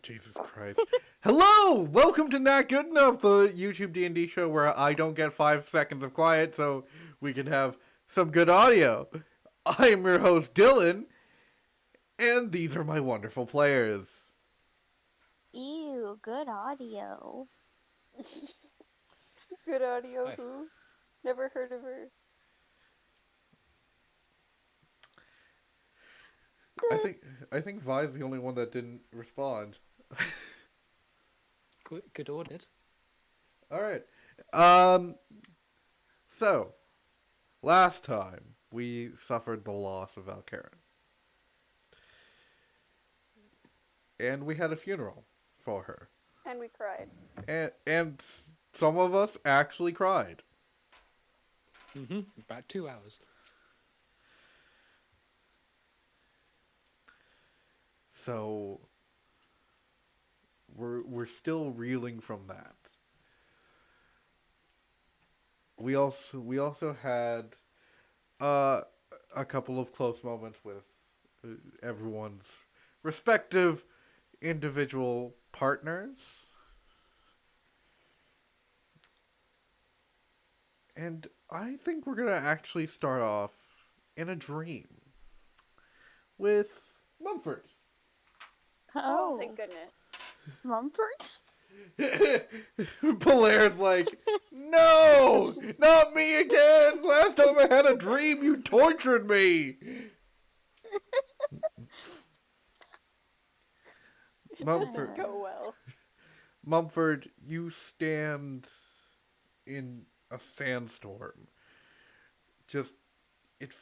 Jesus Christ. Hello! Welcome to Not Good Enough, the YouTube D&D show where I don't get 5 seconds of quiet so we can have some good audio. I am your host, Dylan, and these are my wonderful players. Ew, good audio. Good audio, who? Never heard of her. I think Vi's the only one that didn't respond. Good audit. Alright. So, last time we suffered the loss of Valkaren. And we had a funeral for her. And we cried. And some of us actually cried. About 2 hours. So we're still reeling from that. We also had a couple of close moments with everyone's respective individual partners. And I think we're gonna actually start off in a dream with Mumford. Oh, thank goodness. Mumford? Polair's like, no, not me again. Last time I had a dream, you tortured me. Mumford, Go well. Mumford, you stand in a sandstorm. Just, it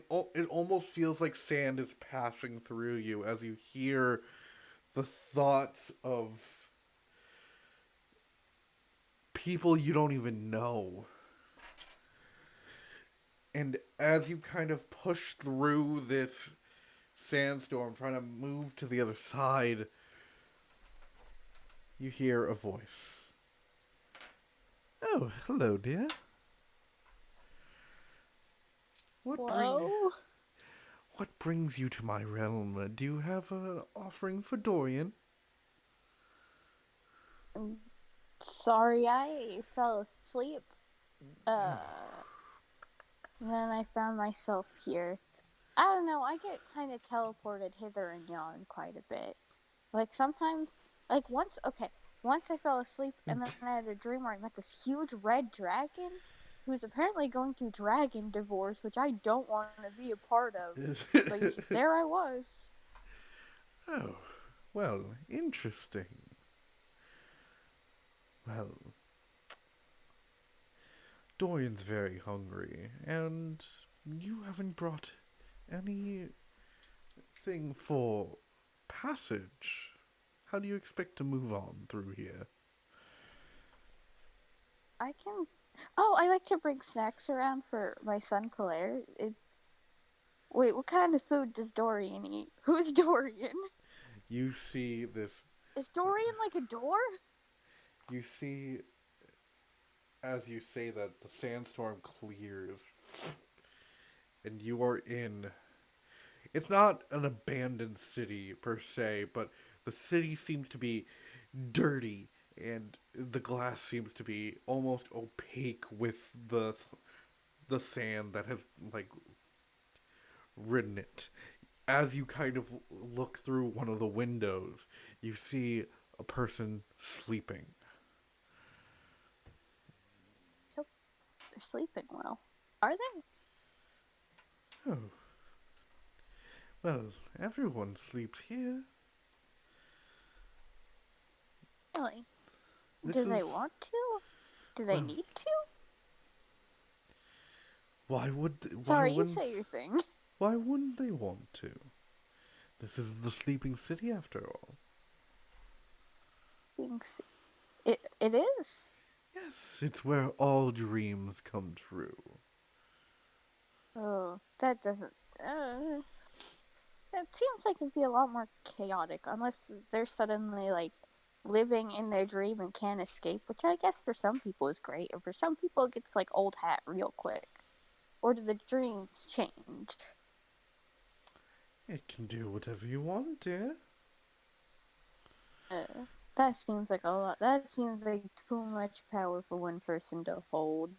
almost feels like sand is passing through you as you hear the thoughts of people you don't even know. And as you kind of push through this sandstorm, trying to move to the other side, you hear a voice. Oh, hello, dear. What brings you to my realm? Do you have an offering for Dorian? Sorry, I fell asleep. Then I found myself here. I don't know, I get kind of teleported hither and yon quite a bit. Like sometimes, once I fell asleep and then I had a dream where I met this huge red dragon who's apparently going through dragon divorce, which I don't want to be a part of. But there I was. Oh, well, interesting. Well, Dorian's very hungry, and you haven't brought anything for passage. How do you expect to move on through here? I like to bring snacks around for my son Claire. Wait, what kind of food does Dorian eat? Who's Dorian? You see this. Is Dorian like a door? You see, as you say that, the sandstorm clears, and you are in. It's not an abandoned city per se, but the city seems to be dirty, and the glass seems to be almost opaque with the sand that has ridden it. As you kind of look through one of the windows, you see a person sleeping. Yep, they're sleeping well. Are they? Oh. Well, everyone sleeps here. Really? Do they want to? Do they need to? Why would... Sorry, you say your thing. Why wouldn't they want to? This is the sleeping city after all. It is? Yes, it's where all dreams come true. Oh, that doesn't... it seems like it'd be a lot more chaotic, unless they're suddenly, living in their dream and can't escape, which I guess for some people is great, and for some people it gets, old hat real quick. Or do the dreams change? It can do whatever you want, dear. That seems like a lot. That seems like too much power for one person to hold.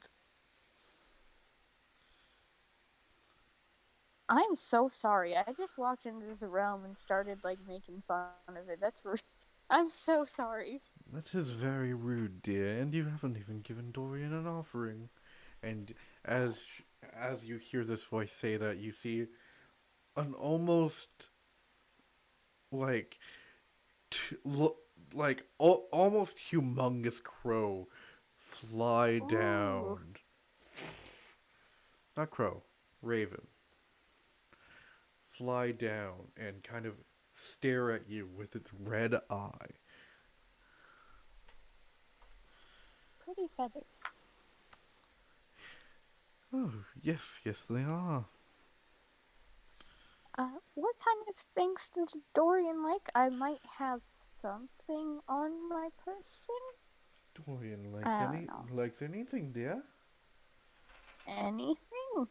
I'm so sorry. I just walked into this realm and started like making fun of it. That's rude. I'm so sorry. That is very rude, dear, and you haven't even given Dorian an offering. And as as you hear this voice say that, you see an almost like almost humongous crow fly Ooh. down. Not crow, raven. Fly down and kind of stare at you with its red eye. Pretty feather. Oh, yes, yes, they are. What kind of things does Dorian like? I might have something on my person. Dorian I don't know. likes anything, dear. Anything?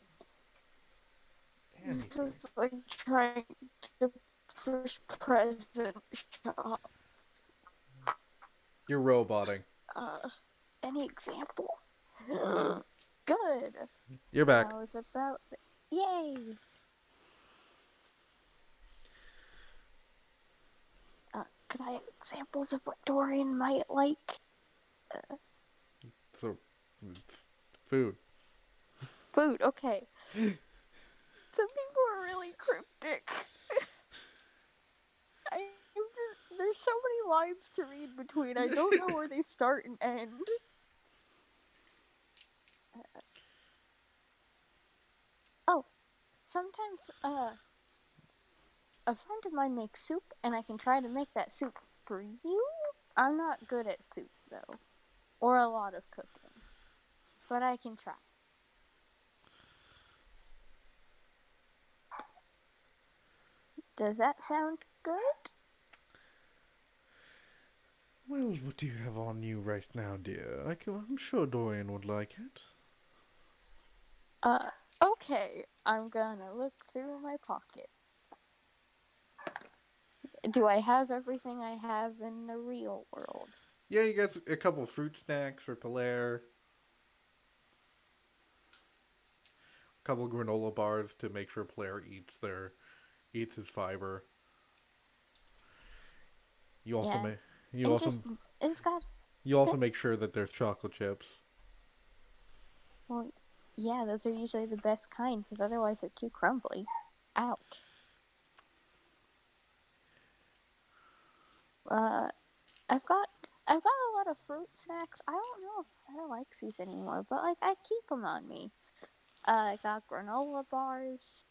This Anything. is like trying to push present shop. You're roboting. Uh, any example? Good. You're back. I was about. Yay! Could I have examples of what Dorian might like? So, it's food. Food, okay. Some people are really cryptic. There's so many lines to read between. I don't know where they start and end. Oh, sometimes a friend of mine makes soup, and I can try to make that soup for you. I'm not good at soup though, or a lot of cooking, but I can try. Does that sound good? Well, what do you have on you right now, dear? I'm sure Dorian would like it. Okay. I'm gonna look through my pocket. Do I have everything I have in the real world? Yeah, you got a couple fruit snacks for Polaire. A couple granola bars to make sure Polaire eats his fiber. You also Yeah. make you And also just, it's got, you also make sure that there's chocolate chips. well, yeah, those are usually the best kind, because otherwise they're too crumbly. Ouch. Uh, I've got, I've got a lot of fruit snacks. I don't know if I like these anymore, but like, I keep them on me. I got granola bars.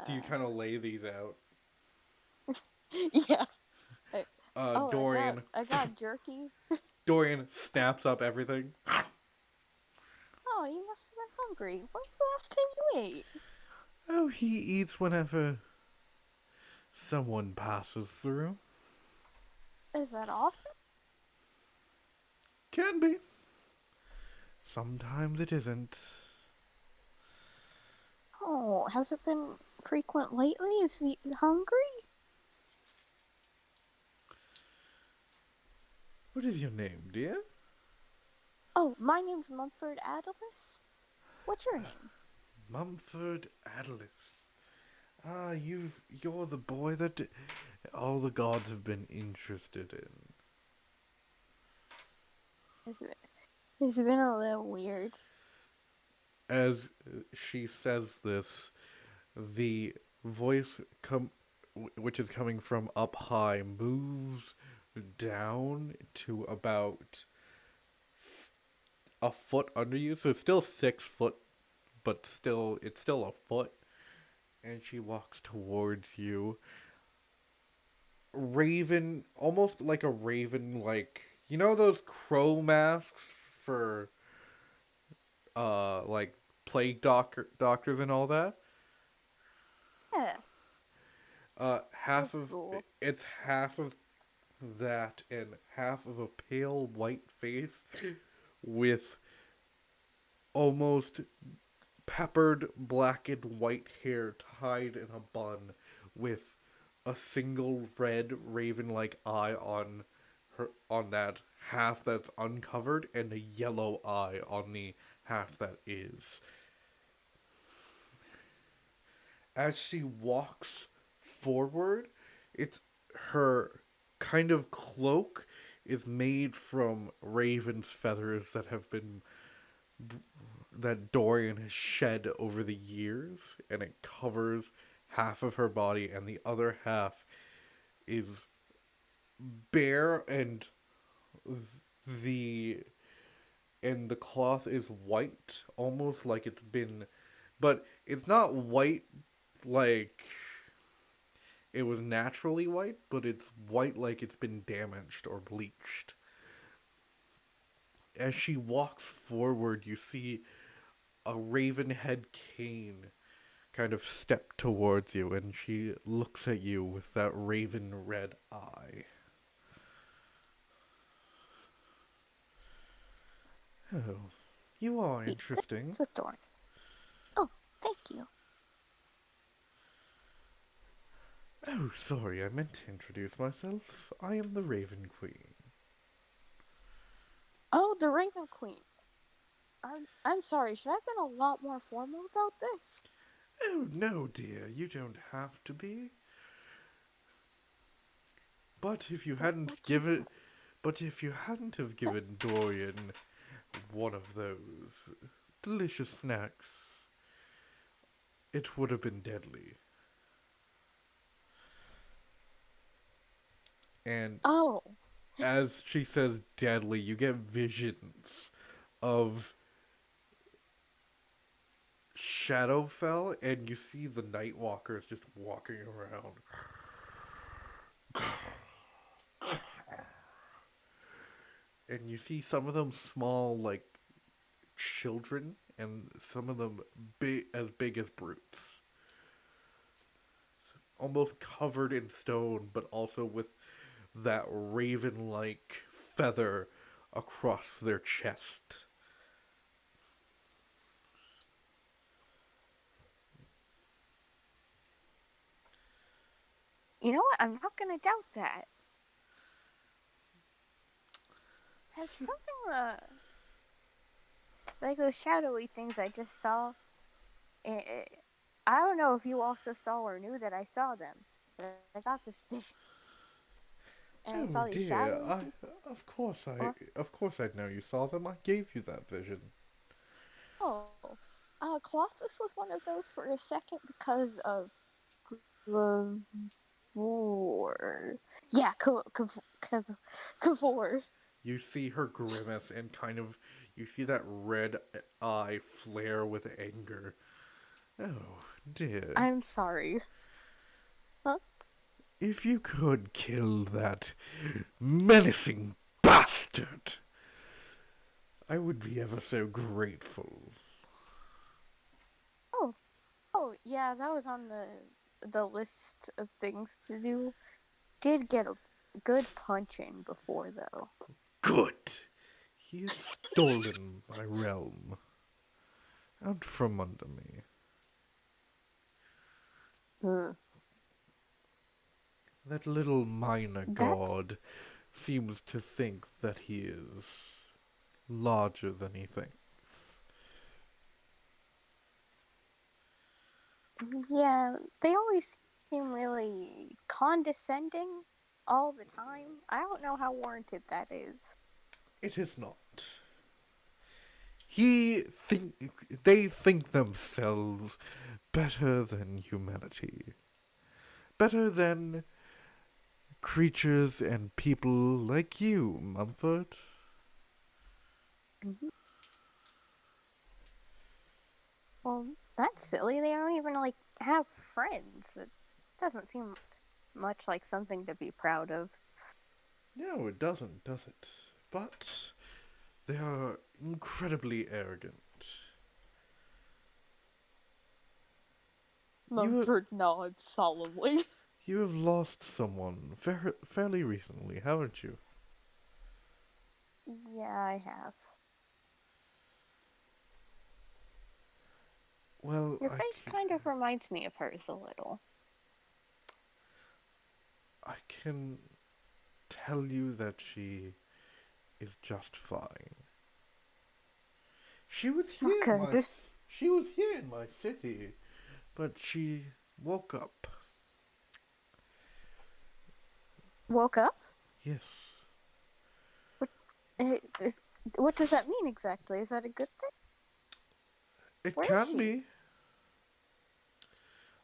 Do you kind of lay these out? Yeah. I, oh, Dorian I got jerky. Dorian snaps up everything. Oh, you must have been hungry. When was the last time you ate? Oh, he eats whenever someone passes through. Is that often? Can be. Sometimes it isn't. Oh, has it been frequent lately? Is he hungry? What is your name, dear? Oh, my name's Mumford Adelis. What's your name? Mumford Adelis. Ah, you're the boy that all the gods have been interested in. It's been a little weird. As she says this, the voice which is coming from up high moves down to about a foot under you. So it's still 6 foot, but it's still a foot. And she walks towards you. Raven, almost like a raven, like you know those crow masks for like doctors and all that. Yeah, Half that's of cool. it's half of that and half of a pale white face with almost peppered black and white hair tied in a bun with a single red raven-like eye on that half that's uncovered, and a yellow eye on the half that is. As she walks forward, it's her kind of cloak is made from raven's feathers that Dorian has shed over the years, and it covers half of her body, and the other half is bare, the the cloth is white, almost like it's been, but it's not white like it was naturally white, but it's white like it's been damaged or bleached. As she walks forward, you see a raven head cane kind of step towards you, and she looks at you with that raven red eye. Oh, you are interesting. It's a thorn. Oh, thank you. Oh, sorry, I meant to introduce myself. I am the Raven Queen. Oh, the Raven Queen. I'm sorry. Should I have been a lot more formal about this? Oh, no, dear, you don't have to be. But if you hadn't given... But if you hadn't have given Dorian one of those delicious snacks, it would have been deadly. And Oh. as she says deadly, you get visions of Shadowfell, and you see the Nightwalkers just walking around. And you see some of them small, like children, and some of them big as brutes. Almost covered in stone, but also with that raven-like feather across their chest. You know what? I'm not gonna doubt that. Has something, like those shadowy things I just saw. I don't know if you also saw or knew that I saw them, but I got suspicious. And I saw Oh these dear, shadowy people. of course I know you saw them. I gave you that vision. Oh, Colossus was one of those for a second because of Cavor. Yeah, Cavor. You see her grimace and you see that red eye flare with anger. Oh dear. I'm sorry. Huh? If you could kill that menacing bastard, I would be ever so grateful. Oh, yeah, that was on the list of things to do. Did get a good punch in before though. Good. He has stolen my realm. Out from under me. That little minor god seems to think that he is larger than he thinks. Yeah, they always seem really condescending all the time. I don't know how warranted that is. It is not. They think themselves better than humanity. Better than creatures and people like you, Mumford. Mm-hmm. Well, that's silly. They don't even, like, have friends. It doesn't seem much like something to be proud of. No, it doesn't, does it? But they are incredibly arrogant. Mumford nods solemnly. You have lost someone fairly recently, haven't you? Yeah, I have. Well, Your face kind of reminds me of hers a little. I can tell you that she is just fine. She was Oh, here in my good. she was here in my city, but she woke up. Woke up? Yes. What, is, what does that mean exactly? Is that a good thing? It Where is can she? be.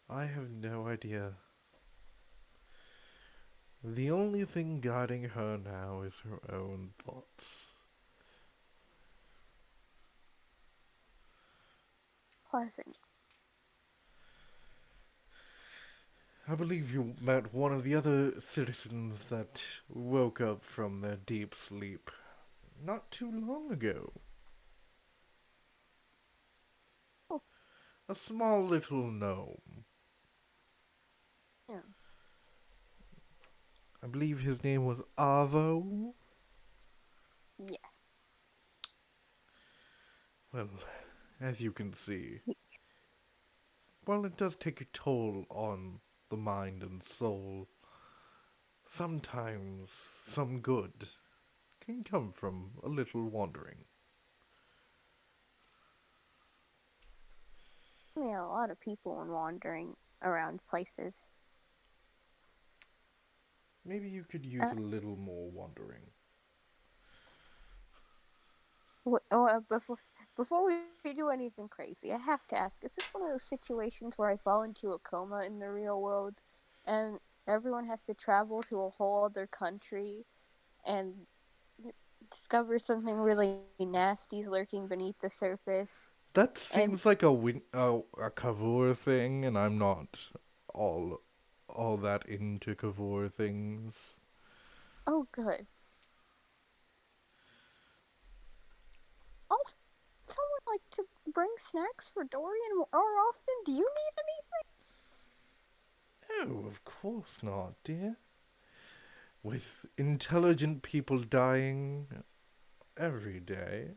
I have no idea. The only thing guiding her now is her own thoughts. Pleasant. I believe you met one of the other citizens that woke up from their deep sleep not too long ago. Oh, A small little gnome. yeah. I believe his name was Avo. Yes. Well, as you can see, while it does take a toll on the mind and soul, sometimes some good can come from a little wandering. Yeah, a lot of people and wandering around places. Maybe you could use Uh, a little more wandering. before we do anything crazy, I have to ask: is this one of those situations where I fall into a coma in the real world, and everyone has to travel to a whole other country and discover something really nasty is lurking beneath the surface? That And seems like a Kavur thing, and I'm not all all that into Kavur things. oh, good. Also, someone like to bring snacks for Dorian more often. Do you need Oh, of course not, dear. With intelligent people dying every day,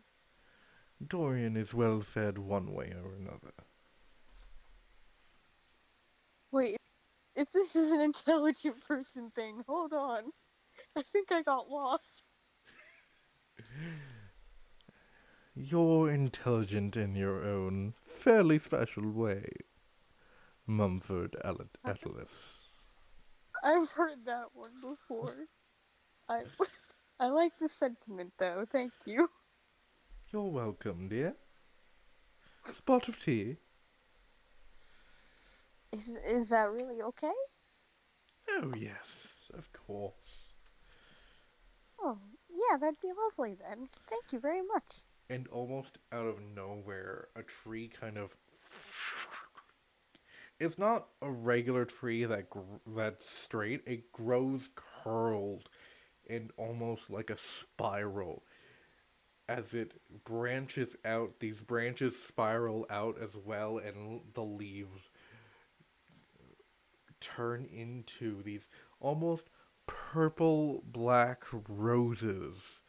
Dorian is well fed one way or another. Wait, if this is an intelligent person thing, hold on. I think I got lost. You're intelligent in your own fairly special way, Mumford Atlas. I've heard that one before. I I like the sentiment though. Thank you. You're welcome, dear. Spot of tea? Is that really okay? Oh, yes, of course. Oh, yeah, that'd be lovely then. Thank you very much. And almost out of nowhere, a tree kind of. It's not a regular tree that's straight. It grows curled and almost like a spiral as it branches out. These branches spiral out as well, and the leaves turn into these almost purple black roses.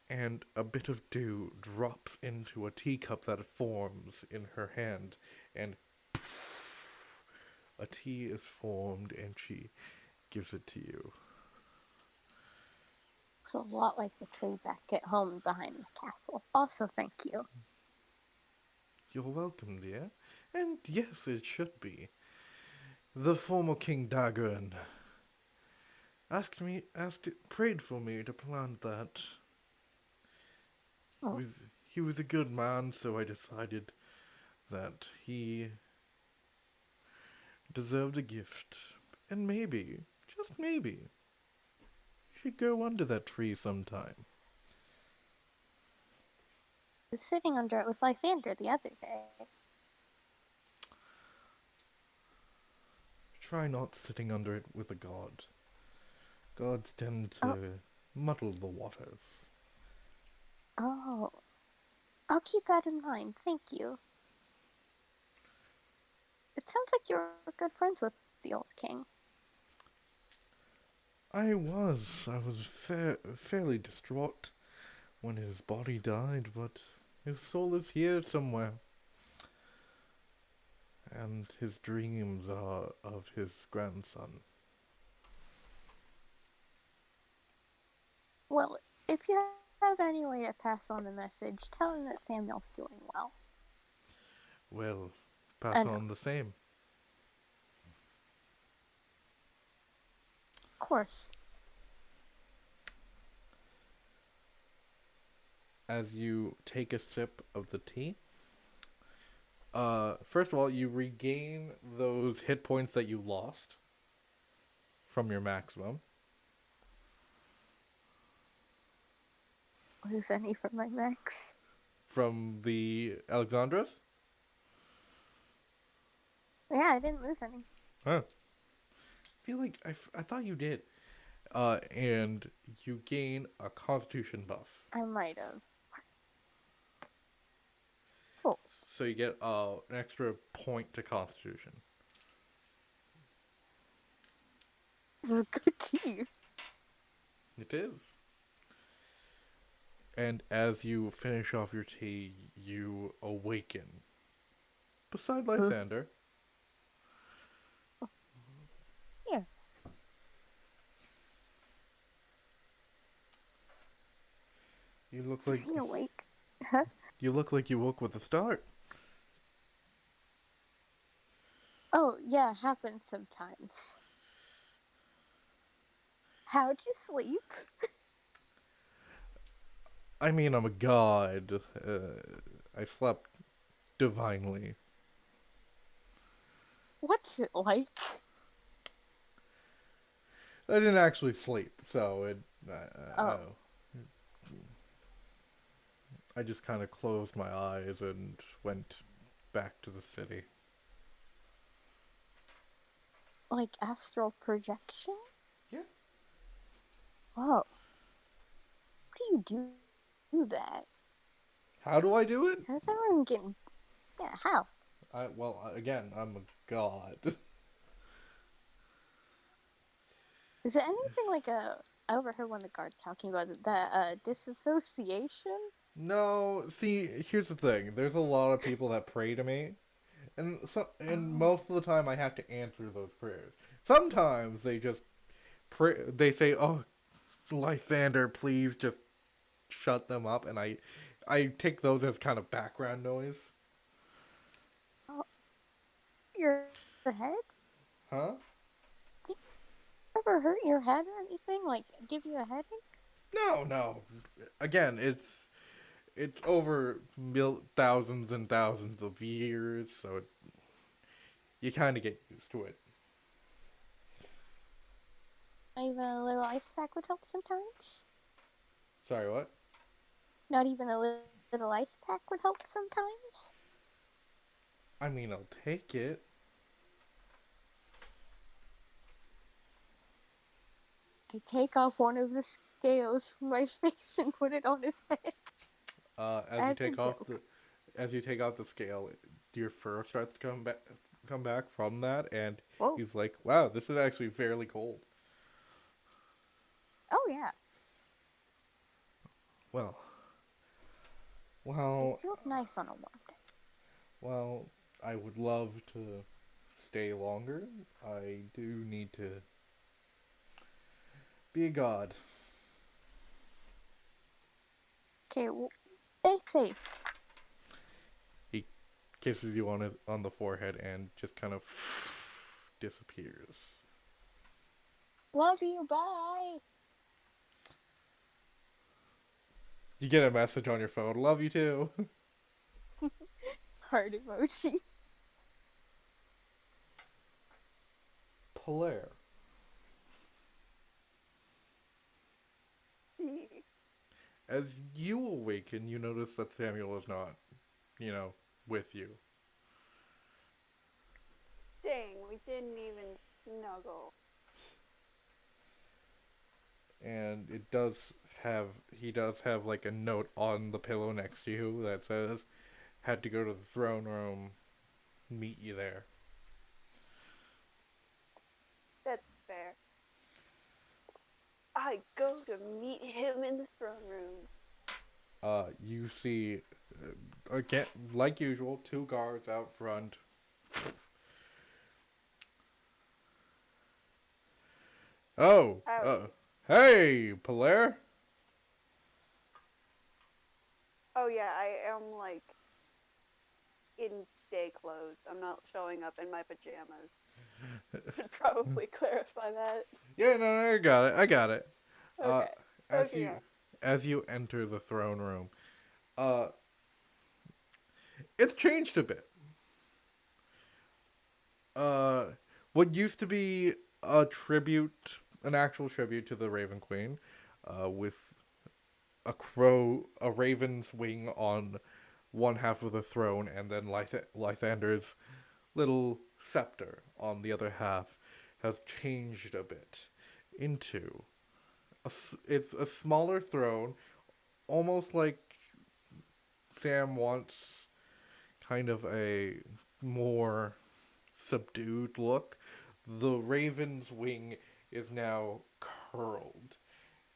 And a bit of dew drops into a teacup that forms in her hand, and a tea is formed, and she gives it to you. It's a lot like the tree back at home behind the castle. Also, thank you. You're welcome, dear. And yes, it should be. The former King Dagon prayed for me to plant that. Oh, He was a good man, so I decided that he deserved a gift. And maybe, just maybe, should go under that tree sometime. I was sitting under it with Lysander the other day. Try not sitting under it with a god. Gods tend Oh, to muddle the waters. oh. I'll keep that in mind. Thank you. It sounds like you're good friends with the old king. I was fairly distraught when his body died, but his soul is here somewhere. And his dreams are of his grandson. Well, if you have any way to pass on the message, tell him that Samuel's doing well. Well, pass And on the same. of course. As you take a sip of the tea, first of all, you regain those hit points that you lost from your maximum. Lose any from my max? From the Alexandras? Yeah, I didn't lose any. Huh. I feel like I thought you did. And you gain a constitution buff. I might have. Cool. So you get an extra point to constitution. This is a good tea. It is. And as you finish off your tea, you awaken. Beside Lysander. Here. You look Is like he awake? Huh? you look like you woke with a start. Oh, yeah, happens sometimes. How'd you sleep? I mean, I'm a god. I slept divinely. What's it like? I didn't actually sleep, so Oh. I just kind of closed my eyes and went back to the city. Like astral projection? Yeah. Whoa. How do you do that? How do I do it? How's everyone getting... Yeah, how? Again, I'm a god. Is it anything like a... I overheard one of the guards talking about the disassociation? No, see, here's the thing. There's a lot of people that pray to me, and most of the time I have to answer those prayers. Sometimes they just pray. They say, "Oh, Lysander, please just shut them up," and I take those as kind of background noise. Oh, your head? Huh? You ever hurt your head or anything? Like, give you a headache? No. Again, it's over thousands and thousands of years, so you kind of get used to it. Even a little ice pack would help sometimes? Sorry, what? Not even a little ice pack would help sometimes? I mean, I'll take it. I take off one of the scales from my face and put it on his head. As you take off the scale, your fur starts to come back from that, and Whoa. he's like, "Wow, this is actually fairly cold." Oh, yeah. Well, It feels nice on a warm day. well, I would love to stay longer. I do need to be a god. Okay, well, stay safe. He kisses you on the forehead and just kind of disappears. Love you, bye. You get a message on your phone. Love you too. Heart emoji. Polaire. As you awaken, you notice that Samuel is not, with you. Dang, we didn't even snuggle. And he does have like a note on the pillow next to you that says, "Had to go to the throne room, meet you there." That's fair. I go to meet him in the throne room. You see, again, like usual, 2 guards out front. Oh, Howdy. hey, Polaire. Oh yeah, I am like in day clothes. I'm not showing up in my pajamas. Should probably clarify that. Yeah, no, I got it. I got it. Uh, Okay. as Okay, you yeah. as you enter the throne room, uh, it's changed a bit. Uh, what used to be a tribute, an actual tribute to the Raven Queen, with a raven's wing on one half of the throne, and then Lythander's little scepter on the other half, has changed a bit into it's a smaller throne, almost like Sam wants kind of a more subdued look. The raven's wing is now curled,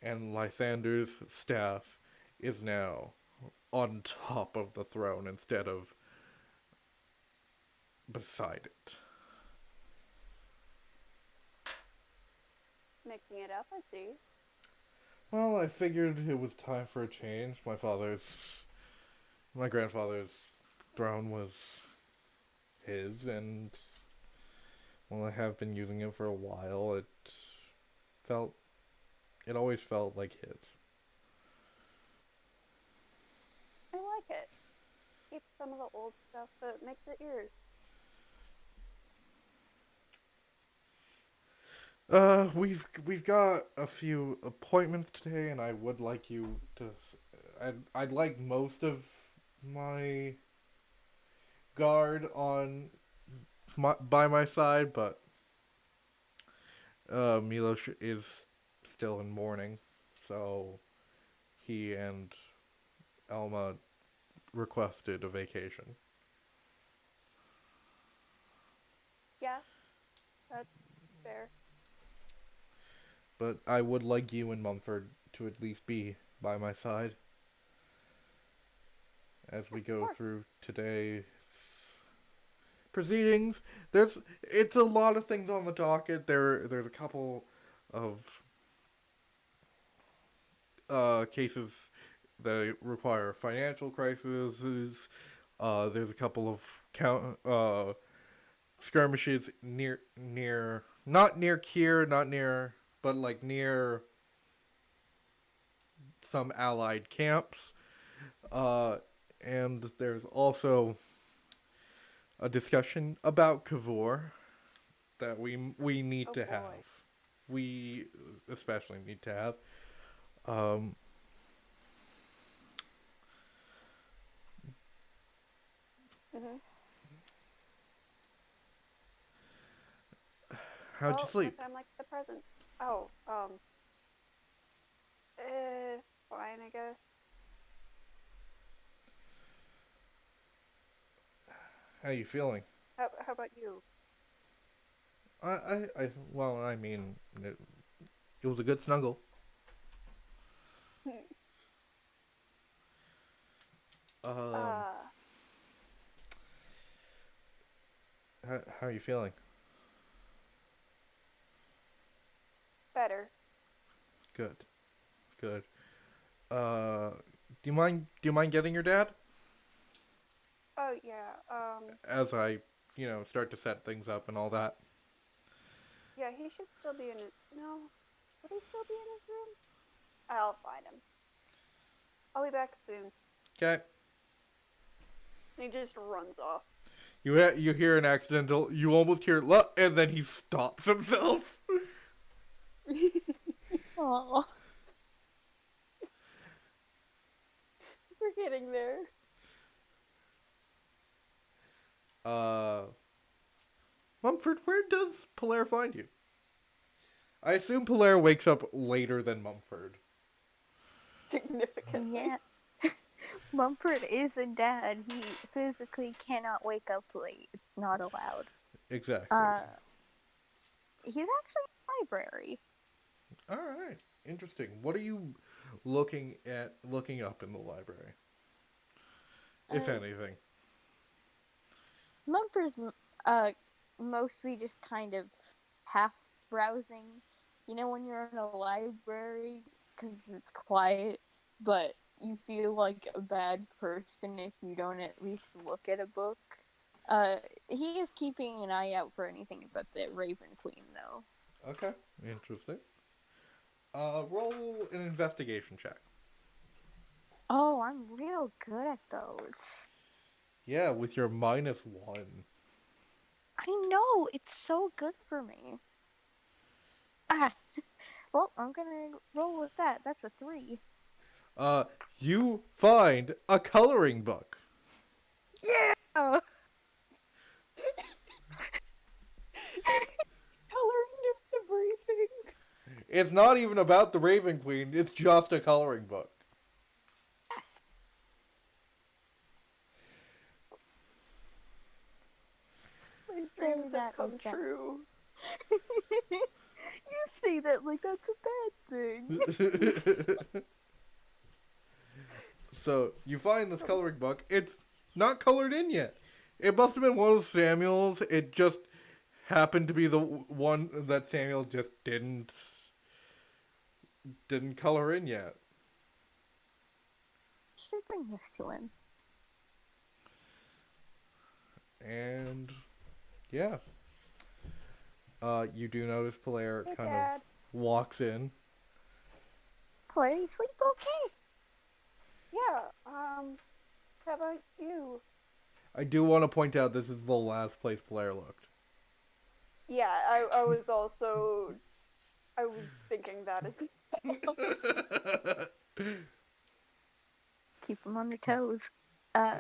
and Lythander's staff is now on top of the throne instead of beside it. Mixing it up, I see. Well, I figured it was time for a change. My grandfather's throne was his, and well, I have been using it for a while. Felt, it always felt like his. I like it. Keep some of the old stuff, but makes it yours. We've got a few appointments today, and I would like you to. I'd like most of my guard on by my side, but Milos is still in mourning, so he and Elma requested a vacation. Yeah, that's fair. But I would like you and Mumford to at least be by my side as we Of go course. through today's proceedings. It's a lot of things on the docket. There's a couple of cases that require financial crises. There's a couple of skirmishes near not near Kier, not near, but like near some allied camps. Uh, and there's also a discussion about Kavor that we need Oh to boy. have. We especially need to have. Um, Mhm. how'd you Well, my sleep? time likes the present. Oh, fine, I guess. How you feeling? How about you? Well, I mean, it was a good snuggle. Um, uh, how are you feeling? better. Good, good. Uh, do you mind getting your dad Oh yeah. as I, start to set things up and all that? Yeah, he should still be in his. No, would he still be in his room? I'll find him. I'll be back soon. Okay. And he just runs off. You hear an accidental. You almost hear and then he stops himself. Oh, We're getting there. Uh, Mumford, where does Polaire find you? I assume Polaire wakes up later than Mumford. Significantly. yeah. Mumford is a dad. He physically cannot wake up late. It's not allowed. Exactly. Uh, he's actually in the library. All right. Interesting. What are you looking up in the library, if Uh, anything? Mumford's uh mostly just kind of half browsing. You know when you're in a library because it's quiet, but you feel like a bad person if you don't at least look at a book. He is keeping an eye out for anything but the Raven Queen, though. Okay, interesting. Roll an investigation check. Oh, I'm real good at those. Yeah, with your -1. I know, it's so good for me. Ah, well, I'm gonna roll with that. That's a 3. You find a coloring book. Yeah! Coloring is everything. It's not even about the Raven Queen, it's just a coloring book. Yes! My Say dreams have that come like that. true. You say that like that's a bad thing. So, you find this coloring book. It's not colored in yet. It must have been one of Samuel's. It just happened to be the one that Samuel just didn't color in yet. Should bring this to him. And yeah. You do notice Polaire Hey, kind Dad. of walks in. Claire, you sleep okay? Yeah, how about you? I do want to point out this is the last place Polaire looked. Yeah, I was also, I was thinking that as well. Keep them on their toes. Yeah,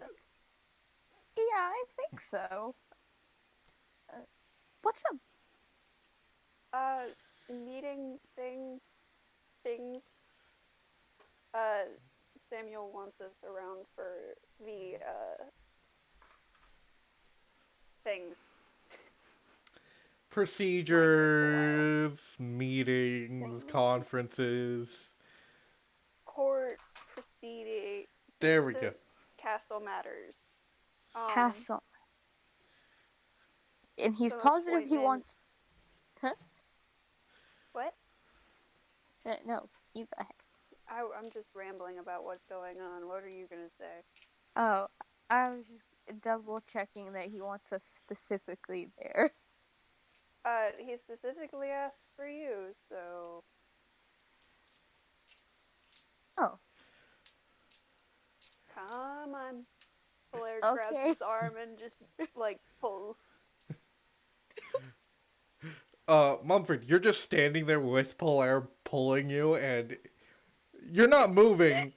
I think so. What's up? Meeting things. Samuel wants us around for the, things. Procedures, meetings, Things. conferences. Court proceeding. There we go. Castle matters. Castle. And he's some positive he appointment- wants. Huh? What? No, you go ahead. I'm just rambling about what's going on. What are you gonna say? Oh, I was just double checking that he wants us specifically there. He specifically asked for you, so. Oh. Come on. Polaire Okay. grabs his arm and just, like, pulls. Mumford, you're just standing there with Polaire pulling you, and you're not moving.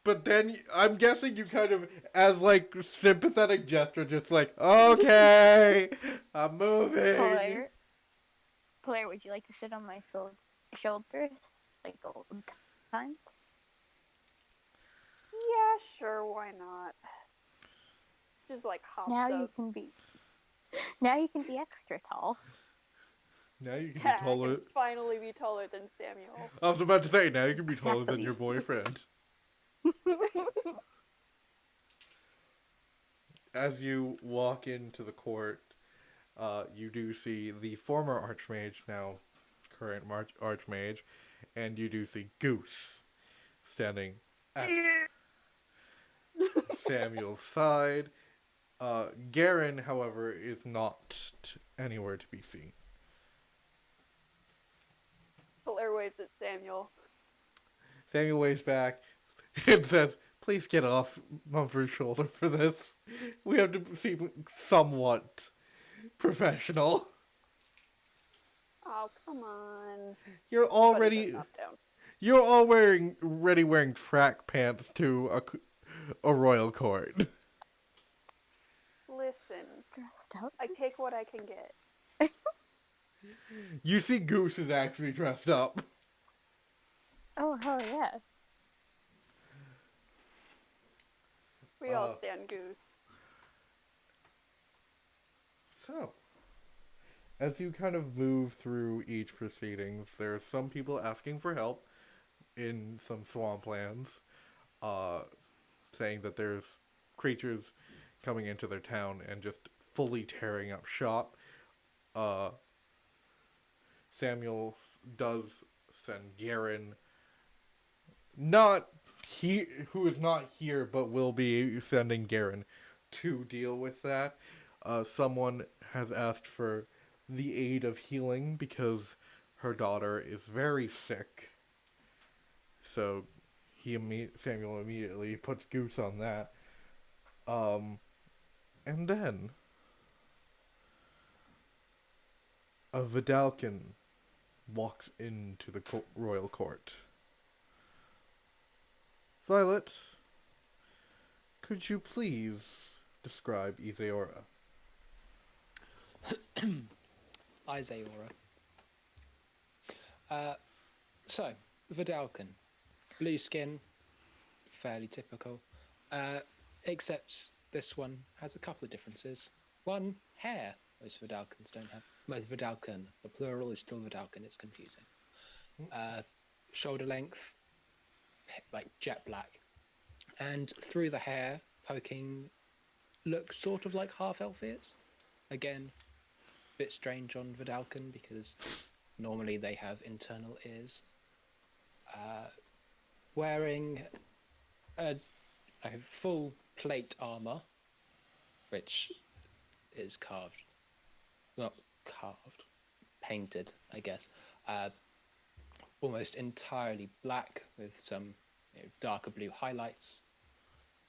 But then, I'm guessing you kind of, as, like, sympathetic gesture, just like, okay, I'm moving. Polaire, would you like to sit on my shoulder like old times? Yeah, sure, why not? Just, like, hops Now up. you can be extra tall. Now you can be I taller. can finally be taller than Samuel. I was about to say, now you can be taller than Exactly. your boyfriend. As you walk into the court, you do see the former Archmage, now current Archmage, and you do see Goose standing at Samuel's side. Garen, however, is not anywhere to be seen. Polaire waves at Samuel. Samuel waves back and says, "Please get off Mumford's shoulder for this. We have to seem somewhat professional." Oh, come on. You're Buddy already does knock down. you're already wearing track pants to a royal court. Listen, Dressed up. I take what I can get. You see Goose is actually dressed up. Oh hell yeah! We all stand Goose. So, as you kind of move through each proceedings, there are some people asking for help in some swamplands, saying that there's creatures coming into their town and just fully tearing up shop. Samuel does send Garen not he who is not here, but will be sending Garen to deal with that. Someone has asked for the aid of healing because her daughter is very sick. So Samuel immediately puts Goose on that. And then a Vidalcan walks into the royal court. Violet, could you please describe Iseora? Iseora. So, Vidalcan. Blue skin, fairly typical. Except this one has a couple of differences. One, hair. Most Vidalcans don't have. Most Vidalcan. The plural is still Vidalcan, it's confusing. Shoulder length, like jet black. And through the hair, poking, looks sort of like half-elf ears. Again, a bit strange on Vidalcan because normally they have internal ears. Wearing a full plate armor, which is carved, not carved, painted, I guess. Almost entirely black with some darker blue highlights.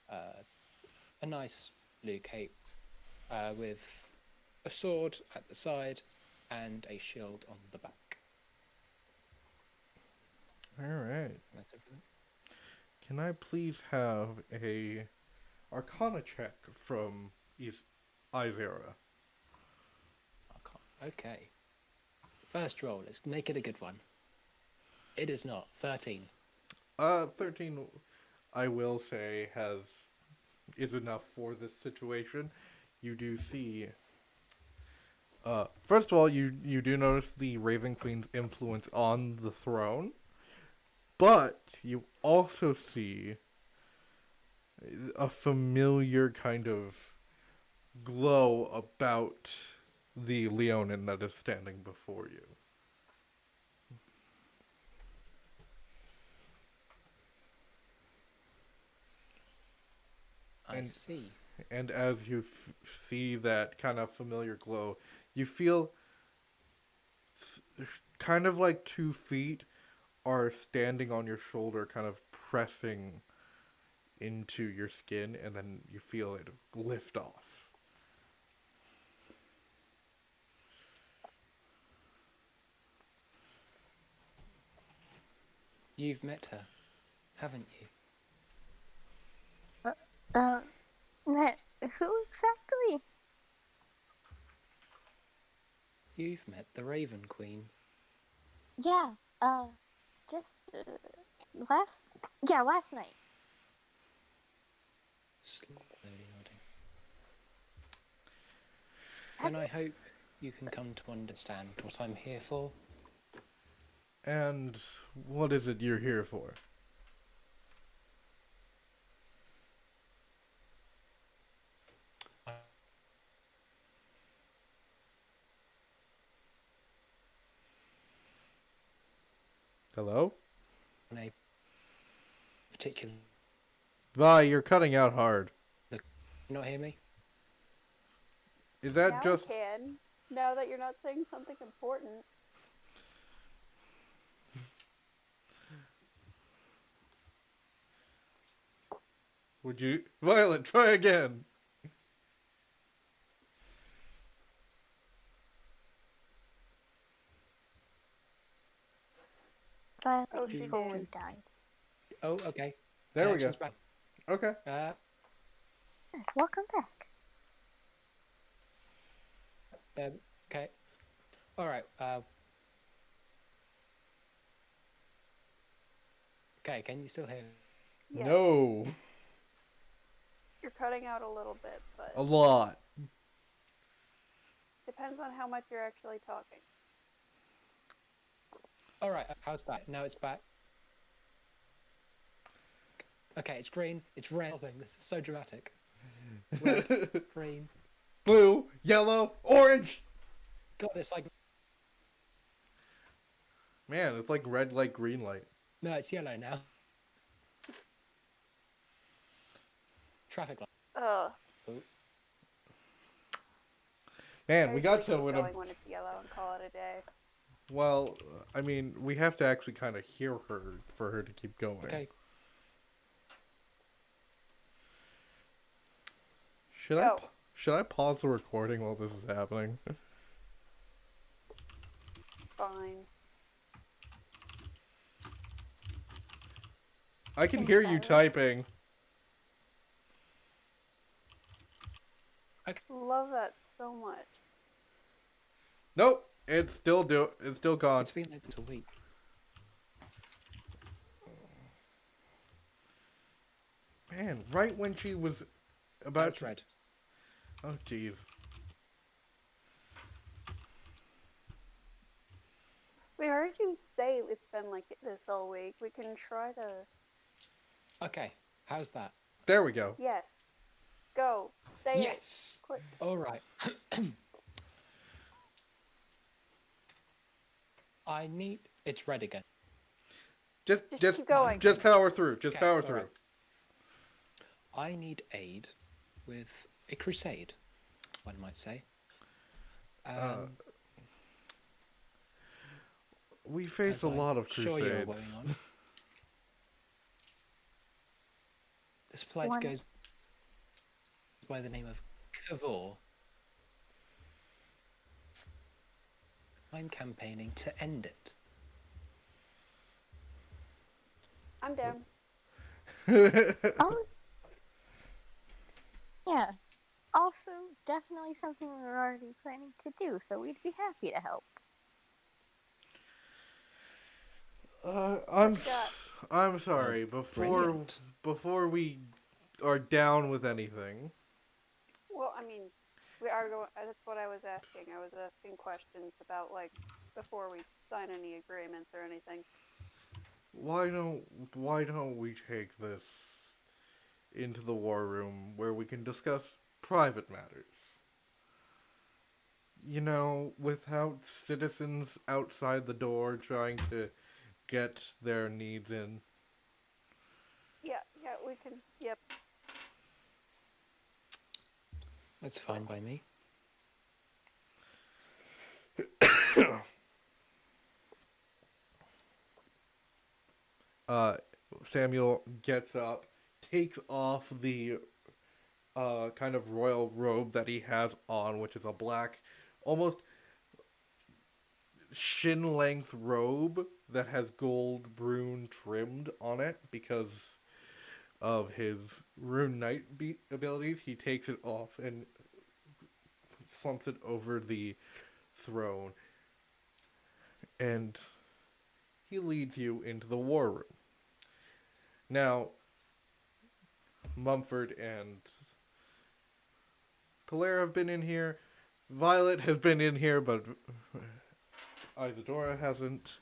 A nice blue cape with a sword at the side and a shield on the back. All right. That's everything. Can I please have a Arcana check from Iseora? Okay. First roll. Let's make it a good one. It is not. 13. 13, I will say, is enough for this situation. You do see. First of all, you do notice the Raven Queen's influence on the throne, but you also see a familiar kind of glow about the Leonin that is standing before you. I see. And as you see that kind of familiar glow, you feel kind of like 2 feet are standing on your shoulder, kind of pressing into your skin, and then you feel it lift off. You've met her, haven't you? Met who exactly? You've met the Raven Queen. Yeah, just last night. Slowly nodding. Then I hope you can come to understand what I'm here for. And what is it you're here for? Hello? On a particular... Vi, you're cutting out hard. You not hear me? Is that now just... I can. Now that you're not saying something important. Would you... Violet, try again! But Oh, she before we did. died. Oh, okay. There we go. Connection's back. Okay. Welcome back. Okay. All right. Okay, can you still hear me? Yes. No. You're cutting out a little bit, but A lot. depends on how much you're actually talking. All right. How's that? Now it's back. Okay, it's green. It's red. This is so dramatic. Red, green. Blue, yellow, orange! God, it's like... Man, it's like red light, green light. No, it's yellow now. Traffic light. Ugh. Oh, Man, I we usually got keep to win a. going when it's yellow and call it a day. Well, I mean, we have to actually kind of hear her for her to keep going. okay. Go. Should I pause the recording while this is happening? Fine. I can Think hear about you it. typing. Love that so much. Nope, it's still gone. It's been open a week. Man, right when she was about That's to. red. Oh, jeez. We heard you say it's been like this all week. We can try to. Okay, how's that? There we go. Yes. Go. Say it. Yes! Quick. All right. I need... It's red again. Just keep going. Just power through. Just Okay, power all through. right. I need aid with a crusade, one might say. We face as a I'm lot of sure you're aware crusades. on. This plight One- goes by the name of Kavor. I'm campaigning to end it. I'm down. Oh, yeah. Also, definitely something we were already planning to do, so we'd be happy to help. I'm What you got? I'm sorry. Brilliant. Before we are down with anything, Well, I mean, we are going. That's what I was asking. I was asking questions about like before we sign any agreements or anything. why don't we take this into the war room where we can discuss private matters? You know, without citizens outside the door trying to get their needs in. Yeah, we can. Yep. That's fine by me. Samuel gets up, takes off the kind of royal robe that he has on, which is a black, almost shin-length robe that has gold rune trimmed on it because of his rune knight abilities. He takes it off and slumps it over the throne, and he leads you into the war room. Now, Mumford and Polaire have been in here. Violet has been in here, but Isadora hasn't.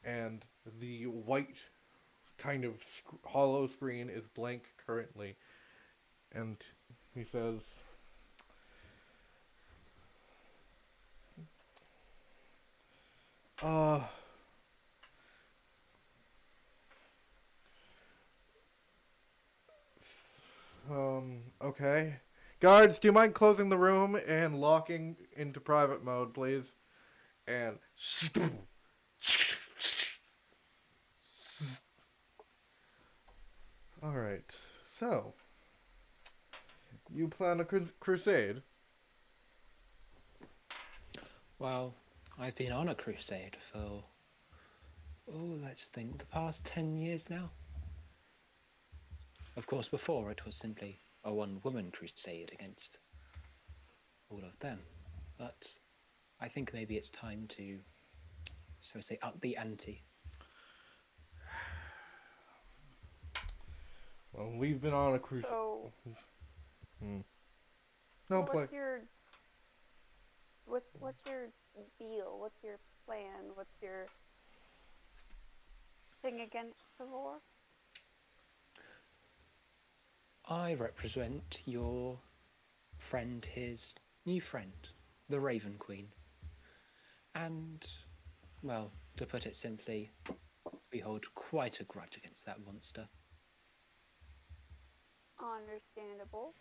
And the white kind of hollow screen is blank currently. And he says, okay. Guards, do you mind closing the room and locking into private mode, please? And alright, so you plan a crusade? Well, I've been on a crusade for, let's think, the past 10 years now. Of course, before it was simply a one-woman crusade against all of them. But I think maybe it's time to, shall we say, up the ante. Well, we've been on a crusade. So, No play. what's your deal? What's your plan? What's your thing against the war? I represent your friend, his new friend, the Raven Queen. And, well, to put it simply, we hold quite a grudge against that monster. Understandable.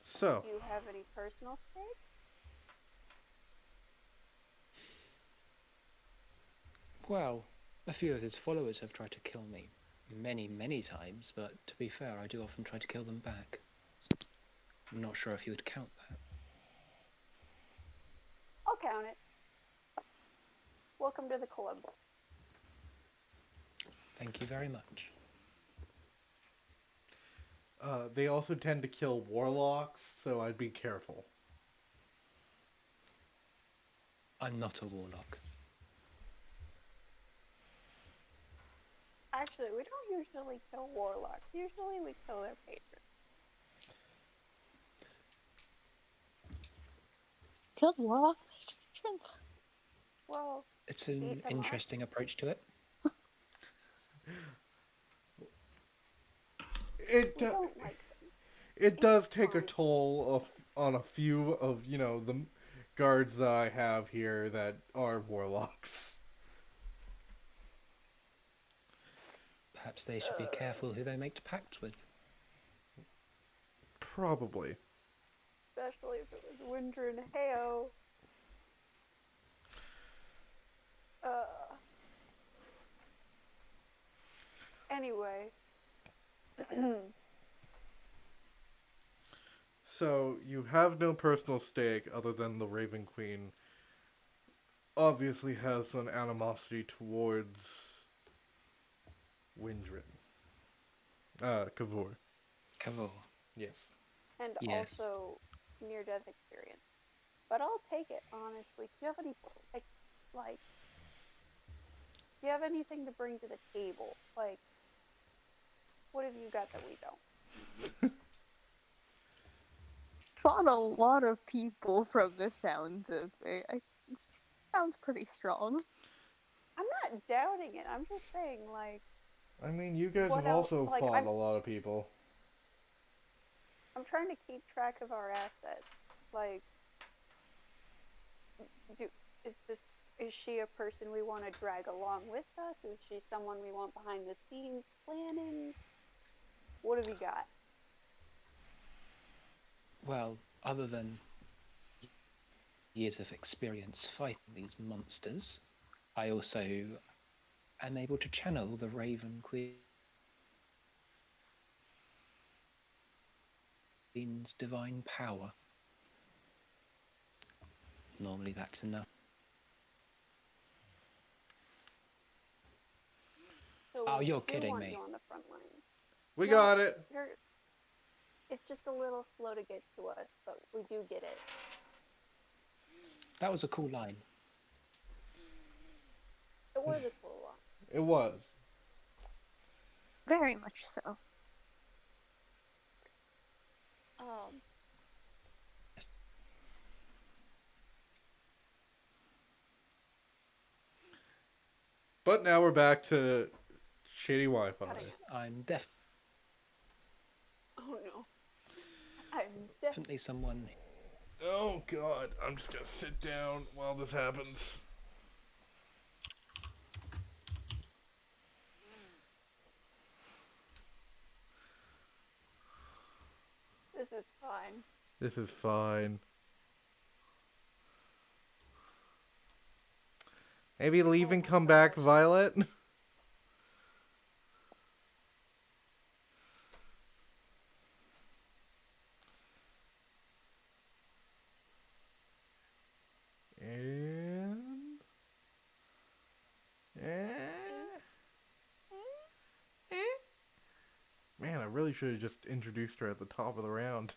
So, Do you have any personal stake? Well, a few of his followers have tried to kill me many, many times, but to be fair, I do often try to kill them back. I'm not sure if you would count that. I'll count it. Welcome to the club. Thank you very much. they also tend to kill warlocks, so I'd be careful. I'm not a warlock. Actually, we don't usually kill warlocks. Usually we kill their patrons. Killed warlock patrons? Well, It's eat an them up. interesting approach to it. It We don't like them. it does It's take a fine. toll on a few of the guards that I have here that are warlocks. Perhaps they should be careful who they make pacts with. Probably. Especially if it was winter in Heo. Anyway. So you have no personal stake other than the Raven Queen obviously has an animosity towards Windrin. Kavor. Kavor. Yes. And Yes. also near-death experience. But I'll take it, honestly. Do you have any, like, do you have anything to bring to the table? Like, what have you got that we don't? Fought a lot of people from the sounds of it. It sounds pretty strong. I'm not doubting it. I'm just saying, like, I mean, you guys What have else? also Like, fought I'm- a lot of people. I'm trying to keep track of our assets. Like, is she a person we want to drag along with us? Is she someone we want behind the scenes planning? What have you got? Well, other than years of experience fighting these monsters, I also am able to channel the Raven Queen's divine power. Normally that's enough. So Oh, we you're do kidding want me. you on the front line. We No, got it. It's just a little slow to get to us, but we do get it. That was a cool line. It was a cool one. It was. Very much so. But now we're back to shitty Wi-Fi. Cutting it. I'm Oh no. I'm definitely someone. Oh god, I'm just gonna sit down while this happens. This is fine. This is fine. Maybe leave and my come back, gosh. Violet? And... Man, I really should have just introduced her at the top of the round.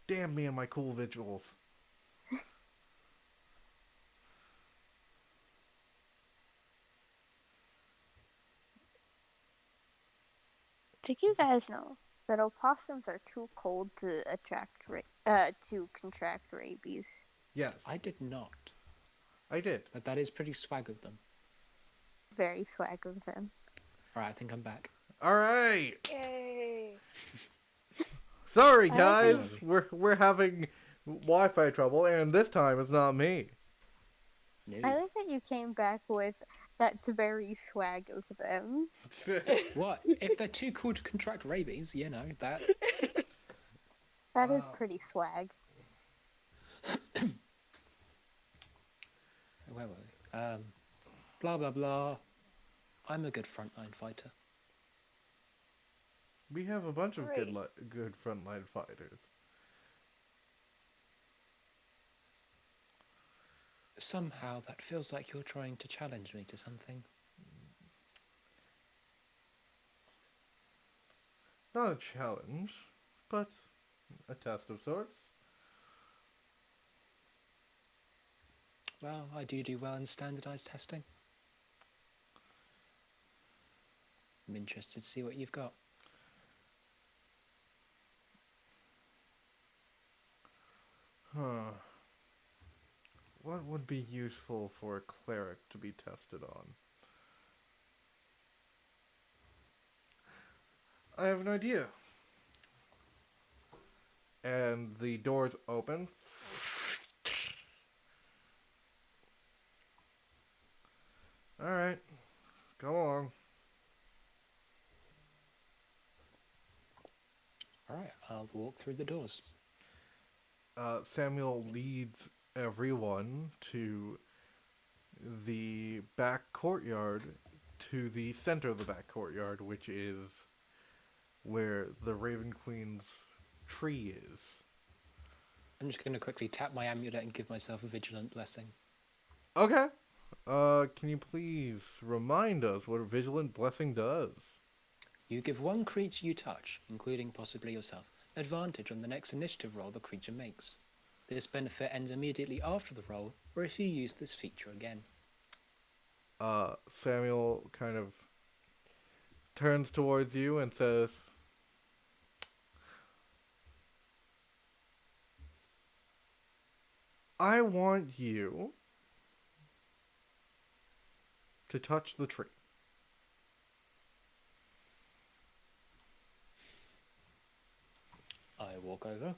Damn me and my cool visuals. Did you guys know that opossums are too cold to to contract rabies? Yes, I did not, I did. but that is pretty swag of them. Very swag of them. Alright, I think I'm back. Alright! Yay! Sorry, I guys. agree. We're having Wi-Fi trouble, and this time it's not me. I No. like that you came back with that's very swag of them. What? If they're too cool to contract rabies, you know, that. That is pretty swag. Where were we? Blah, blah, blah. I'm a good frontline fighter. We have a bunch of Great. good frontline fighters. Somehow that feels like you're trying to challenge me to something. Not a challenge, but a test of sorts. Well, I do well in standardized testing. I'm interested to see what you've got. Huh. What would be useful for a cleric to be tested on? I have an idea. And the doors open. Alright. Come along. Alright, I'll walk through the doors. Samuel leads everyone to the back courtyard, to the center of the back courtyard, which is where the Raven Queen's tree is. I'm just going to quickly tap my amulet and give myself a vigilant blessing. Okay. Can you please remind us what a vigilant blessing does? You give one creature you touch, including possibly yourself, advantage on the next initiative roll the creature makes. This benefit ends immediately after the roll, or if you use this feature again. Samuel kind of turns towards you and says, I want you to touch the tree. I walk over,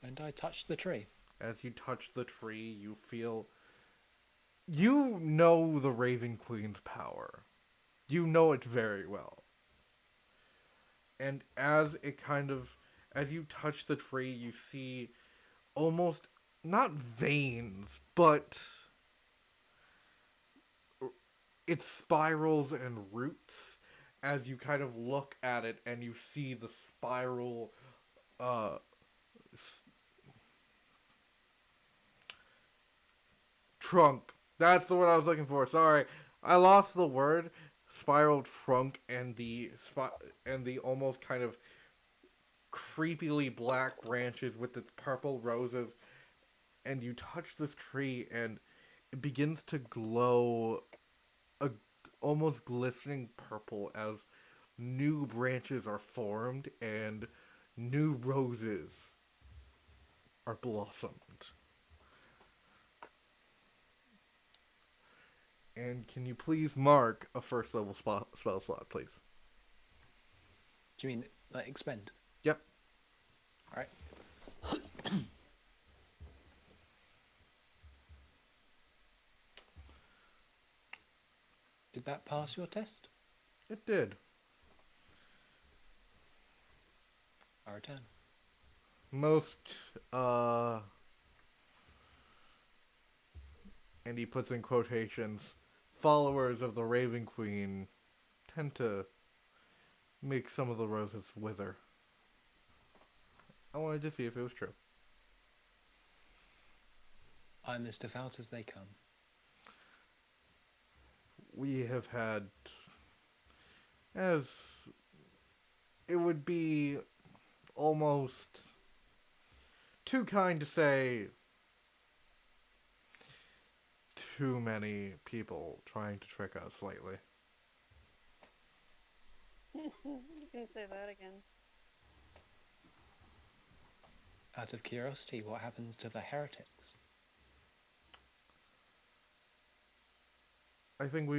and I touch the tree. As you touch the tree, you feel... You know the Raven Queen's power. You know it very well. And as you touch the tree, you see almost, not veins, but it spirals and roots as you kind of look at it and you see the spiral trunk. That's the word I was looking for. Sorry, I lost the word. Spiral trunk and the almost kind of creepily black branches with the purple roses, and you touch this tree and it begins to glow a almost glistening purple as new branches are formed and new roses are blossomed. And can you please mark a first level spell slot, please? Do you mean, like, expend? Yep. Alright. Did that pass your test? It did. I return. Most, and he puts in quotations, followers of the Raven Queen tend to make some of the roses wither. I wanted to see if it was true. I'm as devout as they come. We have had, as it would be almost too kind to say, too many people trying to trick us lately. You can say that again. Out of curiosity, what happens to the heretics? I think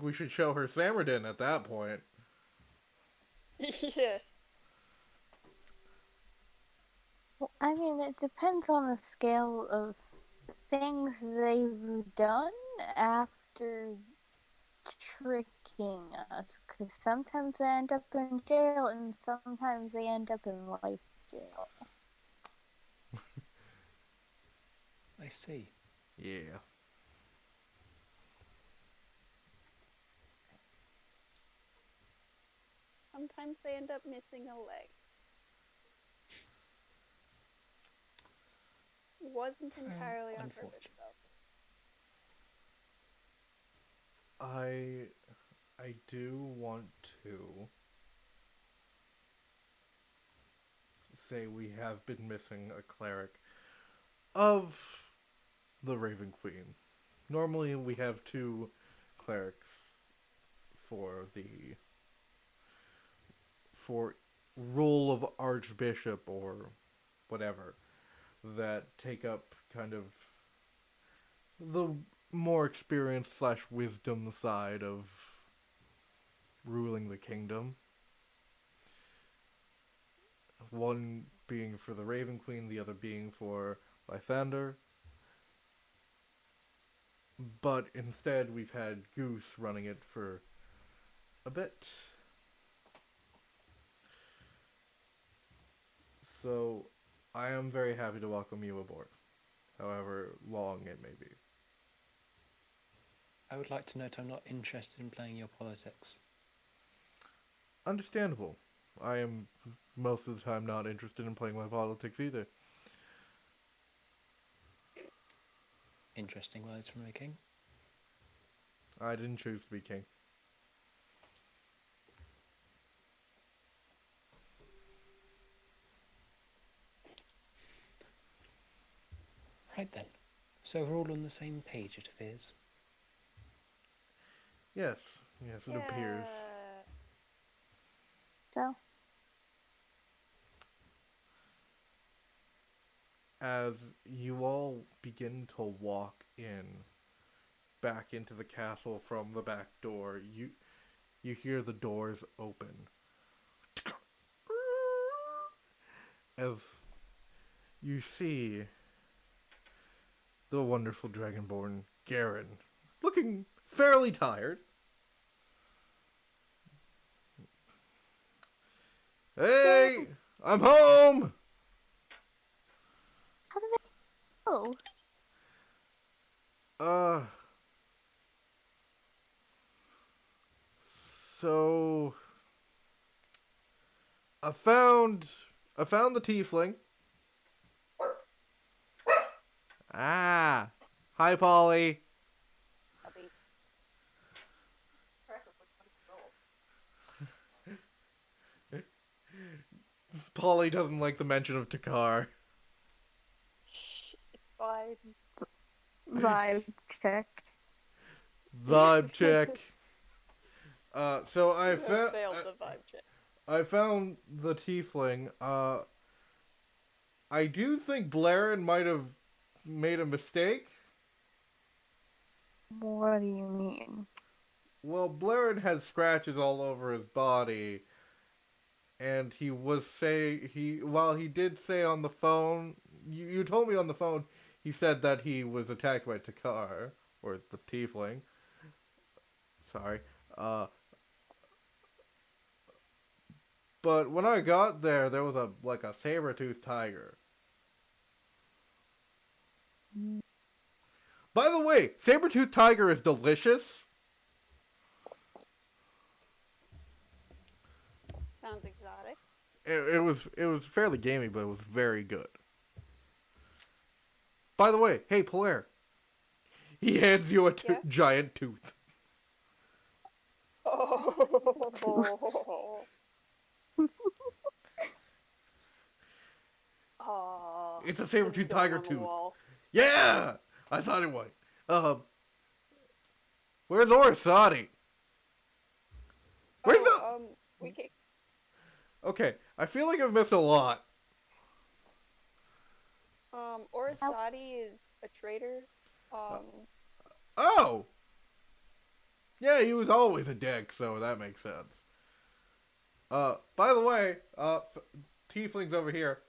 we should show her Samardin at that point. Yeah. I mean, it depends on the scale of things they've done after tricking us, because sometimes they end up in jail and sometimes they end up in life jail. I see. Yeah. Sometimes they end up missing a leg. Wasn't entirely on purpose, though. I do want to say we have been missing a cleric of the Raven Queen. Normally we have 2 clerics for the role of archbishop or whatever that take up kind of the more experience / wisdom side of ruling the kingdom. One being for the Raven Queen, the other being for Lysander. But instead, we've had Goose running it for a bit. So, I am very happy to welcome you aboard, however long it may be. I would like to note I'm not interested in playing your politics. Understandable. I am most of the time not interested in playing my politics either. Interesting words from a king. I didn't choose to be king. Right then. So we're all on the same page, it appears. Yes, it appears. So, As you all begin to walk back into the castle from the back door, you hear the doors open. As you see the wonderful dragonborn Garen, looking fairly tired. Hey, I'm home! how did it go? So I found the tiefling. Ah, hi, Polly. Puppy. Polly doesn't like the mention of Takar. Shh, it's fine. Vibe check. Vibe check. So You have failed the vibe check. I found the tiefling. I do think Blaren might have made a mistake. What do you mean? Well, Blaren had scratches all over his body, and while he did say on the phone, you told me on the phone, he said that he was attacked by Takar, or the tiefling. Sorry. But when I got there, there was a saber-toothed tiger. By the way, saber-toothed tiger is delicious. Sounds exotic. It was fairly gamey, but it was very good. By the way, hey, Polaire. He hands you a Yeah? giant tooth. Oh. Oh. It's a saber-toothed Going tiger on the tooth. wall. Yeah! I thought it would. Where's Orasati? Where's we can. Okay, I feel like I've missed a lot. Orasati is a traitor. Oh! Yeah, he was always a dick, so that makes sense. By the way, tiefling's over here.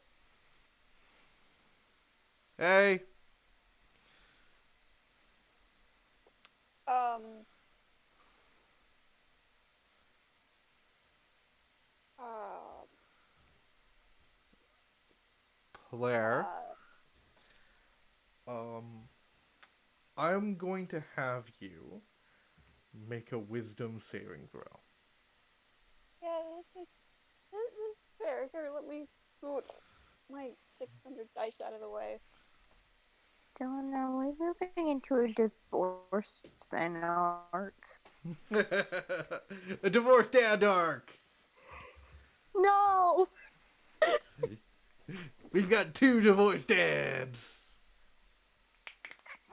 Hey. Um. Um. Claire, Uh. um, I'm going to have you make a wisdom saving throw. Yeah, this is fair. Here, let me scoot my 600 dice out of the way. Dylan, are we moving into a divorced men arc? A divorce dad arc! No! We've got 2 divorce dads!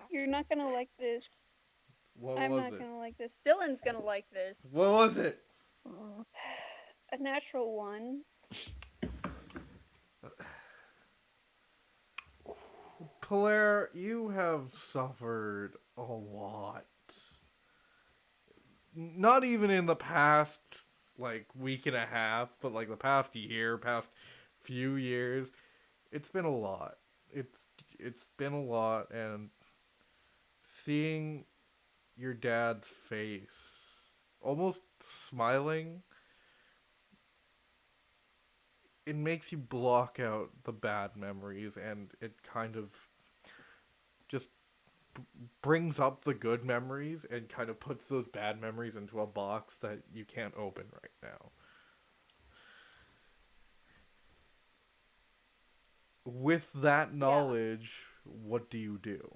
You're not gonna like this. What I'm was not it? gonna like this. Dylan's gonna like this. What was it? A natural one. Claire, you have suffered a lot. Not even in the past, like, week and a half, but, like, the past year, past few years. It's been a lot. It's been a lot, and seeing your dad's face, almost smiling, it makes you block out the bad memories, and it kind of just brings up the good memories and kind of puts those bad memories into a box that you can't open right now. With that knowledge, what do you do?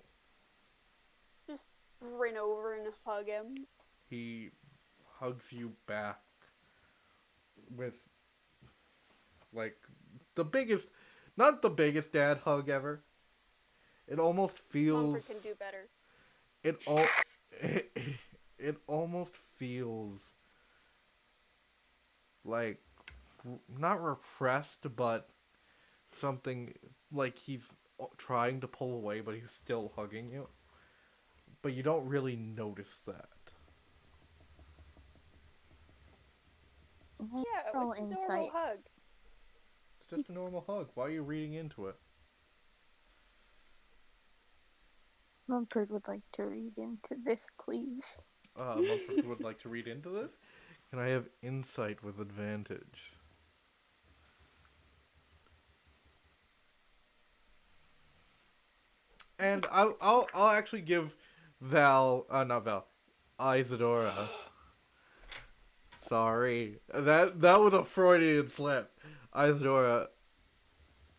Just run over and hug him. He hugs you back with, like, the biggest, not the biggest dad hug ever. It almost feels, Mumford can do better. it, it almost feels like, not repressed, but something, like he's trying to pull away, but he's still hugging you. But you don't really notice that. Yeah, Roll it's a normal insight. hug. It's just a normal hug. Why are you reading into it? Mumford would like to read into this, please. Mumford would like to read into this. Can I have insight with advantage? And I'll actually give not Val, Isadora. Sorry, that was a Freudian slip. Isadora,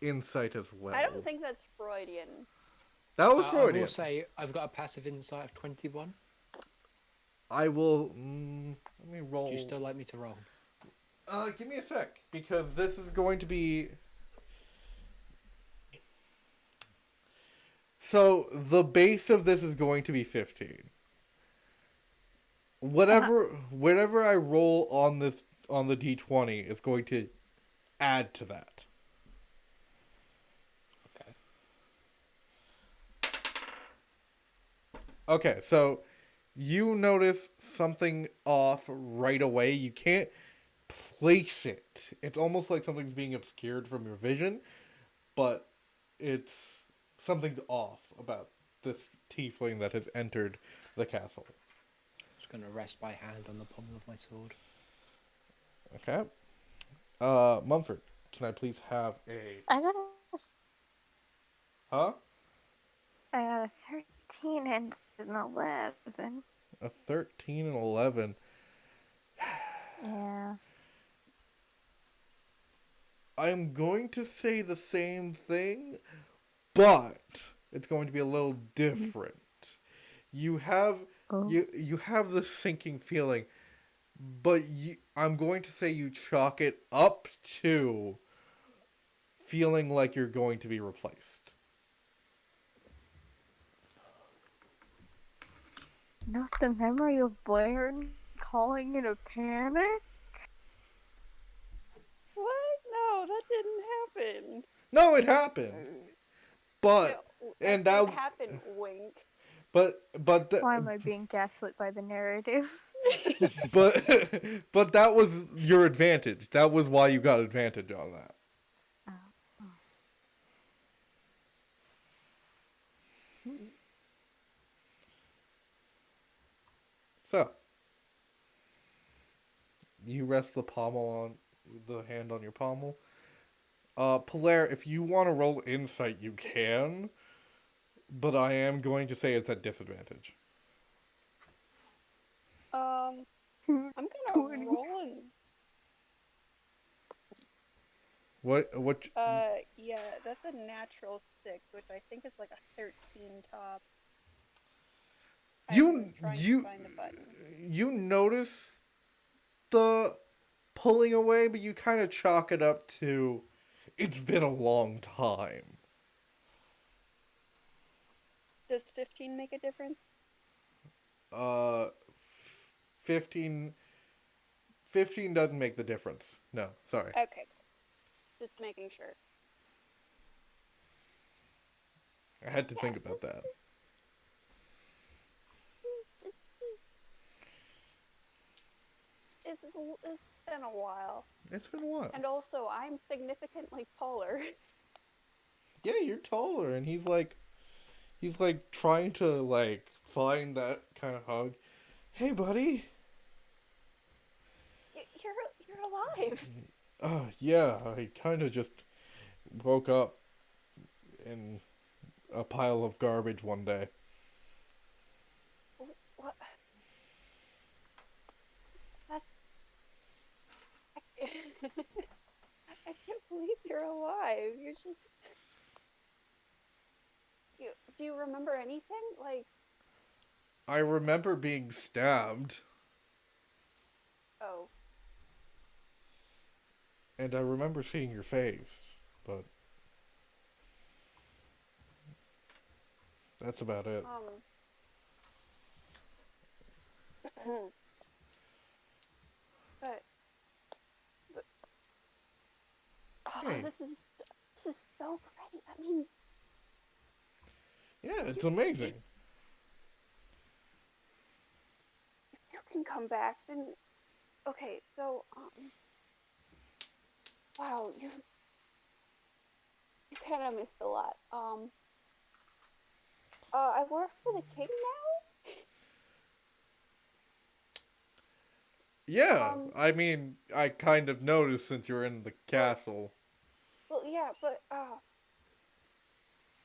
insight as well. I don't think that's Freudian. That was I Freudian. will say I've got a passive insight of 21. I will. Let me roll. Do you still like me to roll? Give me a sec, because this is going to be. So the base of this is going to be 15. Whatever I roll on the D20 is going to add to that. Okay. Okay, so you notice something off right away. You can't place it. It's almost like something's being obscured from your vision, but it's something's off about this tiefling that has entered the castle. Just going to rest my hand on the pommel of my sword. Okay. Mumford, can I please have a... I got Huh? a 13 and an 11. A 13 and 11. Yeah. I'm going to say the same thing, but it's going to be a little different. You have you have the sinking feeling, but I'm going to say you chalk it up to feeling like you're going to be replaced. Not the memory of Blair calling in a panic? What? No, that didn't happen. No, it happened. But and that happened. Wink. but Why am I being gaslit by the narrative? but that was your advantage. That was why you got advantage on that. You rest the pommel on the hand on your pommel. Polaire, if you want to roll insight, you can, but I am going to say it's at disadvantage. I'm gonna 20. roll and What? yeah, that's a natural 6, which I think is like a 13 top. I'm trying to find the button. You notice the pulling away, but you kind of chalk it up to it's been a long time. Does 15 make a difference? Uh, 15 doesn't make the difference. No, sorry. Okay, just making sure. I had to think about that. It's been a while. It's been a while. And also, I'm significantly taller. Yeah, you're taller, and he's like trying to like find that kind of hug. Hey, buddy. You're alive. Yeah, I kind of just woke up in a pile of garbage one day. What? That's... I can't believe you're alive. You're just... Do you remember anything? Like... I remember being stabbed, Oh. and I remember seeing your face, but that's about it. But Hey. This is so great. That means Yeah, it's amazing. if you can come back, then okay. So wow, you kind of missed a lot. I work for the king now. Yeah, I mean, I kind of noticed since you're in the castle. Well, yeah, but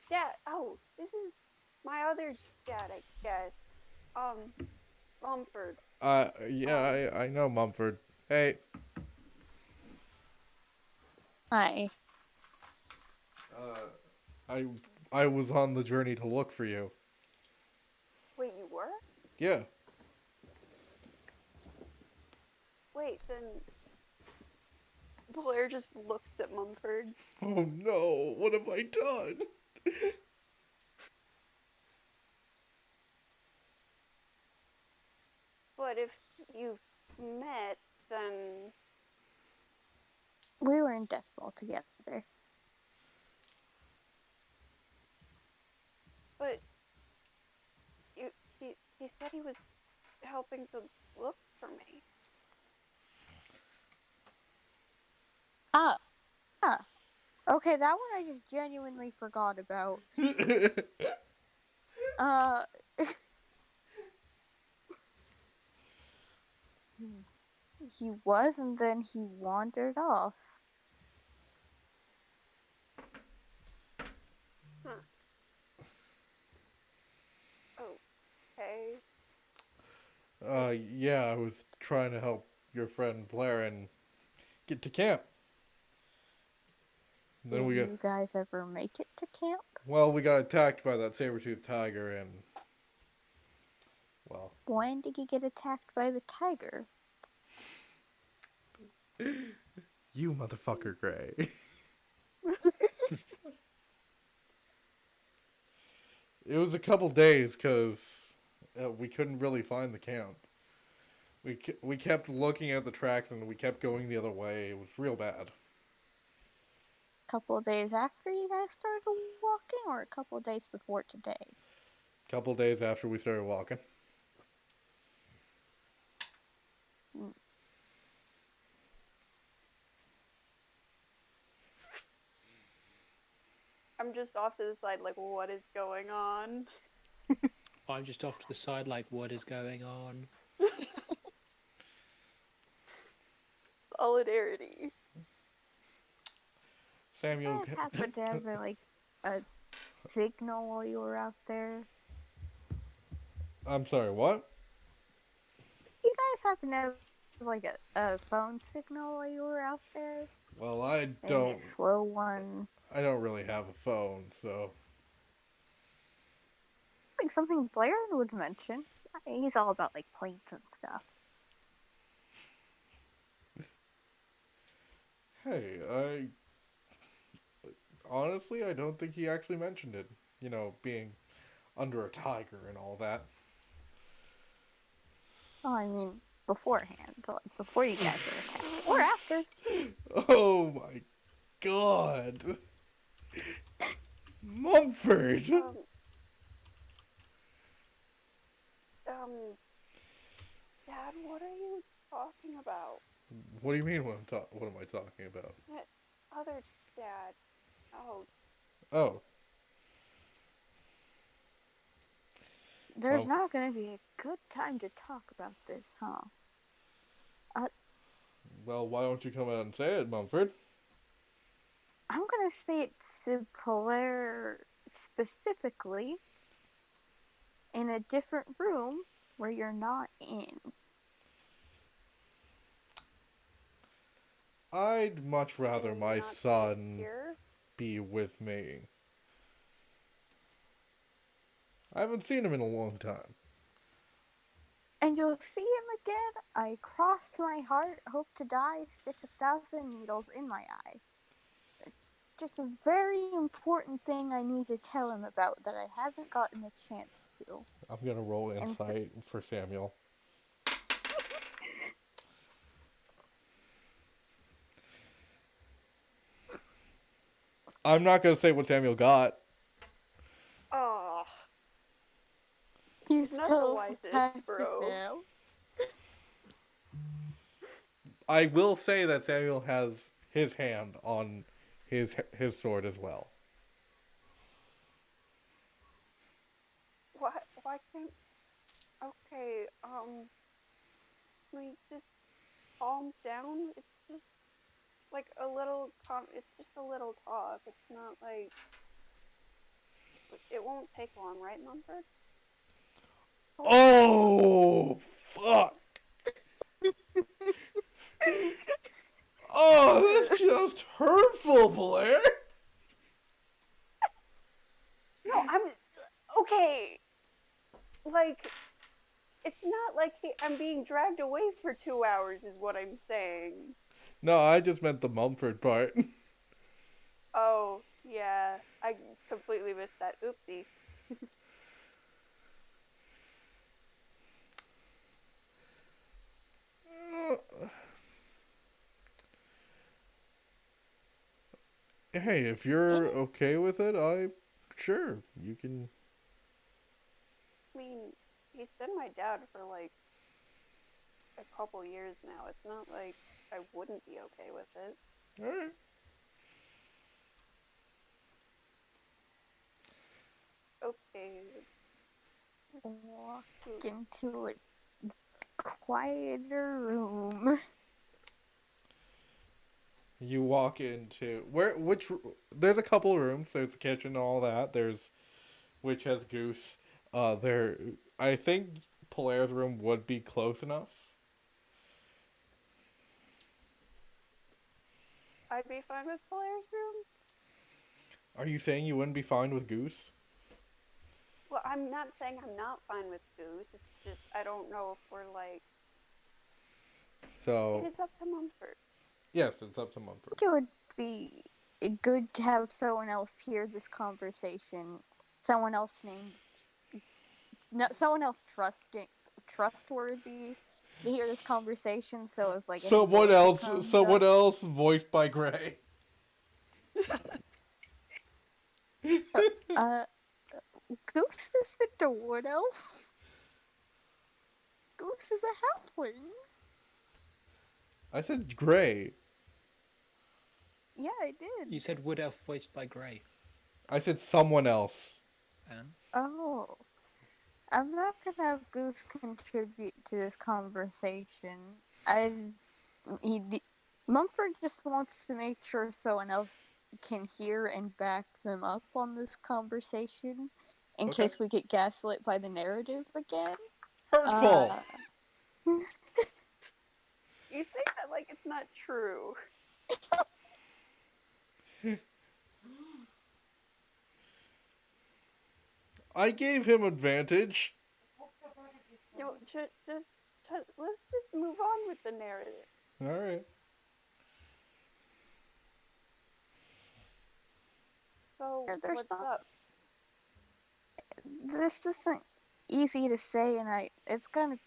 Dad. Oh, this is my other dad, I guess. Mumford. Yeah, I know Mumford. Hey. Hi. I was on the journey to look for you. Wait, you were? Yeah. Wait, then Blair just looks at Mumford. Oh no, what have I done? But if you've met, then We were in Death Ball together. but he said he was helping to look for me. Okay, that one I just genuinely forgot about. He was, and then he wandered off. Huh. Okay. Yeah, I was trying to help your friend Blair and get to camp. And then Did you guys ever make it to camp? Well, we got attacked by that saber-toothed tiger, and well, When did you get attacked by the tiger? you motherfucker, Gray. It was a couple days because we couldn't really find the camp. We kept looking at the tracks and we kept going the other way. It was real bad. Couple of days after you guys started walking, or a couple of days before today? Couple days after we started walking. I'm just off to the side, like, what is going on? I'm just off to the side, like, what is going on? solidarity. Samuel, You guys happen to have like a signal while you were out there? I'm sorry, what? You guys happen to have like a phone signal while you were out there? Well, I Maybe a don't. slow one. I don't really have a phone, so. Like something Blair would mention. He's all about like planes and stuff. Hey, honestly, I don't think he actually mentioned it. You know, being under a tiger and all that. Well, I mean, beforehand, like before you guys were attacked, or after. Oh my god! Mumford! Dad, what are you talking about? What do you mean? What am I talking about? That other dad. Oh, Oh, There's well, not going to be a good time to talk about this, huh? well, why don't you come out and say it, Mumford? I'm going to say it to Blair specifically in a different room where you're not in. I'd much rather my not son here? be with me. I haven't seen him in a long time. And you'll see him again. I cross my heart, hope to die, stick 1,000 needles in my eye. Just a very important thing I need to tell him about that I haven't gotten a chance to. I'm gonna roll And so- insight for Samuel. I'm not gonna say what Samuel got. Oh, He's not the wisest, telepathic bro. now. I will say that Samuel has his hand on his sword as well. Why can't... Okay, we just calm down. It's just like a little it's just a little talk. It's not like... It won't take long, right, Mumford? Oh, fuck! Oh, that's just hurtful, Blair! No, I'm... Okay! Like, it's not like I'm being dragged away for 2 hours is what I'm saying. No, I just meant the Mumford part. Oh, yeah. I completely missed that. Oopsie. Hey, if you're okay with it, sure, you can. I mean, he's been my dad for like a couple years now. It's not like I wouldn't be okay with it. Alright. Okay. Walk into a quieter room. You walk into there's a couple rooms. There's the kitchen and all that. There's which has Goose. I think Polair's room would be close enough. I'd be fine with Blair's room. Are you saying you wouldn't be fine with Goose? Well, I'm not saying I'm not fine with Goose. It's just I don't know if we're like... So It is up to Mumford. yes, it's up to Mumford. It would be good to have someone else hear this conversation. Someone else someone else trustworthy to hear this conversation. So if like Someone else voiced by Gray. Goose isn't a wood elf. Goose is a halfling. I said Gray. Yeah, I did. You said Wood Elf voiced by Grey. I said someone else. Oh. I'm not gonna have Goose contribute to this conversation. Mumford just wants to make sure someone else can hear and back them up on this conversation in Okay. case we get gaslit by the narrative again. Hurtful. You say that like it's not true. I gave him advantage. Let's just move on with the narrative. All right. So, There's what's not. up? This isn't easy to say, and it's gonna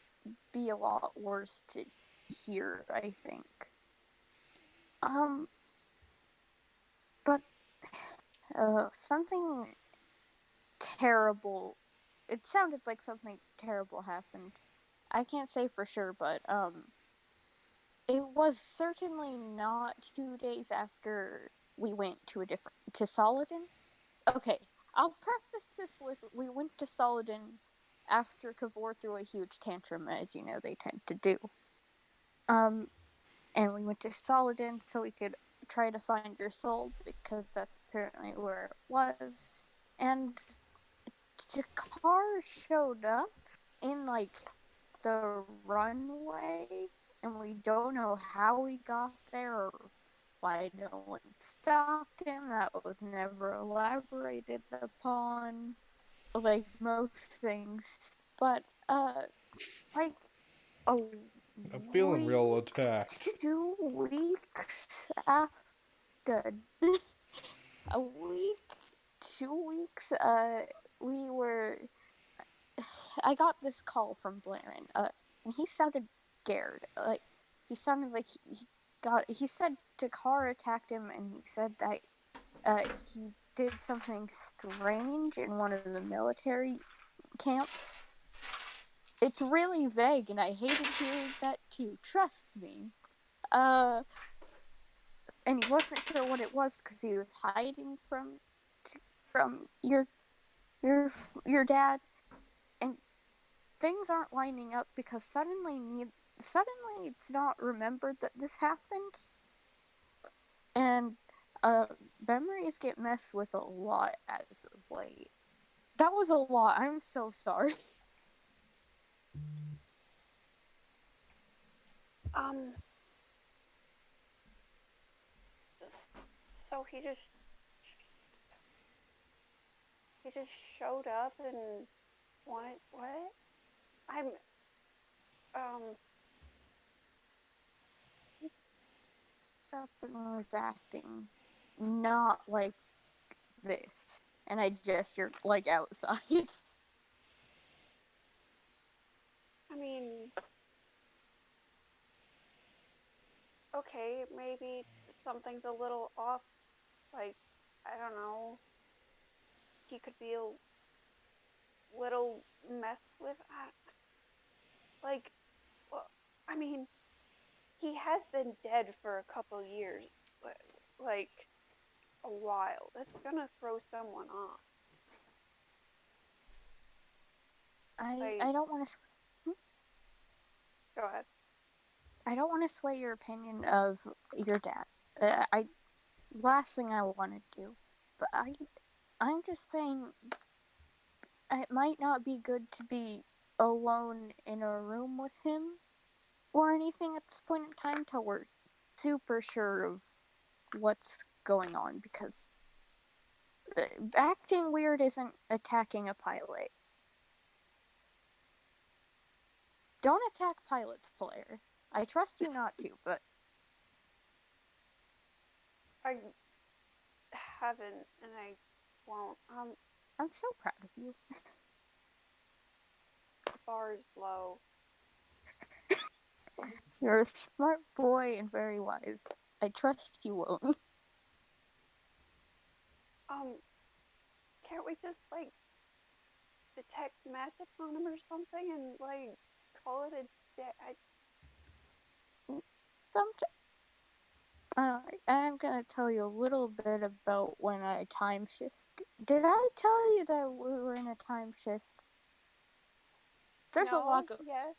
be a lot worse to hear, I think. But something terrible. It sounded like something terrible happened. I can't say for sure, but it was certainly not 2 days after we went to Saladin. Okay, I'll preface this with we went to Saladin after Kavor threw a huge tantrum, as you know they tend to do. And we went to Saladin so we could try to find your soul because that's apparently where it was. And Jakar showed up in like the runway, and we don't know how he got there or why no one stopped him. That was never elaborated upon, like most things. But like a I'm feeling real week, attacked. 2 weeks after a week, 2 weeks, we were. I got this call from Blaren, and he sounded scared. Like he sounded like he got. He said Jakar attacked him, and he said that he did something strange in one of the military camps. It's really vague, and I hated hearing that too. Trust me. And he wasn't sure what it was because he was hiding from your dad, and things aren't lining up because suddenly it's not remembered that this happened, and memories get messed with a lot as of late. That was a lot. I'm so sorry. Um, so he just showed up and wanted what? I'm um Up and was acting not like this, and I gestured like outside. I mean, okay, maybe something's a little off. Like, I don't know. He could be a little messed with. Like, well, I mean, he has been dead for a couple years. Like, a while. That's gonna throw someone off. Like, I don't want to. go ahead. I don't want to sway your opinion of your dad. I last thing I want to do, but I'm just saying it might not be good to be alone in a room with him or anything at this point in time till we're super sure of what's going on because acting weird isn't attacking a pilot. Don't attack pilots, player. I trust you not to, but I haven't, and I won't. I'm so proud of you. The bar is low. You're a smart boy and very wise. I trust you won't. Can't we just like detect magic on him or something and like call it a day? I'm gonna tell you a little bit about when I time shift. Did I tell you that we were in a time shift? There's a lot No, yes.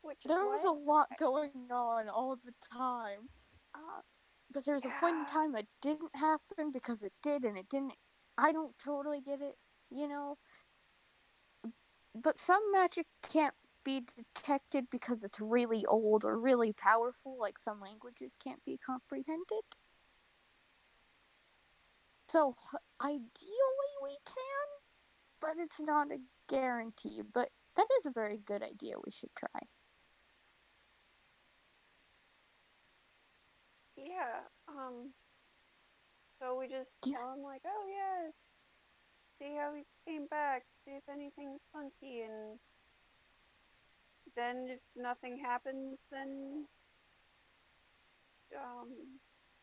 Which There was what? a lot going on all the time. But there's a point in time it didn't happen because it did, and it didn't. I don't totally get it, you know. But some magic can't be detected because it's really old or really powerful, like some languages can't be comprehended. So ideally we can, but it's not a guarantee. But that is a very good idea. We should try. Yeah. So we just Yeah. tell him like, oh yeah, see how he came back, see if anything's funky, and then if nothing happens, then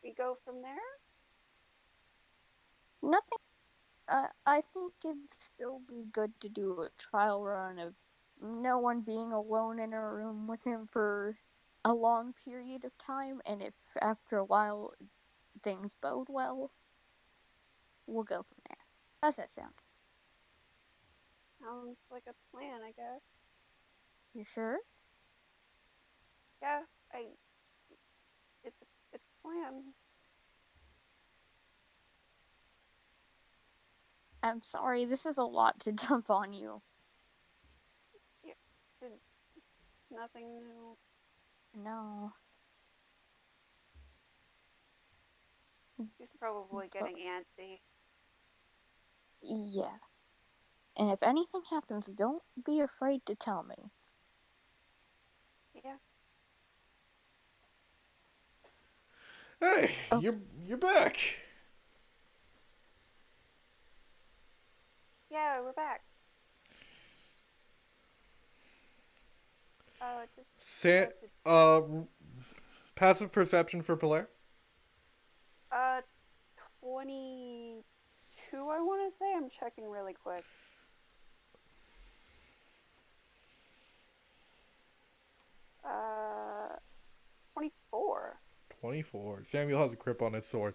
we go from there. Nothing. I think it'd still be good to do a trial run of no one being alone in a room with him for a long period of time, and if after a while things bode well, we'll go from there. How's that sound? Sounds like a plan, I guess. You sure? Yeah, I. It's a plan. I'm sorry, this is a lot to jump on you. Yeah, it's nothing new. No. He's probably But getting antsy. yeah. And if anything happens, don't be afraid to tell me. Yeah. Hey, Okay. you're back. Yeah, we're back. Just Sa- had to, uh, passive perception for Polaire. 22. I want to say. I'm checking really quick. 24. 24. Samuel has a grip on his sword.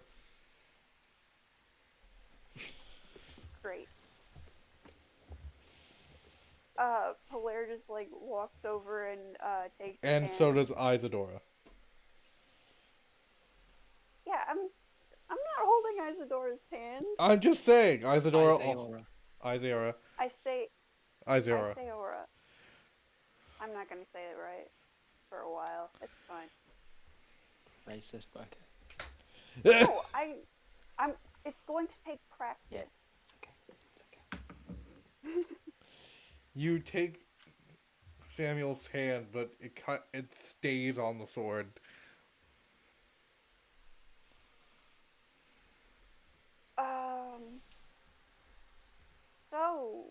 Great. Hilaire just like walks over and takes his And hand. so does Isadora. Yeah, I'm not holding Isadora's hand. I'm just saying, Isadora. Isadora. Isadora. I say Isadora. Aura. I'm not gonna say it right for a while. It's fine. Racist, but okay. No, I'm. It's going to take practice. Yeah, it's okay. It's okay. You take Samuel's hand, but it stays on the sword. So,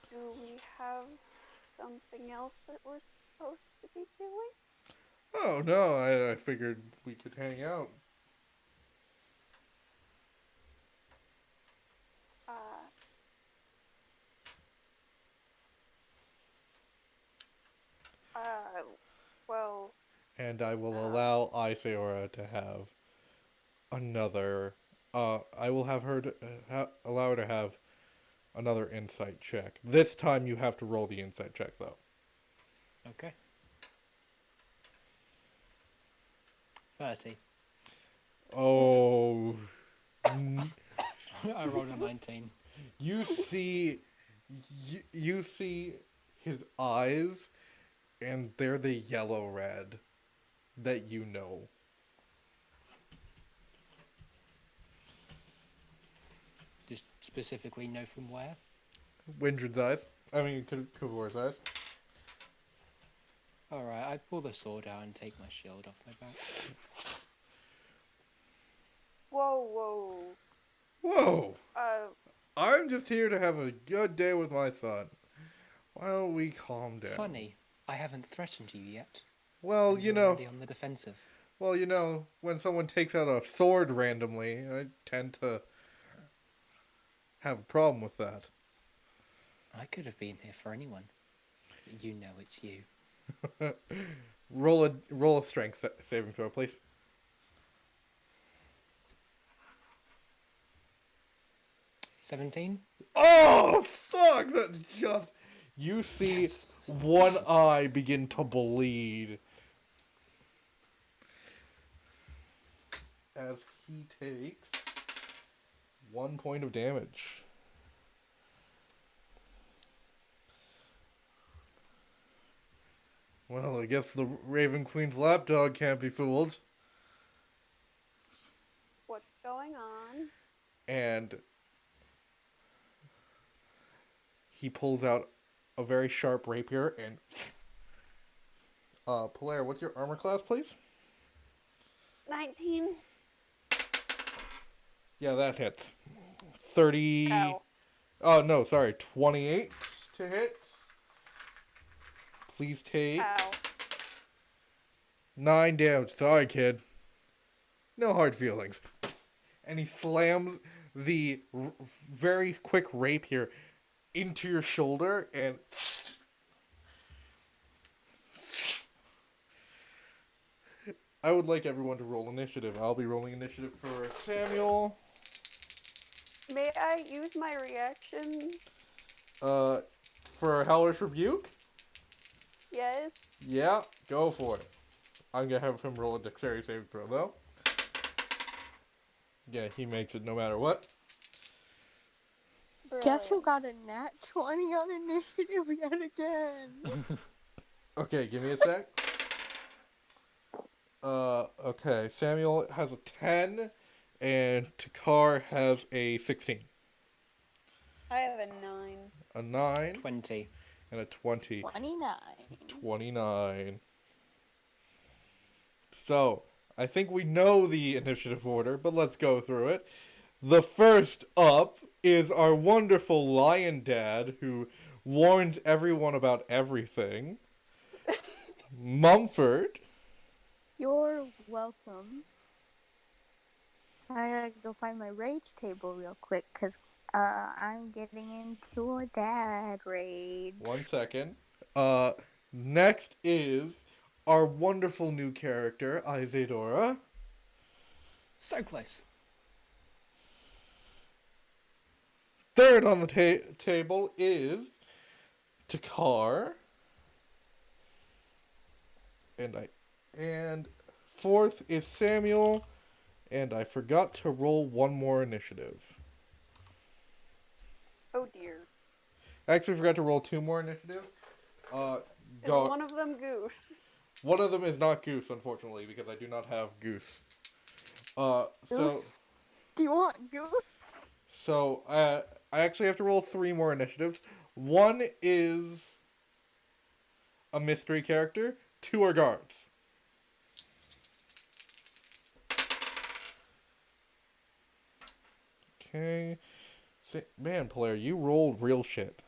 do we have something else that we're supposed to be doing? Oh no, I figured we could hang out. Uh, well, And I will allow Isadora to have another. I will have her to allow her to have another insight check. This time you have to roll the insight check though. Okay. 30. Oh. I rolled a 19. You see, you see his eyes, and they're the yellow red that you know. Just specifically know from where? Windred's eyes. I mean, Kavor's eyes. Alright, I pull the sword out and take my shield off my back. whoa. Whoa! I'm just here to have a good day with my son. Why don't we calm down? Funny, I haven't threatened you yet. Well, and you you're know. already on the defensive. Well, you know, when someone takes out a sword randomly, I tend to have a problem with that. I could have been here for anyone. But you know it's you. Roll a strength saving throw, please. 17? Oh, fuck! That's just... You see Yes. one eye begin to bleed. as he takes 1 point of damage. Well, I guess the Raven Queen's lapdog can't be fooled. What's going on? And he pulls out a very sharp rapier and... Polaire, what's your armor class, please? 19. Yeah, that hits. 30... Ow. Oh, no, sorry. 28 to hit. Please take Ow. 9 damage. Sorry, kid. No hard feelings. And he slams the very quick rapier into your shoulder and... I would like everyone to roll initiative. I'll be rolling initiative for Samuel. May I use my reaction? For Howler's Rebuke? Yes. Yeah, go for it. I'm gonna have him roll a dexterity saving throw, though. Yeah, he makes it no matter what. Guess who Brilliant. got a nat 20 on initiative yet again? Okay, give me a sec. Okay, Samuel has a 10, and Takar has a 16. I have a 9. A 9 20. and a 20. 29. 29. So, I think we know the initiative order, but let's go through it. The first up is our wonderful lion dad who warns everyone about everything. Mumford. You're welcome. I gotta go find my rage table real quick, because I'm getting into a dad rage. 1 second. Next is our wonderful new character, Isadora. So close. Third on the table is Takar. And fourth is Samuel. And I forgot to roll one more initiative. Oh dear. I actually forgot to roll 2 more initiatives. Is one of them Goose? One of them is not Goose, unfortunately, because I do not have Goose. Goose? Do you want Goose? So I actually have to roll 3 more initiatives. 1 is a mystery character. 2 are guards. Okay. Man, Polaire, you rolled real shit.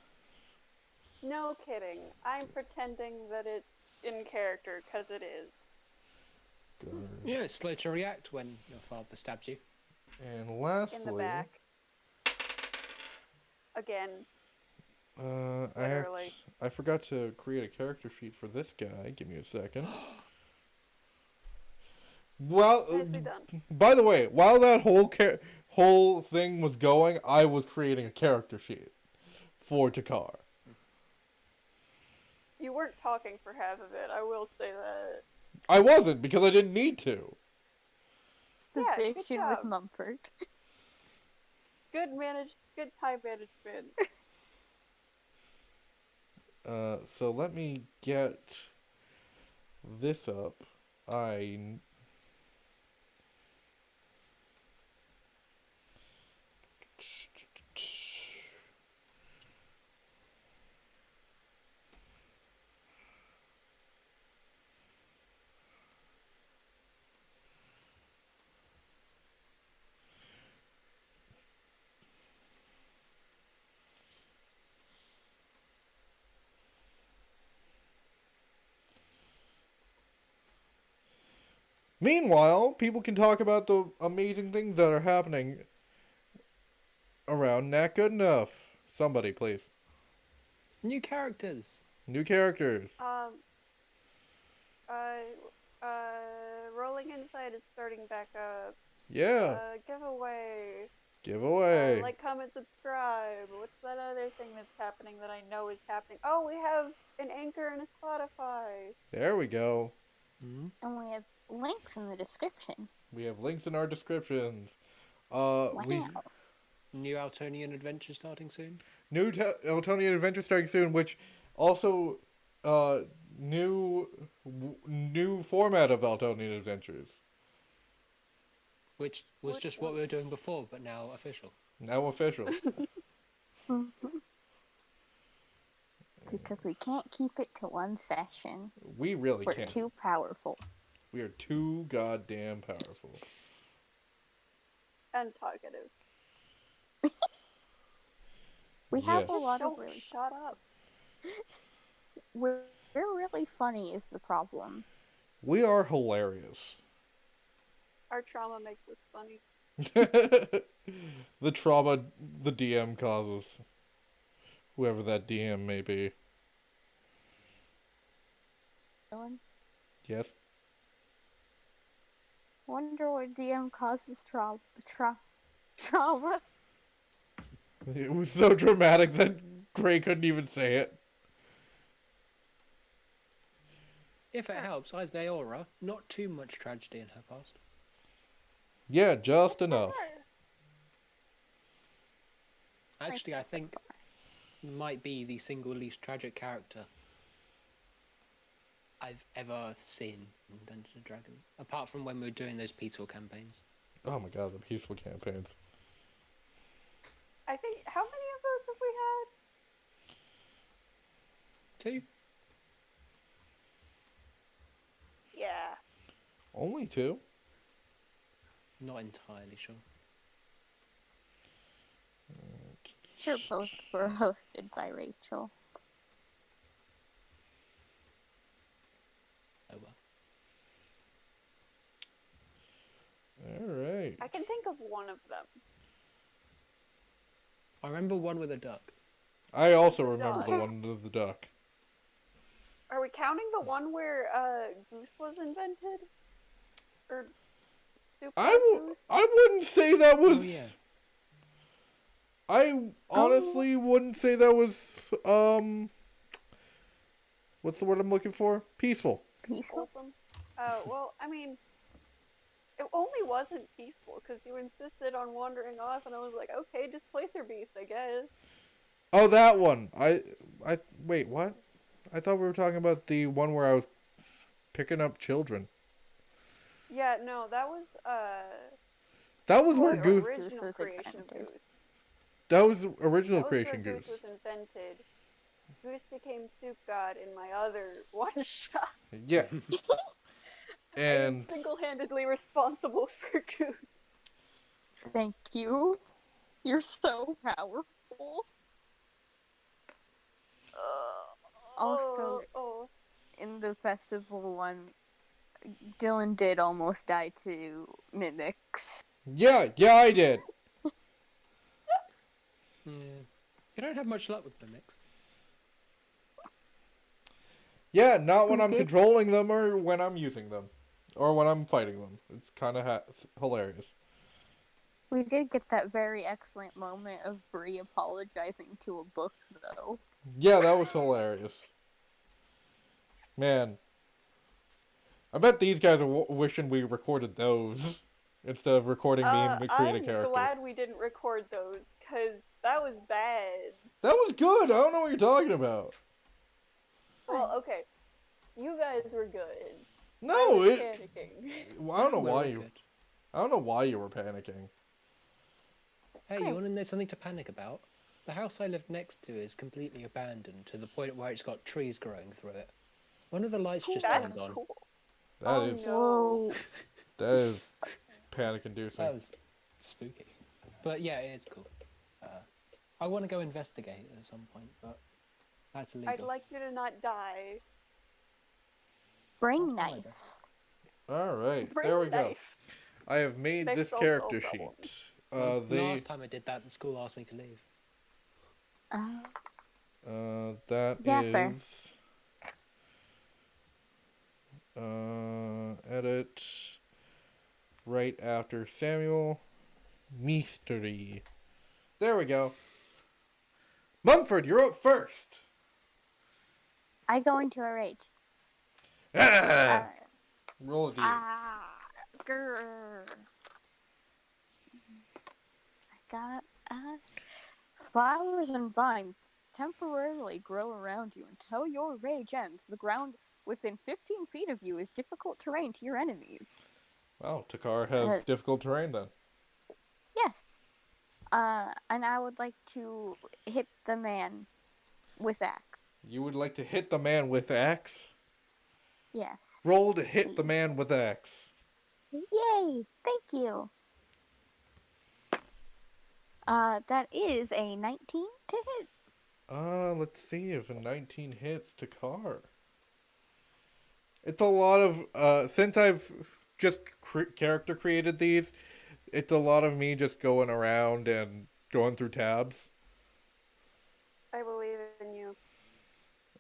No kidding. I'm pretending that it's in character, because it is. Good. Yeah, it's slow to react when your father stabbed you. And lastly, In the back. Again. Literally. I forgot to create a character sheet for this guy. Give me a second. Well, Nicely done. by the way, while that whole thing was going, I was creating a character sheet for Takar. You weren't talking for half of it, I will say that. I wasn't, because I didn't need to. Yeah, good Position job. with Mumford. Good time management. So let me get this up. Meanwhile, people can talk about the amazing things that are happening around Not Good Enough. Somebody, please. New characters. New characters. Rolling Insight is starting back up. Yeah. Giveaway. Giveaway. Like, comment, subscribe. What's that other thing that's happening that I know is happening? Oh, we have an Anchor and a Spotify. There we go. Hmm? And we have links in the description. We have links in our descriptions. Wow. We New Altonian adventure starting soon. new Eltonian adventure starting soon, which also new format of Eltonian adventures. Which was Which just one? what we were doing before, but now official. Now official. Mhm. Because we can't keep it to one session. We really We're can't. too powerful. We are too goddamn powerful. And talkative. We have Yes. a lot of Don't really. shut up. We're really funny is the problem. We are hilarious. Our trauma makes us funny. The trauma the DM causes. Whoever that DM may be. Dylan? Yes? Wonder what DM causes trauma. It was so dramatic that Gray couldn't even say it. If it helps, Isneora, not too much tragedy in her past. Yeah, just enough. Actually, I think might be the single least tragic character I've ever seen in Dungeons and Dragons, apart from when we were doing those peaceful campaigns. Oh my god, the peaceful campaigns. I think, how many of those have we had? 2? Yeah. Only 2? Not entirely sure. Sure, both were hosted by Rachel. Oh well. Alright. I can think of one of them. I remember one with a duck. I also remember Duck. the one with the duck. Are we counting the one where Goose was invented? Or Super Goose? I wouldn't say that was... Oh, yeah. I honestly wouldn't say that was, what's the word I'm looking for? Peaceful. Peaceful? Wholesome? Well, I mean, it only wasn't peaceful because you insisted on wandering off, and I was like, okay, Displacer Beast, I guess. Oh, that one. Wait, what? I thought we were talking about the one where I was picking up children. Yeah, no, that was, That was where the Goose... original was creation of invented. Goose. That was the original That was creation where Goose. Goose was invented. Goose became Soup God in my other one-shot. Yeah. I And... am single-handedly responsible for Goose. Thank you. You're so powerful. Also, in the festival one, Dylan did almost die to mimics. Yeah, I did. Yeah. You don't have much luck with the mix. Yeah, not when We I'm did- controlling them or when I'm using them. Or when I'm fighting them. It's kind of hilarious. We did get that very excellent moment of Bree apologizing to a book, though. Yeah, that was hilarious. Man. I bet these guys are wishing we recorded those instead of recording me and create a I'm character. glad we didn't record those, because that was bad. That was good. I don't know what you're talking about. Well, okay. You guys were good. No, I was it. panicking. I don't know We're why all you. good. I don't know why you were panicking. Hey, Great. you want to know something to panic about? The house I live next to is completely abandoned to the point where it's got trees growing through it. One of the lights just That's turned on. cool. That is no. that is panic-inducing. That was spooky. But yeah, it is cool. I want to go investigate at some point, but that's illegal. I'd like you to not die. Bring Oh my knife. All right, Bring there a we go. knife. I have made Fix this all character problems. sheet. Well, The last time I did that, the school asked me to leave. that Yeah, is fair. Edit right after Samuel Mystery. There we go. Mumford, you're up first. I go into a rage. Ah! Roll a d8. Grr. I got flowers and vines temporarily grow around you until your rage ends. The ground within 15 feet of you is difficult terrain to your enemies. Wow, Takar has Uh, difficult terrain then. Yes. And I would like to hit the man with axe. You would like to hit the man with axe? Yes. Roll to hit the Please. man with axe. Yay! Thank you. That is a 19 to hit. Let's see if a 19 hits Takar. It's a lot of, since I've just character created these, it's a lot of me just going around and going through tabs. I believe in you.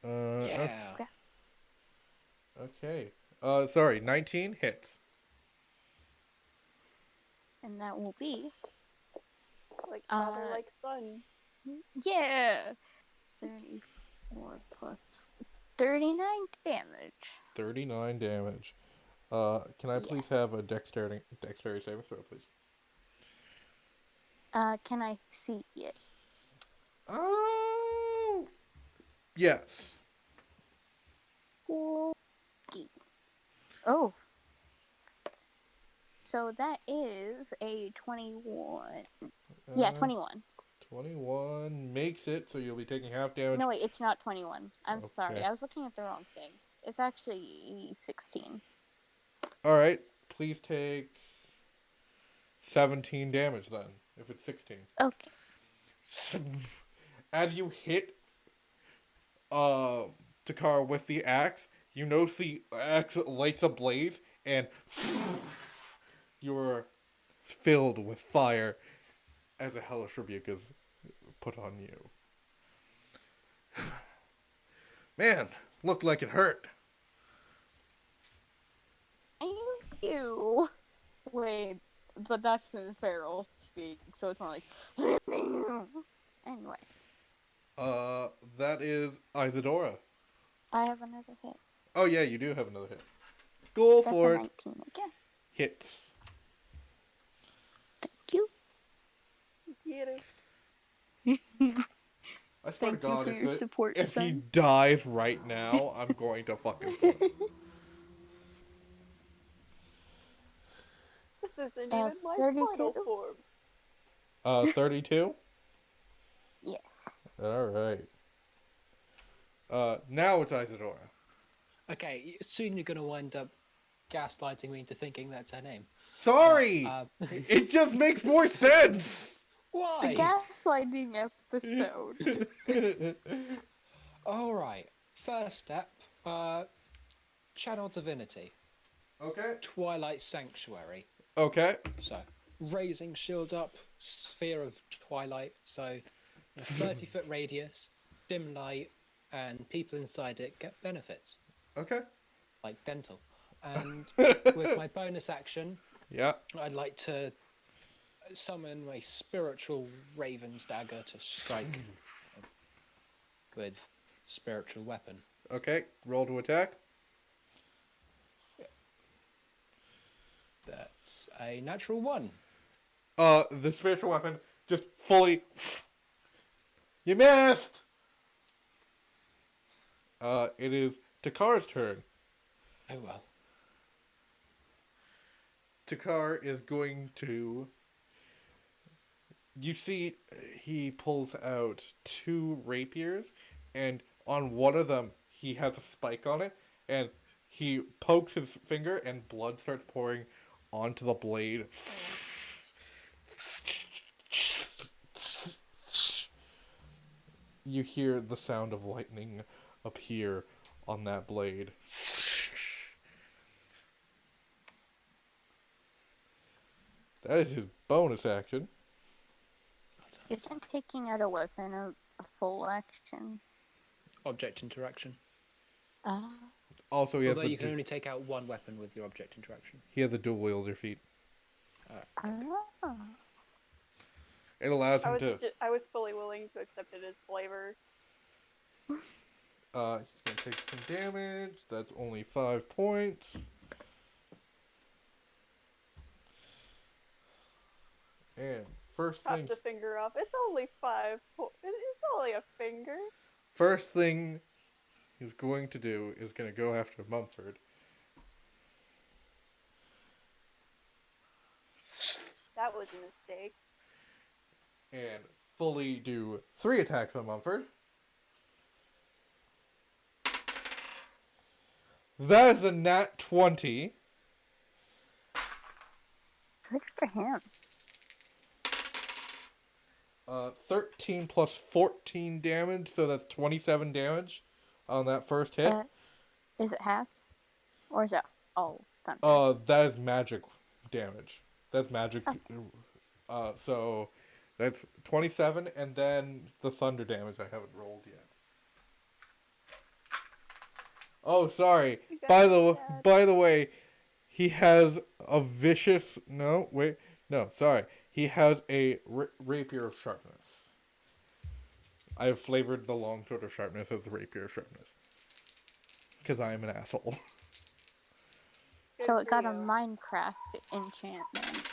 Yeah. Okay. Sorry, 19 hits. And that will be, Like father, Uh, like son. yeah, 34 plus 39 damage. 39 damage. Can I please have a dexterity saving throw, please? Can I see it? Oh, yes. Okay. Oh. So that is a 21. Yeah, 21. 21 makes it, so you'll be taking half damage. No, wait, it's not 21. I'm sorry. Okay. I was looking at the wrong thing. It's actually 16. Alright, please take 17 damage then, if it's 16. Okay. As you hit Takar with the axe, you notice the axe lights ablaze, and you're filled with fire as a hellish rebuke is put on you. Man, looked like it hurt. Ew. Wait, but that's in feral speak, so it's more like. Anyway, That is Isadora. I have another hit. Oh yeah, you do have another hit. Go That's for a it. 19 again. Hits. Thank you. Get it. I swear to Thank you God, for your support, if he son. dies right now, I'm going to fucking flip. This isn't even my 32? final form. 32? Yes. Alright. Now it's Isadora. Okay, soon you're going to wind up gaslighting me into thinking that's her name. Sorry! It just makes more sense! Why? The gaslighting episode. Alright, first step, Channel Divinity. Okay. Twilight Sanctuary. Okay. So, raising shield up, sphere of twilight, so a 30-foot radius, dim light, and people inside it get benefits, Okay. like dental. And with my bonus action, Yeah. I'd like to summon my spiritual raven's dagger to strike with spiritual weapon. Okay. Roll to attack. That's a natural 1. The spiritual weapon just fully... You missed! It is Takar's turn. Oh well. Takar is going to... You see, he pulls out 2 rapiers, and on one of them, he has a spike on it, and he pokes his finger, and blood starts pouring onto the blade. You hear the sound of lightning appear on that blade. That is his bonus action. Isn't taking out a weapon a full action? Object interaction. Also, he has Although the you can only take out one weapon with your object interaction. he has a dual wielder feat. Oh. It allows him to. I was fully willing to accept it as flavor. He's gonna take some damage. That's only 5 points. And first Chop thing, the finger off. It's only 5. It's only a finger. first thing he's going to do is going to go after Mumford. That was a mistake. And fully do 3 attacks on Mumford. That is a nat 20. Good for him. 13 plus 14 damage, so that's 27 damage on that first hit. Is it half? Or is it all thunder? That is magic damage. That's magic. So that's 27, and then the thunder damage I haven't rolled yet. Oh, sorry. By the way, he has a vicious. No, wait. No, sorry. He has a rapier of sharpness. I have flavored the longsword of sharpness as the rapier of sharpness. Because I am an asshole. So it got a Minecraft enchantment.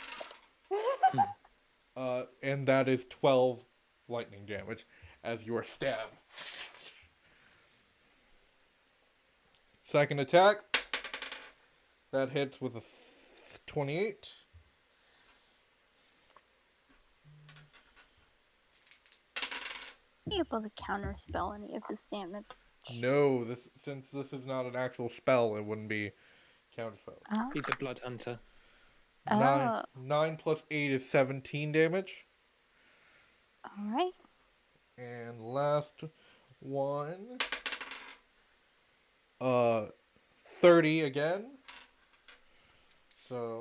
And that is 12 lightning damage as you are stabbed. Second attack. That hits with a 28. Be able to counterspell any of this damage. No, since this is not an actual spell, it wouldn't be counterspell. Oh. He's a blood hunter. 9 plus 8 is 17 damage. Alright. And last one. 30 again. So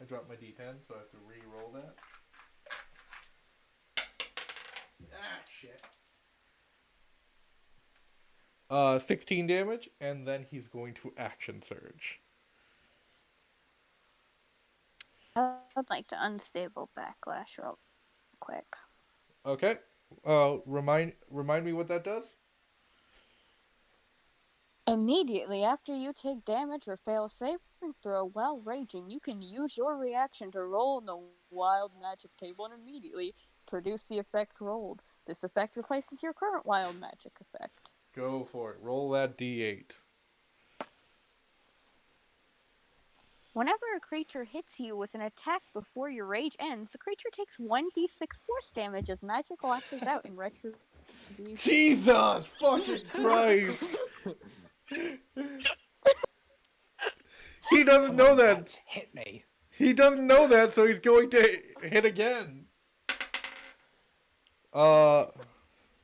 I dropped my D10, so I have to re-roll that. Ah, shit. 16 damage, and then he's going to action surge. I'd like to unstable backlash real quick. Okay. Remind me what that does? Immediately after you take damage or fail a saving throw while raging, you can use your reaction to roll in the wild magic table and immediately produce the effect rolled. This effect replaces your current wild magic effect. Go for it. Roll that D8. Whenever a creature hits you with an attack before your rage ends, the creature takes 1d6 force damage as magic lashes out in retribution. Jesus fucking Christ! He doesn't know that. Hit me. He doesn't know that, so he's going to hit again.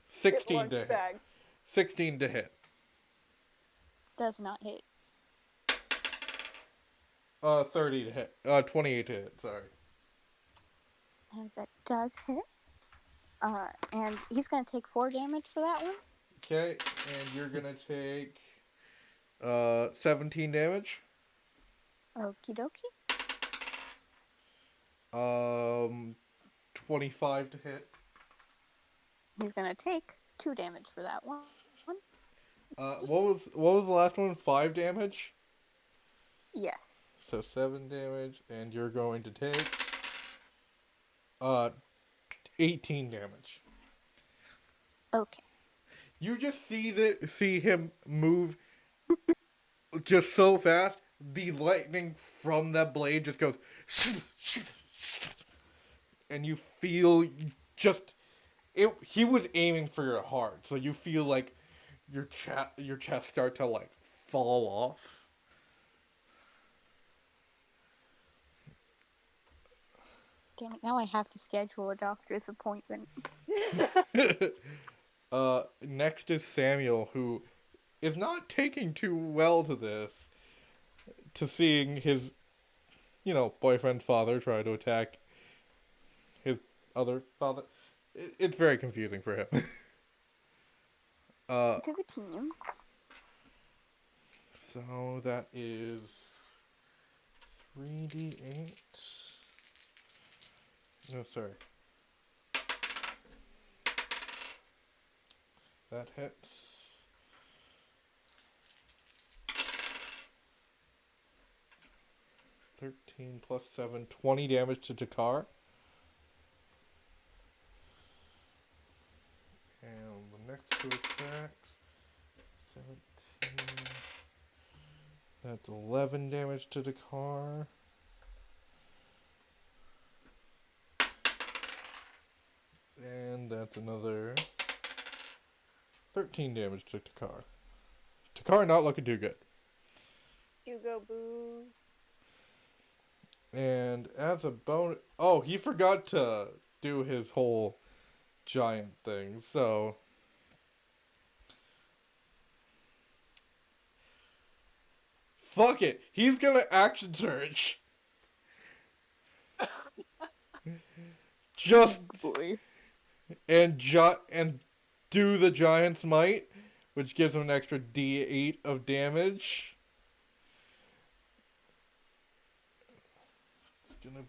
16 to hit. 16 to hit. Does not hit. 30 to hit. 28 to hit, sorry. And that does hit. And he's going to take 4 damage for that one. Okay, and you're going to take 17 damage. Okie dokie. 25 to hit. He's going to take 2 damage for that one. What was the last one? 5 damage? Yes. So 7 damage, and you're going to take 18 damage. Okay. You just see him move just so fast. The lightning from that blade just goes, and you feel just it. He was aiming for your heart, so you feel like your chest start to like fall off. Damn it, now I have to schedule a doctor's appointment. Next is Samuel, who is not taking too well to this, to seeing his, boyfriend's father try to attack his other father. It's very confusing for him. To the team. So that is 3d8. No, sorry. That hits. 13 plus 7, 20 damage to Takar. And the next two attacks, 17. That's 11 damage to Takar. And that's another 13 damage to Takar. Takar not looking too good. Hugo Boo. And as a bonus... Oh, he forgot to do his whole giant thing, so... Fuck it! He's gonna action surge! Just... Boy. And do the Giant's Might, which gives him an extra D8 of damage. It's gonna...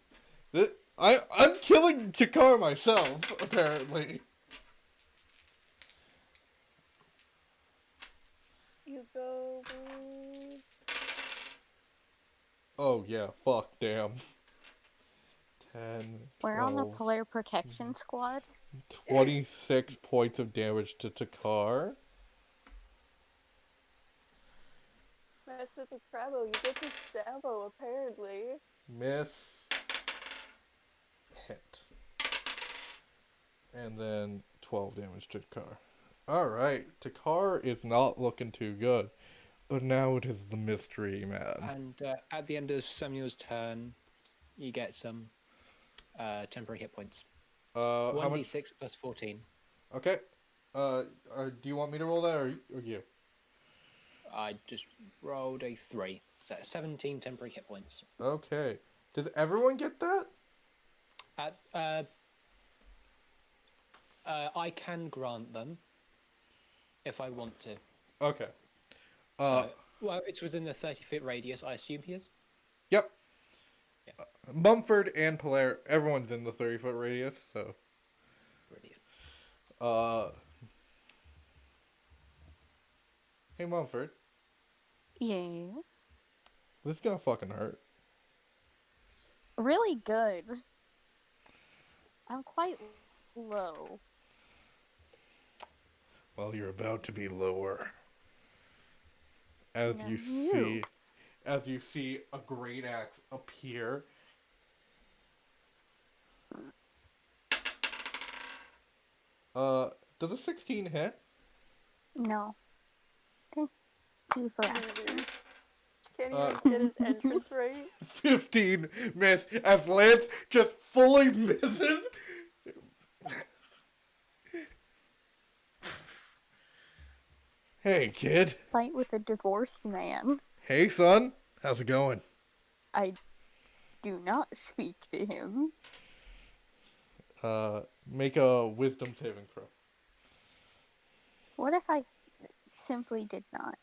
I'm killing Jakar myself, apparently. Hugo Boo. Oh yeah, fuck, damn. 10, We're on the 12, player protection squad. 26 points of damage to Takar. Mess with the Crabbo. You get the Sabo, apparently. Miss. Hit. And then 12 damage to Takar. Alright, Takar is not looking too good. But now it is the mystery man. And at the end of Samuel's turn, you get some temporary hit points. How much? 1d6 plus 14. Okay. Do you want me to roll that or you? I just rolled a 3. So 17 temporary hit points. Okay. Does everyone get that? I can grant them if I want to. Okay. Well, it's within the 30-foot radius, I assume he is. Yep. Yeah. Mumford and Polaire, everyone's in the 30-foot radius, so. Brilliant. Hey Mumford, Yeah. this is gonna fucking hurt. Really good. I'm quite low. Well, you're about to be lower. As No, you see a great axe appear. Does a 16 hit? No. Thank you for asking. Can't even get his entrance right. 15 miss as Lance just fully misses. Hey, kid. Fight with a divorced man. Hey, son. How's it going? I do not speak to him. Make a wisdom saving throw. What if I simply did not?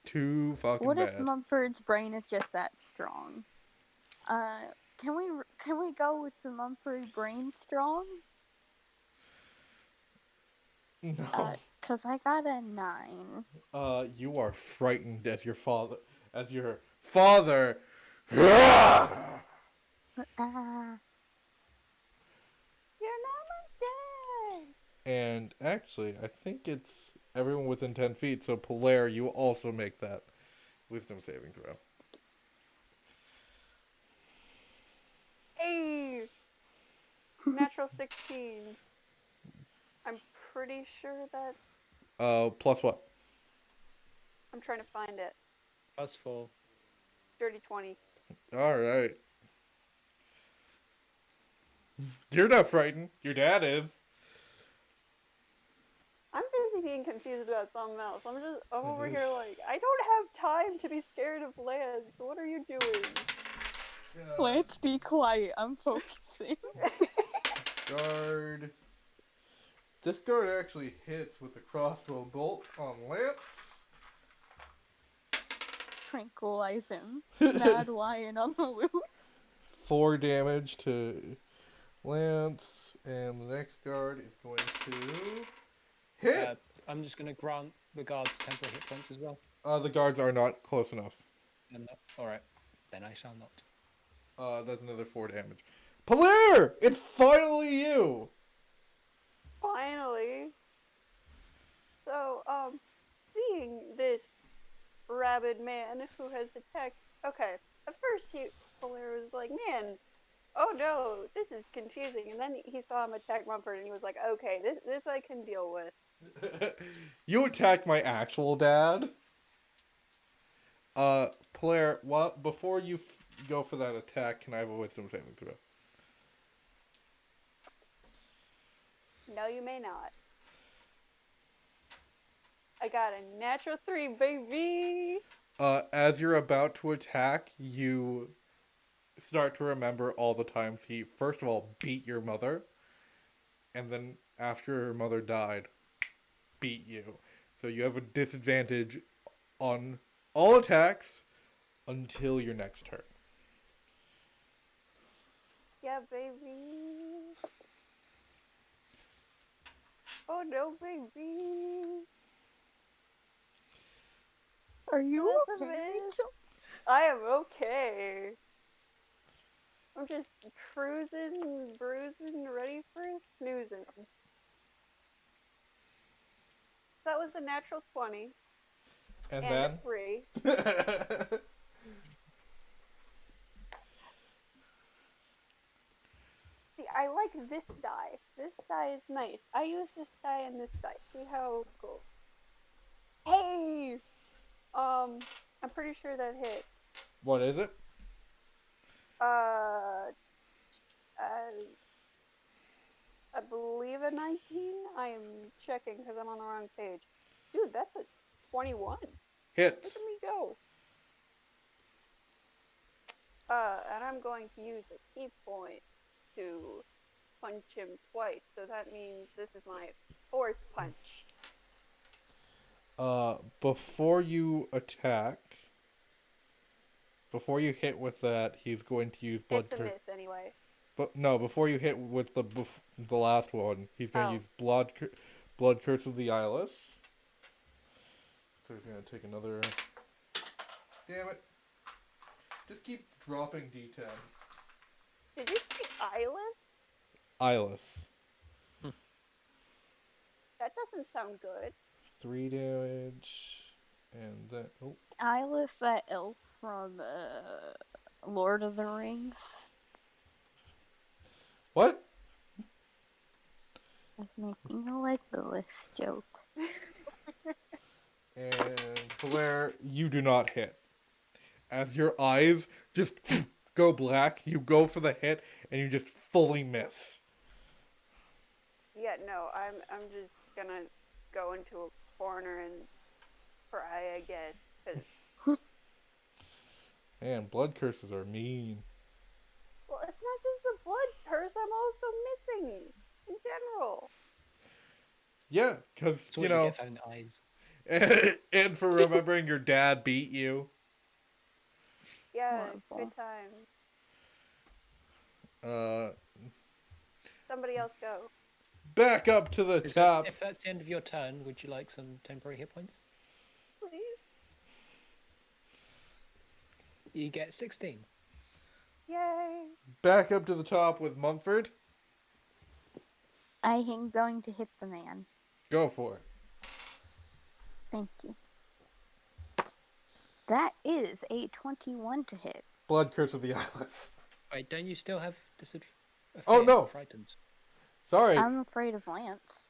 Too fucking What bad. if Mumford's brain is just that strong? Can we go with the Mumford brain strong? No. 'Cause I got a 9. You are frightened as your father. You're not my dad! And actually, I think it's everyone within 10 feet, so Polaire, you also make that wisdom saving throw. Hey! Natural 16. I'm pretty sure that... Plus what? I'm trying to find it. Plus 4. Dirty 20. Alright. You're not frightened. Your dad is. I'm busy being confused about something else. I'm over here like, I don't have time to be scared of Lance. What are you doing? Let's be quiet. I'm focusing. Guard. This guard actually hits with a crossbow bolt on Lance. Tranquilize him. Mad lion on the loose. 4 damage to Lance. And the next guard is going to hit. I'm just going to grant the guards temporary hit points as well. The guards are not close enough. Alright, then I shall not. That's another 4 damage. Polaire! It's finally you! Finally. So, seeing this rabid man who has attacked. Okay, at first Fuller was like, man, oh no, this is confusing. And then he saw him attack Mumford and he was like, okay, this I can deal with. You attacked my actual dad? Polaire, before you go for that attack, can I have a wisdom saving throw? No, you may not. I got a natural 3, baby! As you're about to attack, you start to remember all the times he, first of all, beat your mother, and then after your mother died, beat you. So you have a disadvantage on all attacks until your next turn. Yeah, baby. Oh no, baby. Are you That's okay, amazing. Rachel? I am okay. I'm just cruising, bruising, ready for a snoozing. That was a natural 20 And and then? a 3. See, I like this die. This die is nice. I use this die and this die. See how it goes. Hey! I'm pretty sure that hit. What is it? Uh, I believe a 19. I am checking because I'm on the wrong page. Dude, that's a 21. Look Hits. at me go. And I'm going to use a key point to punch him twice. So that means this is my 4th punch. Before you attack, before you hit with that, he's going to use blood It's a curse. miss anyway. But no, before you hit with the last one, he's going to Oh. use blood curse of the eyeless. So he's going to take another. Damn it! Just keep dropping D10. Did you say eyeless? Eyeless. That doesn't sound good. 3 damage, and then Eyeless, that elf from Lord of the Rings. What? I was making a Legolas joke. And Blair, you do not hit. As your eyes just go black, you go for the hit, and you just fully miss. Yeah, no, I'm just gonna go into a corner and cry, I guess. 'Cause, Man, blood curses are mean. well, it's not just the blood curse. I'm also missing in general. Yeah, because, That's what you get for having the eyes. and for remembering your dad beat you. Yeah, Horrible. good time. Uh, Somebody else go. back up to the If top. if that's the end of your turn, would you like some temporary hit points? Please. You get 16. Yay. Back up to the top with Mumford. I am going to hit the man. Go for it. Thank you. That is a 21 to hit. Blood curse of the eyeless. Wait, don't you still have Oh, no. Frightened. Sorry, I'm afraid of Lance.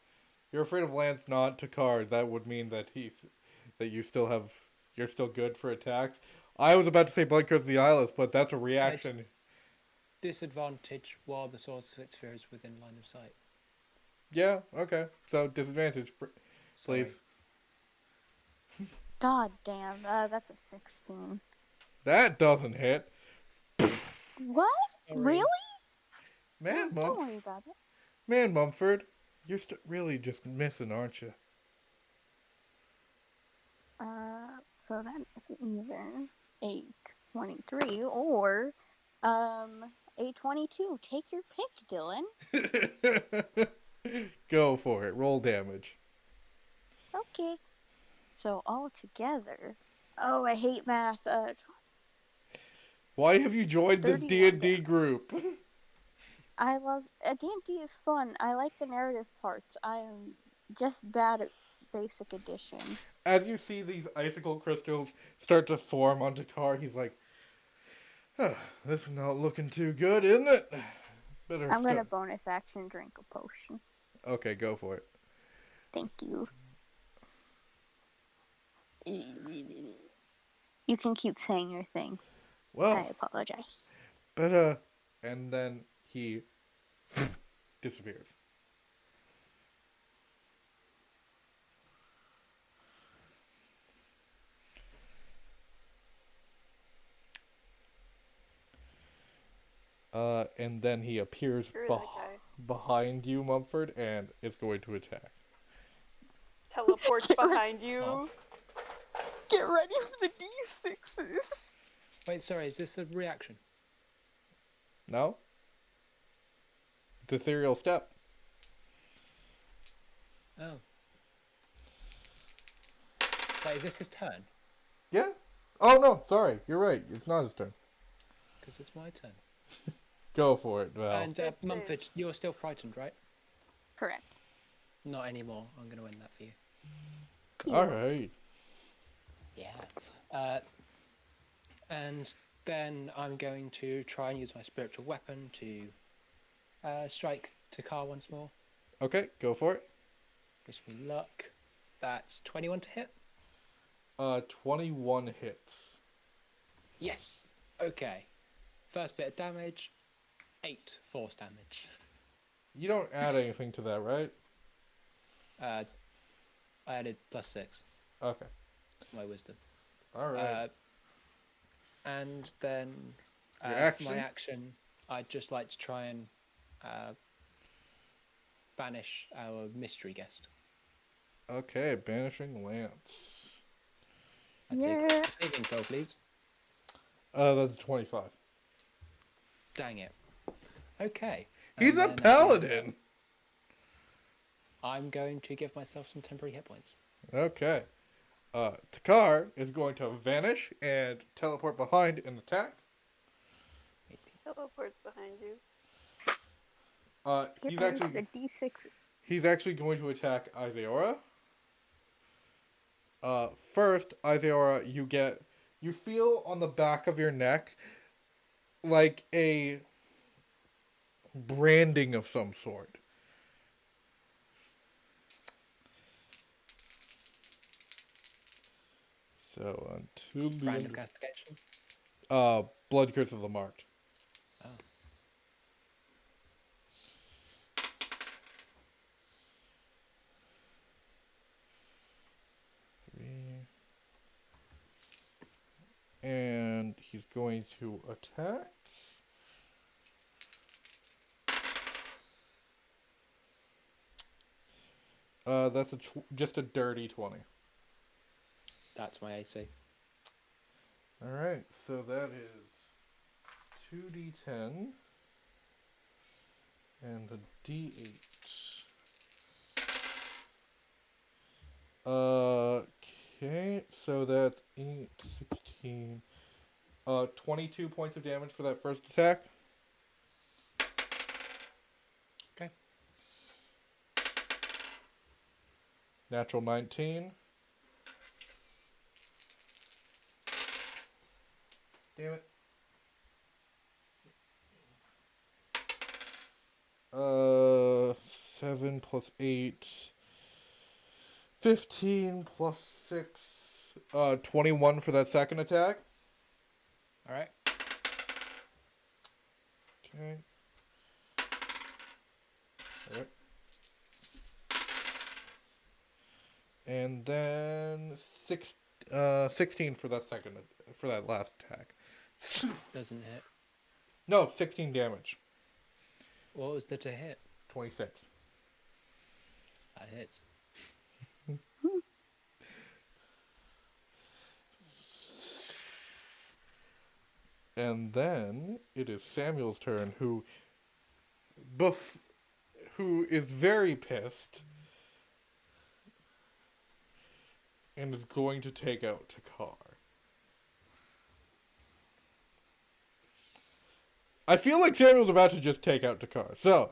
you're afraid of Lance, not Takar. That would mean that you're still good for attacks. I was about to say blood curse of the eyeless, but that's a reaction. Disadvantage while the sword sphere is within line of sight. Yeah, okay. So disadvantage, Sorry. please. God damn, that's a 16. That doesn't hit. What? Sorry. Really? Man, Don't worry about it. Man, Mumford, you're really just missing, aren't you? So that is either a 23 or a 22. Take your pick, Dylan. Go for it. Roll damage. Okay. So all together. Oh, I hate math. Why have you joined this 31 D&D damage. group? I love D&D is fun. I like the narrative parts. I am just bad at basic edition. As you see these icicle crystals start to form on Takar, he's like, huh, this is not looking too good, isn't it? Better I'm gonna start. bonus action drink a potion. Okay, go for it. Thank you. You can keep saying your thing. I Well, apologize. but and then he disappears. And then he appears Screw that guy. behind you, Mumford, and is going to attack. Teleports Get ready. behind you. Oh. Get ready for the D6s. Wait, sorry, is this a reaction? No? It's a serial step. Oh. Wait, is this his turn? Yeah? Oh, no, sorry. You're right. It's not his turn. Because it's my turn. Go for it, Val. And Good Mumford, you're still frightened, right? Correct. Not anymore. I'm going to win that for you. Alright. Yeah. And then I'm going to try and use my spiritual weapon to strike Takar once more. Okay, go for it. Gives me luck. That's 21 to hit. 21 hits. Yes. Okay. First bit of damage. 8 force damage. You don't add anything to that, right? I added +6. Okay. My wisdom. Alright. And then Your for action? my action, I'd just like to try and banish our mystery guest. Okay, banishing lance. I'd Yeah. say saving throw, please. That's a 25. Dang it. Okay. He's And a then paladin! I'm going to give myself some temporary hit points. Okay. Takar is going to vanish and teleport behind and attack. Teleports behind you. Get He's ready actually for the D6. he's actually going to attack Iseora. First, Iseora, you feel on the back of your neck like a branding of some sort. So on two Random castigation. Blood Curse of the Marked. Oh. And he's going to attack. That's just a dirty 20. That's my AC. Alright, so that is 2d10 and a d8. Okay, so that's 8, 16, 22 points of damage for that first attack. Okay. Natural 19. Damn it. 7 plus 8. 15 plus 6. 21 for that second attack. Alright. Okay. Alright. And then 16 for that last attack. Doesn't hit. No, 16 damage. What was the to hit? 26. That hits. And then it is Samuel's turn, who is very pissed and is going to take out Takar. I feel like Samuel's about to just take out Takar. So,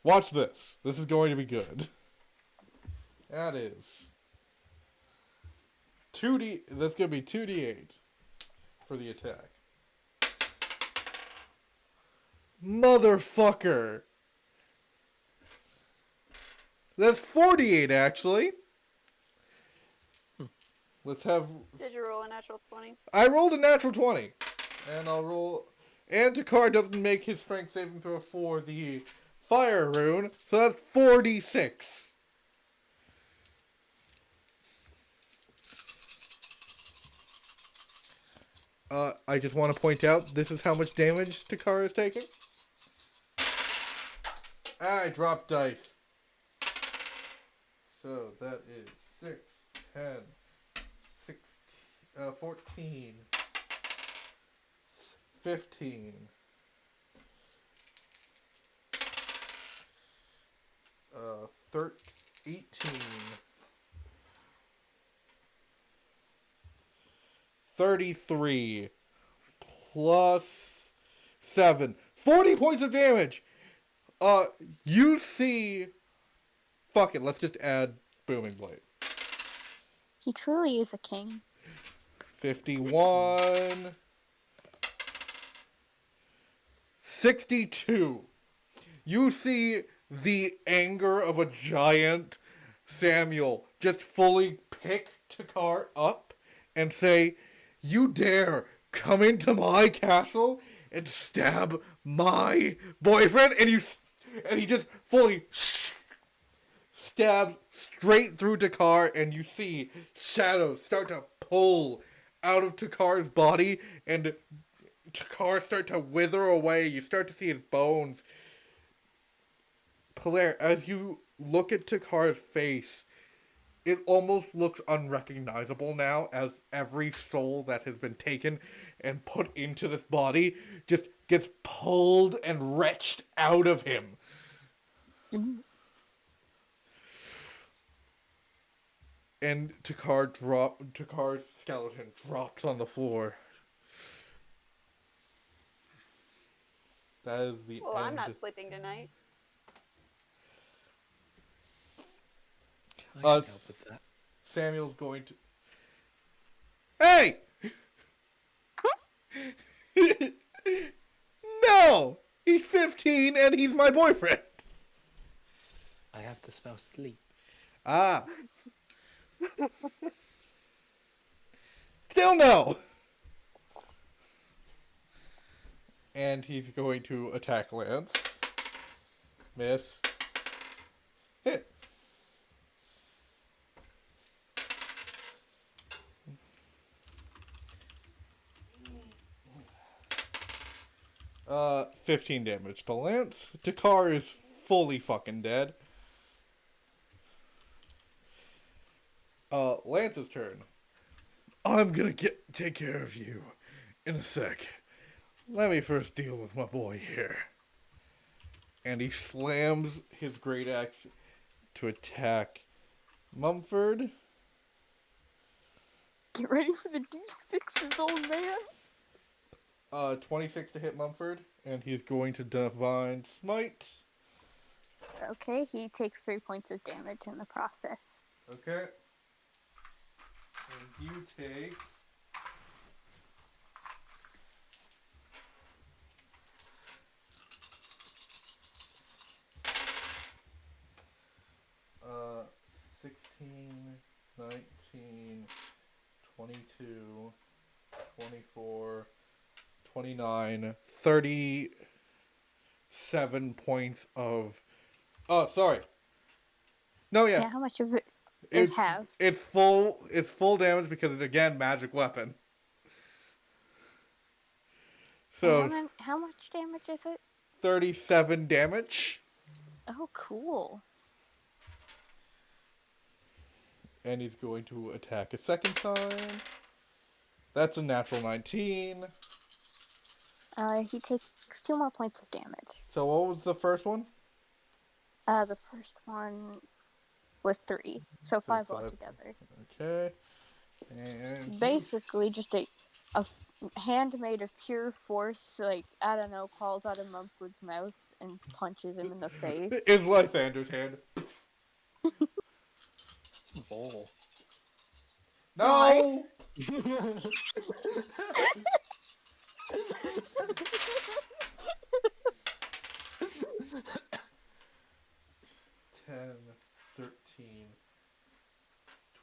watch this. This is going to be good. That is 2D. That's going to be 2d8 for the attack. Motherfucker. That's 48 actually. Let's have. Did you roll a natural 20? I rolled a natural 20. And I'll roll. And Takar doesn't make his strength saving throw for the fire rune. So that's 46. I just want to point out, this is how much damage Takar is taking. I dropped dice. So that is 6, 10, 16, 14, 15, 18, 33 plus 7. 40 points of damage. You see. Fuck it, let's just add Booming Blade. He truly is a king. 51. 62. You see the anger of a giant Samuel just fully pick Takar up and say, "You dare come into my castle and stab my boyfriend?" And he just fully stabs straight through Takar, and you see shadows start to pull out of Takar's body, and Takar start to wither away. You start to see his bones. Polaire, as you look at Takar's face, it almost looks unrecognizable now, as every soul that has been taken and put into this body just gets pulled and wrenched out of him. Mhm. And Takar's skeleton drops on the floor. That is the Well, end. I'm not sleeping tonight. I can help with that. Samuel's going to... Hey! No! He's 15 and he's my boyfriend. I have the spell sleep. Ah. Still no! And he's going to attack Lance. Miss. Hit. Uh, 15 damage to Lance. Takar is fully fucking dead. Lance's turn. I'm gonna take care of you in a sec. Let me first deal with my boy here. And he slams his great axe to attack Mumford. Get ready for the D6s, old man. 26 to hit Mumford, and he's going to Divine Smite. Okay, he takes 3 points of damage in the process. Okay. And you take... Uh, 16, 19, 22, 24, 29, 37 points of... Oh, sorry. No, yeah. Yeah, how much of it is It's half? It's full damage because it's, again, magic weapon. So, How much damage is it? 37 damage. Oh, cool. And he's going to attack a second time. That's a natural 19. He takes 2 more points of damage. So what was the first one? The first one was 3, so 5 5. altogether. Okay. And Basically, just a hand made of pure force, like, I don't know, crawls out of Mumpwood's mouth and punches him in the face. It's Lythander's hand. Oh. No! Ten, 13,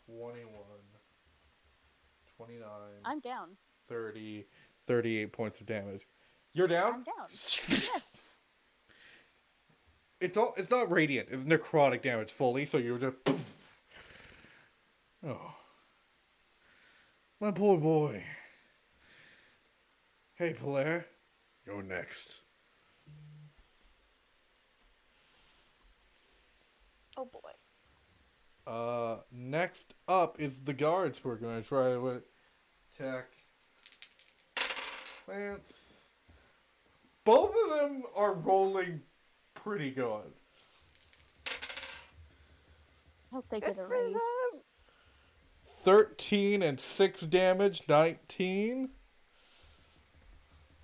21, 29, I'm down. 30, 38 points of damage. You're down? I'm down. Yes. It's not radiant. It's necrotic damage fully, so you're just... Oh. My poor boy. Hey, Polaire. You're next. Oh boy. Next up is the guards who are going to try to attack Lance. Both of them are rolling pretty good. Hope they Good get a for raise. them. 13 and 6 damage, 19.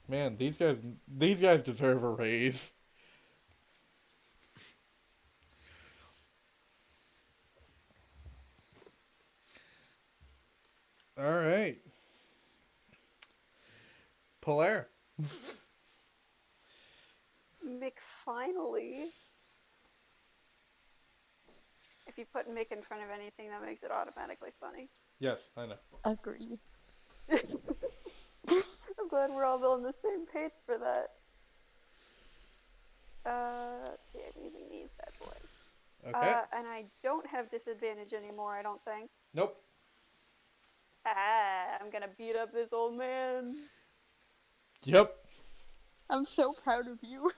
Man, these guys deserve a raise. All right. Polaire. Mick finally. If you put Mick in front of anything, that makes it automatically funny. Yes, I know. Agree. I'm glad we're all on the same page for that. Yeah, I'm using these bad boys. Okay. And I don't have disadvantage anymore, I don't think. Nope. I'm gonna beat up this old man. Yep. I'm so proud of you.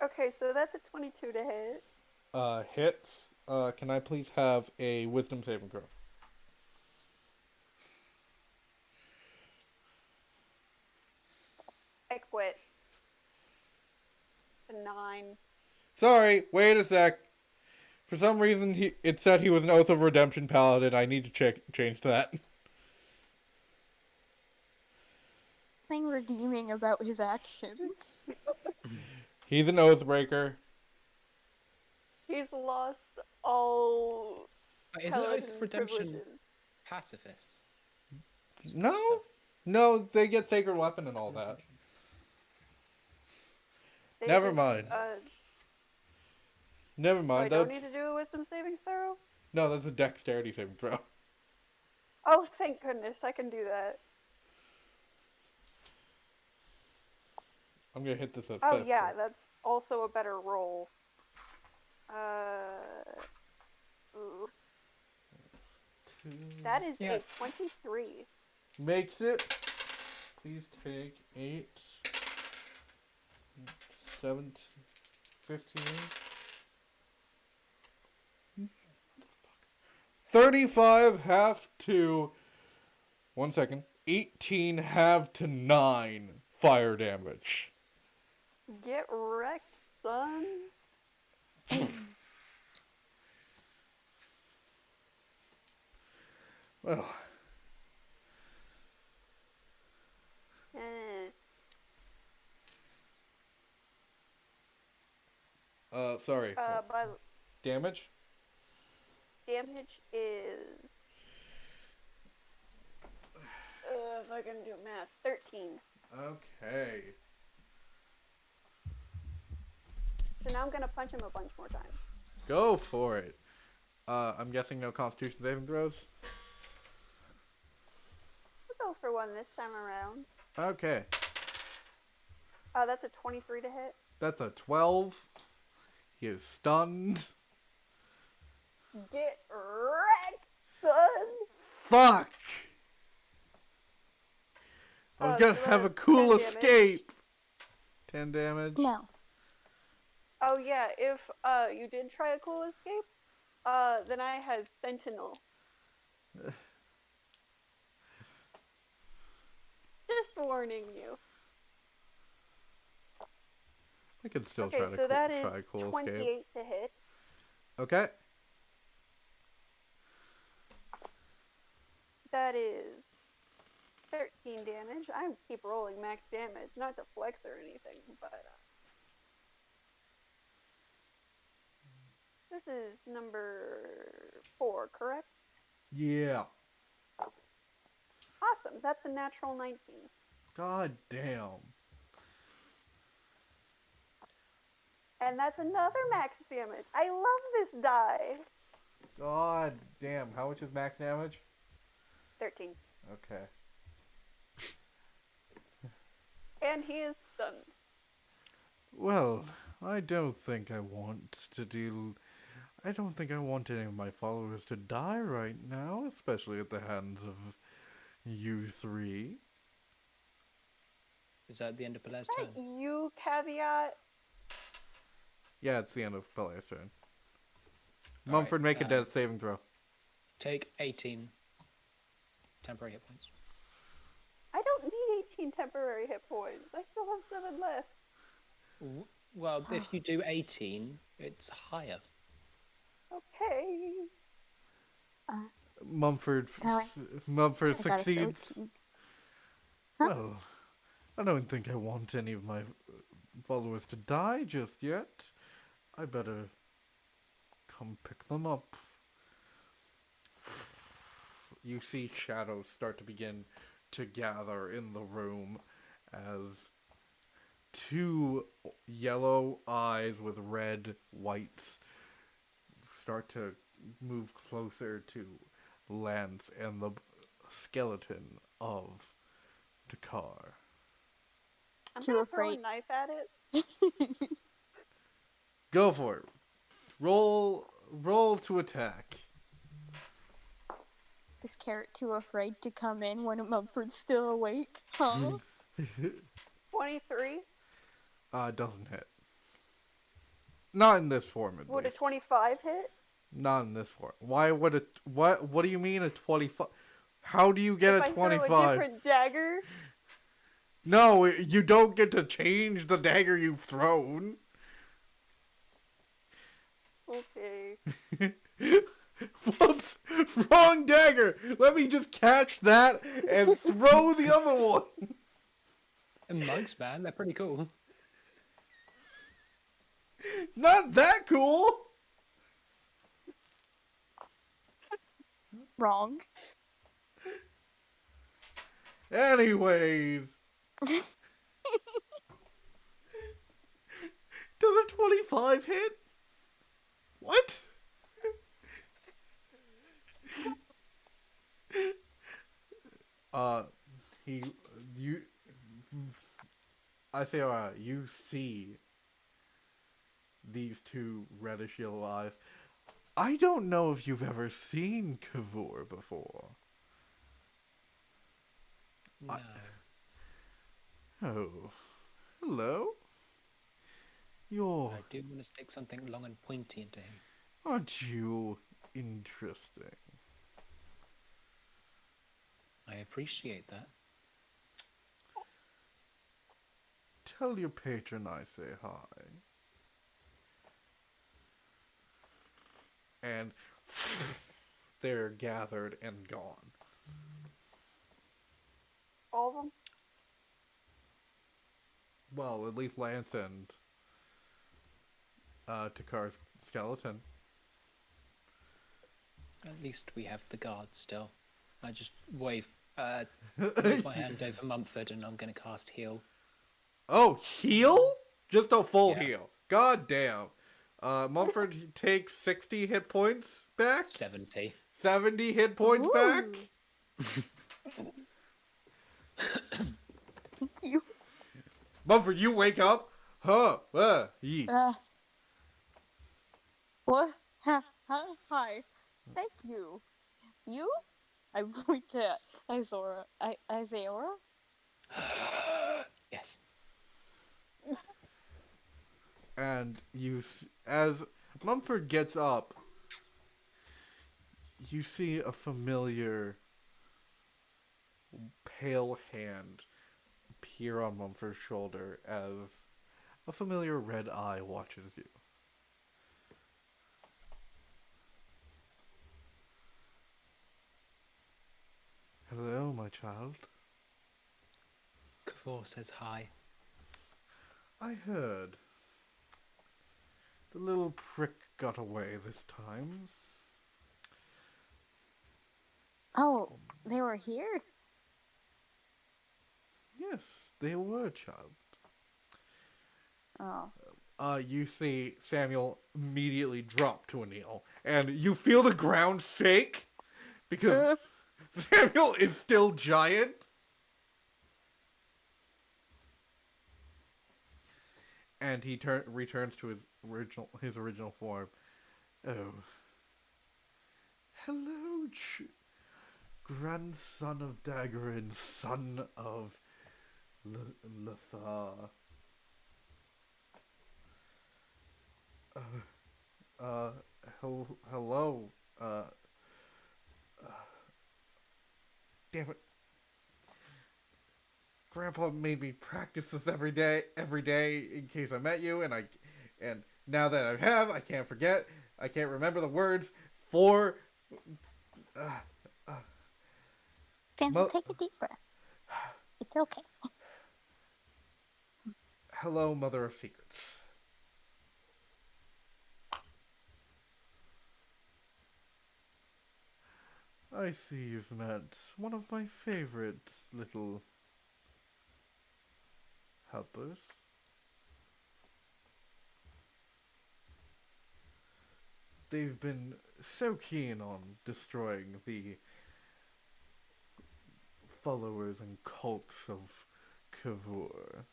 Okay, so that's a 22 to hit. Hits. Can I please have a wisdom saving throw? I quit. A 9. Sorry, wait a sec. For some reason, it said he was an Oath of Redemption paladin. I need to change that. Nothing redeeming about his actions. He's an Oathbreaker. He's lost all Isn't paladin Oath of Redemption privileges. pacifists? No, they get Sacred Weapon and all that. They Never just, mind. Never I mind. don't need to do a wisdom saving throw? No, that's a dexterity saving throw. Oh, thank goodness, I can do that. I'm gonna hit this at Oh 50. yeah, that's also a better roll. Ooh. That is Yeah. a 23. Makes it. Please take 8, 7, 15, 35 half to 1 second. 18 half to 9 fire damage. Get wrecked, son. Well, Eh. sorry. But Damage? damage is. If I can do math, 13. Okay. So now I'm gonna punch him a bunch more times. Go for it. I'm guessing no Constitution saving throws? We'll go for one this time around. Okay. That's a 23 to hit. That's a 12. He is stunned. Get wrecked, son. Fuck! I was gonna So have a that's cool 10 damage. escape. 10 damage. No. Oh yeah, if you did try a cool escape, then I have Sentinel. Just warning you. I could still Okay, try to so that is try a cool 28 escape. to hit. Okay. That is 13 damage. I keep rolling max damage, not to flex or anything, but this is number 4, correct? Yeah. Awesome. That's a natural 19. God damn. And that's another max damage. I love this die. God damn. How much is max damage? 13. Okay. And he is stunned. Well, I don't think I want to deal. I don't think I want any of my followers to die right now, especially at the hands of you three. Is that the end of Belair's Right, turn? you caveat. Yeah, it's the end of Pelea's turn. All Mumford, right, make a death saving throw. Take 18 temporary hit points. I don't need 18 temporary hit points. I still have 7 left. Well, if you do 18, it's higher. Okay. Mumford Sorry. Mumford I got a succeeds. 13. Huh? Well, I don't think I want any of my followers to die just yet. I better come pick them up. You see shadows start to begin to gather in the room as two yellow eyes with red whites start to move closer to Lance and the skeleton of Dakar. I'm Too gonna throw a afraid. knife at it. Go for it. Roll to attack. Is Carrot too afraid to come in when Mumford's still awake? Huh? 23. Doesn't hit. Not in this form, at Would a least. 25 hit? Not in this form. Why would it? What do you mean a 25? How do you get If a I throw a 25? different dagger? No, you don't get to change the dagger you've thrown. Okay. Whoops! Wrong dagger! Let me just catch that and throw the other one. And mugs, man, they're pretty cool. Not that cool! Wrong. Anyways. Does a 25 hit? What? I say, you see these two reddish yellow eyes. I don't know if you've ever seen Kavor before. No. Oh, hello. You're, I do want to stick something long and pointy into him. aren't you interesting? I appreciate that. Tell your patron I say hi. And they're gathered and gone. All of them? Well, at least Lance and Takar's skeleton. At least we have the guard still. I just wave my hand over Mumford and I'm going to cast heal. Oh, heal? Just a full Yeah. heal. God damn. Mumford takes 60 hit points back. 70. 70 hit points Ooh. back. Thank you. Mumford, you wake up. Huh. Yee. What? Hi. Thank you. You? I point to Izora. Izora? Yes. And as Mumford gets up, you see a familiar pale hand appear on Mumford's shoulder as a familiar red eye watches you. Hello, my child. Kavor says hi. I heard. The little prick got away this time. Oh, they were here? Yes, they were, child. Oh. You see Samuel immediately drop to a kneel, and you feel the ground shake because Samuel is still giant. And he returns to his original form. Oh, hello, grandson of Daggerin, son of Lothar. Hello. Damn it. Grandpa made me practice this every day in case I met you, and now that I have, I can't forget. I can't remember the words for. Samuel, take a deep breath. It's okay. Hello, Mother of Secrets. I see you've met one of my favorite little helpers. They've been so keen on destroying the followers and cults of Kavor.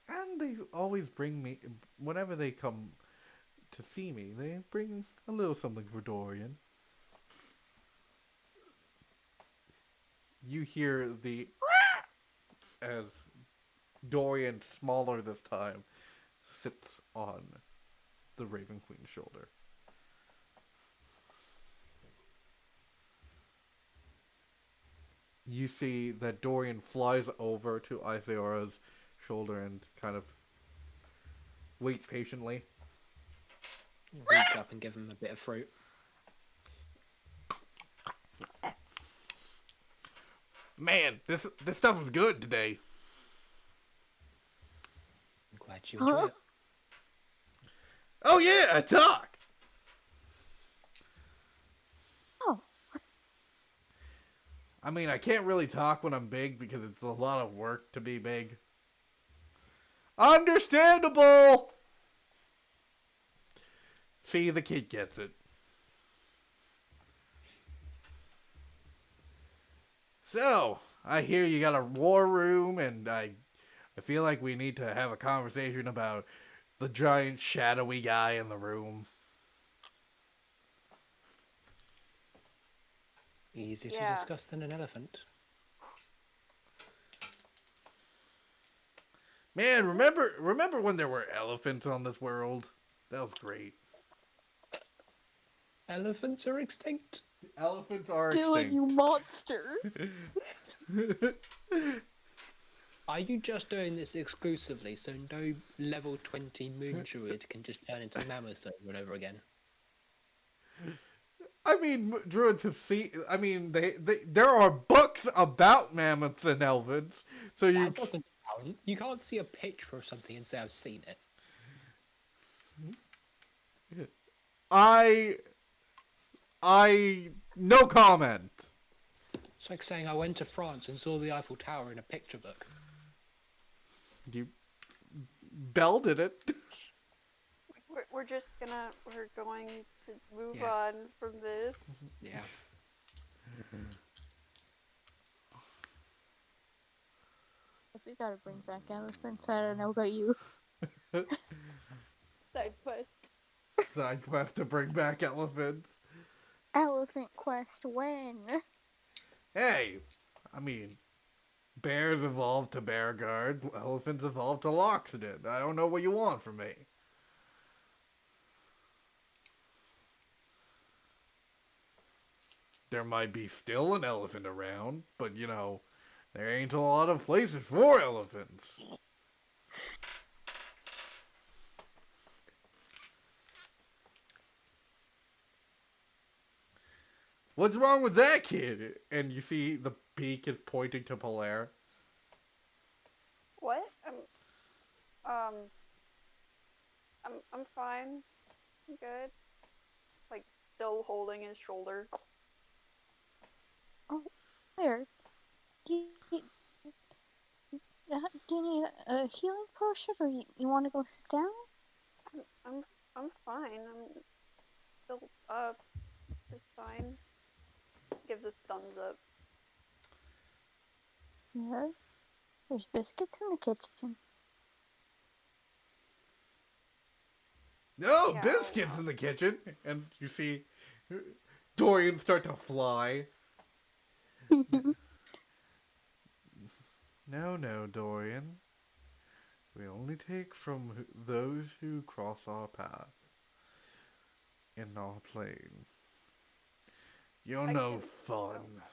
And they always bring me, whenever they come to see me, they bring a little something for Dorian. You hear the as Dorian, smaller this time, sits on the Raven Queen's shoulder. You see that Dorian flies over to Itheora's shoulder and kind of waits patiently. Reach up and give him a bit of fruit. Man, this stuff is good today. I'm glad you enjoy it. Oh yeah, I talk. Oh. I mean, I can't really talk when I'm big because it's a lot of work to be big. Understandable. See, the kid gets it. So, I hear you got a war room, and I feel like we need to have a conversation about the giant shadowy guy in the room. Easier to Yeah. discuss than an elephant. Man, remember when there were elephants on this world? That was great. Elephants are extinct. Elephants are Do it, extinct. you monster! Are you just doing this exclusively so no level 20 moon druid can just turn into mammoths over and over again? I mean, druids have seen. I mean, there are books about mammoths and elvids, so you. That doesn't count. You can't see a picture of something and say I've seen it. No comment. It's like saying I went to France and saw the Eiffel Tower in a picture book. Belle did it. We're going to move Yeah. on from this. Yeah. Guess we gotta bring back elephants. I don't know about you. Side quest. Side quest to bring back elephants. Elephant quest when? Hey, I mean, bears evolved to bear guard, elephants evolved to Loxodon. I don't know what you want from me. There might be still an elephant around, but you know, there ain't a lot of places for elephants. What's wrong with that kid? And you see the beak is pointing to Polaire. What? I'm fine. I'm good. Like, still holding his shoulder. Oh, there. Do you, do you need a healing potion, or you want to go sit down? I'm fine. I'm still up. It's fine. Gives a thumbs up. Yeah. There's biscuits in the kitchen. No, Yeah, biscuits in the kitchen. And you see Dorian start to fly. No, Dorian. We only take from those who cross our path in our plane. You're no fun.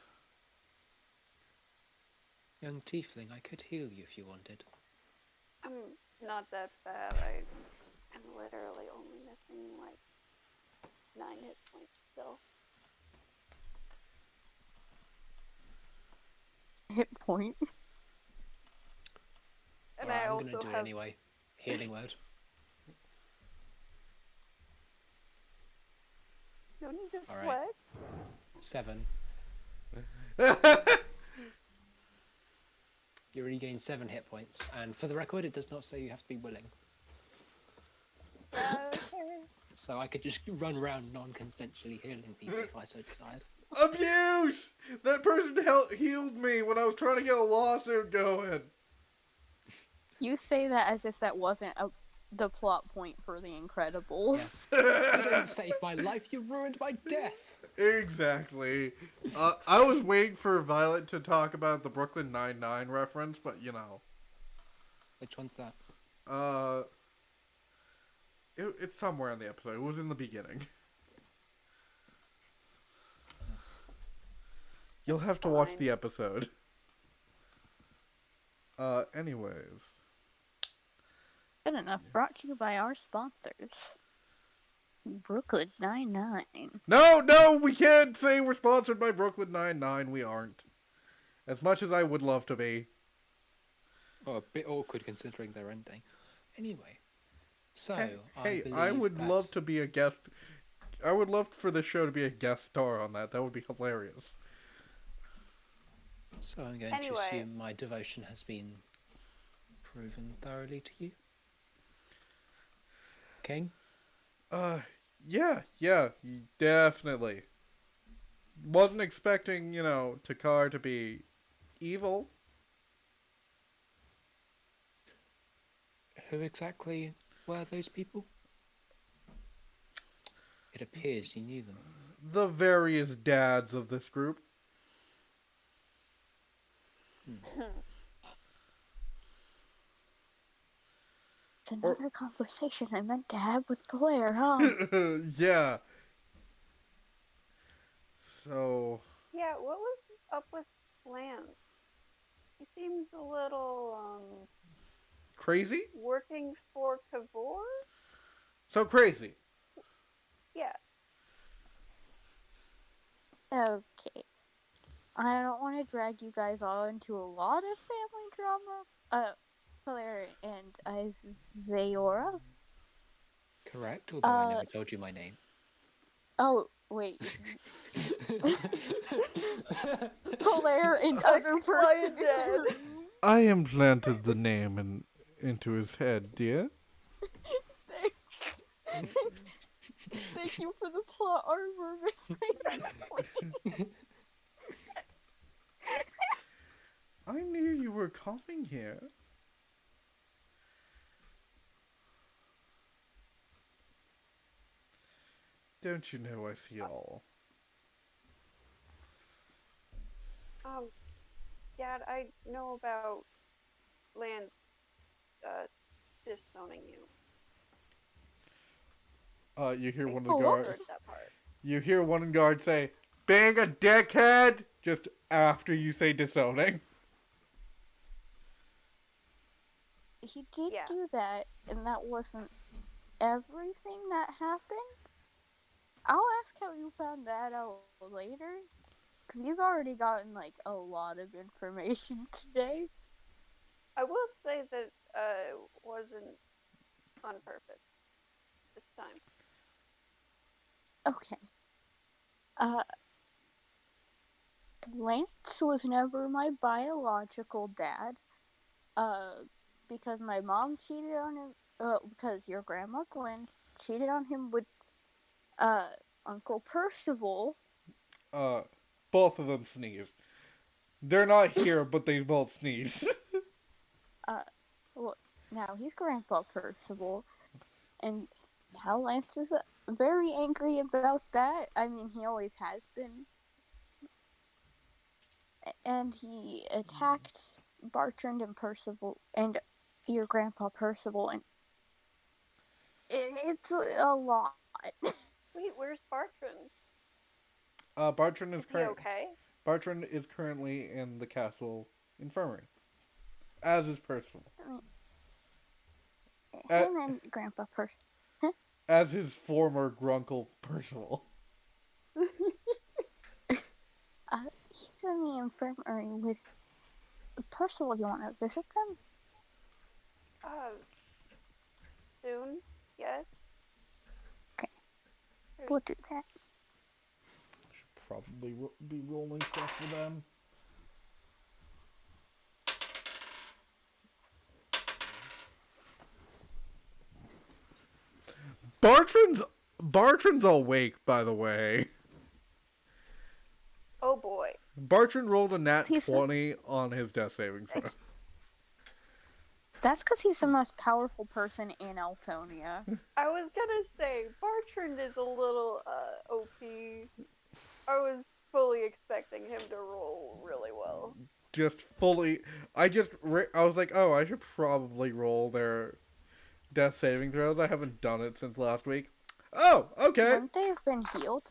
Young tiefling, I could heal you if you wanted. I'm not that bad. I am literally only missing like 9 hit points still. Hit point. And Alright, I I'm also gonna do it have anyway. Healing word. no need to All right. flex. 7. You regain 7 hit points, and for the record, it does not say you have to be willing. Okay. So I could just run around non-consensually healing people if I so desired. Abuse! That person healed me when I was trying to get a lawsuit going. You say that as if that wasn't the plot point for The Incredibles. You didn't save my life, you ruined my death! Exactly. I was waiting for Violet to talk about the Brooklyn Nine-Nine reference, but you know. Which one's that? It's somewhere in the episode. It was in the beginning. You'll have to watch the episode. Anyways. Good enough. Brought to you by our sponsors. Brooklyn Nine-Nine. No, we can't say we're sponsored by Brooklyn Nine-Nine. We aren't. As much as I would love to be. Oh, a bit awkward considering their ending. Anyway, so I would love to be a guest. I would love for the show to be a guest star on that. That would be hilarious. So I'm going to assume my devotion has been proven thoroughly to you. King? Yeah, definitely. Wasn't expecting, Takar to be evil. Who exactly were those people? It appears you knew them. The various dads of this group. It's another conversation I meant to have with Polaire, huh? Yeah. So... Yeah, what was up with Lance? He seems a little, Crazy? working for Kavor? So crazy. Yeah. Okay. I don't want to drag you guys all into a lot of family drama. Polaire and Zayora. Correct, although I never told you my name. Oh, wait. Polaire and other person. I implanted the name into his head, dear. Thank you for the plot armor, Miss. I knew you were coming here. Don't you know I see all? Dad, I know about Lance, disowning you. You hear one of the Oh, guards. Lord. That part. You hear one guard say, "Being a dickhead," just after you say disowning. He did do that, and that wasn't everything that happened. I'll ask how you found that out later, because you've already gotten like a lot of information today. I will say that wasn't on purpose this time. Okay. Uh, Lance was never my biological dad. Because my mom cheated on him. Because your grandma Gwen cheated on him with Uncle Percival. Both of them sneeze. They're not here, but they both sneeze. Well, now he's Grandpa Percival, and now Lance is very angry about that. I mean, he always has been. And he attacked Bartrand and Percival and your Grandpa Percival, and it's a lot. Wait, where's Bartrand? Bartrand Is he okay? Bartrand is currently in the castle infirmary, as is Percival. Him and Grandpa Percival. As his former grunkle Percival. He's in the infirmary with Percival. Do you want to visit them? Soon, yes. Okay, we'll do that. Should probably be rolling stuff for them. Bartrand's awake, by the way. Oh boy. Bartrand rolled a nat 20 on his death saving throw. That's because he's the most powerful person in Altonia. I was gonna say, Bartrand is a little, OP. I was fully expecting him to roll really well. I was like, oh, I should probably roll their death saving throws. I haven't done it since last week. Oh, okay. Wouldn't they have been healed?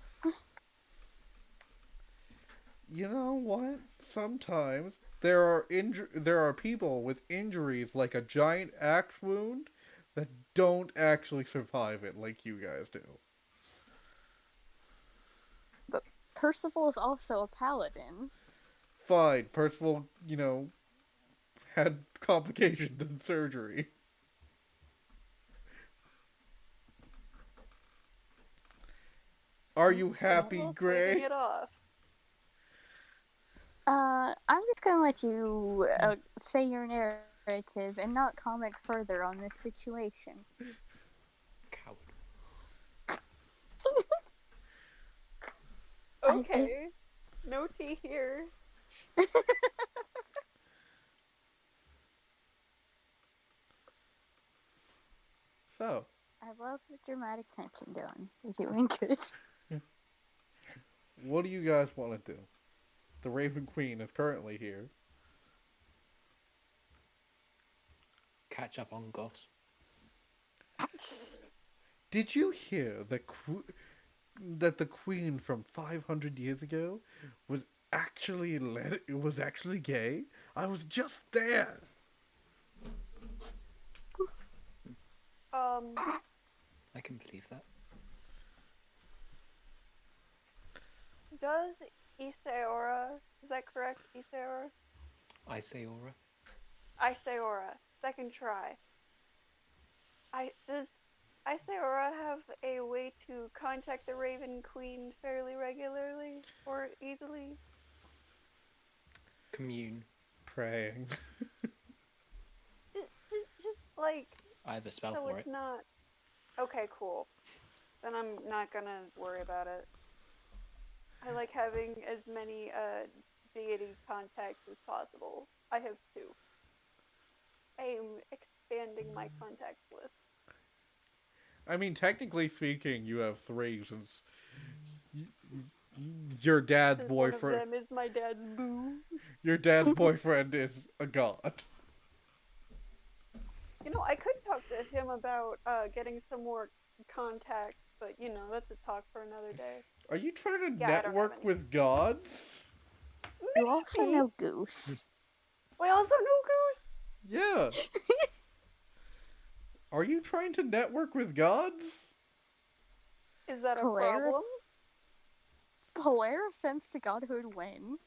You know what? Sometimes there are people with injuries like a giant axe wound that don't actually survive it like you guys do. But Percival is also a paladin. Fine, Percival, had complications in surgery. Are you happy, Gray? It off. I'm just gonna let you say your narrative and not comment further on this situation. Coward. Okay. No tea here. So. I love the dramatic tension, Dylan. You're doing good. What do you guys want to do? The Raven Queen is currently here. Catch up on Goss. Did you hear that the Queen from 500 years ago was actually gay? I was just there. I can believe that. Does Isaora, is that correct, Isaora? Isaora, second try. Does Isaora have a way to contact the Raven Queen fairly regularly or easily? Commune. Praying. just like... I have a spell so for it's it. not... Okay, cool. Then I'm not gonna worry about it. I like having as many deity contacts as possible. I have 2. I am expanding my contacts list. I mean, technically speaking, you have 3 since your dad's boyfriend. One of them is my dad's boo. Your dad's boyfriend is a god. I could talk to him about getting some more contacts, but that's a talk for another day. Are you trying to Yeah, network with gods? You also know Goose. I also know Goose? Yeah. Are you trying to network with gods? Is that a Polaris? problem? Polaris sends to godhood when?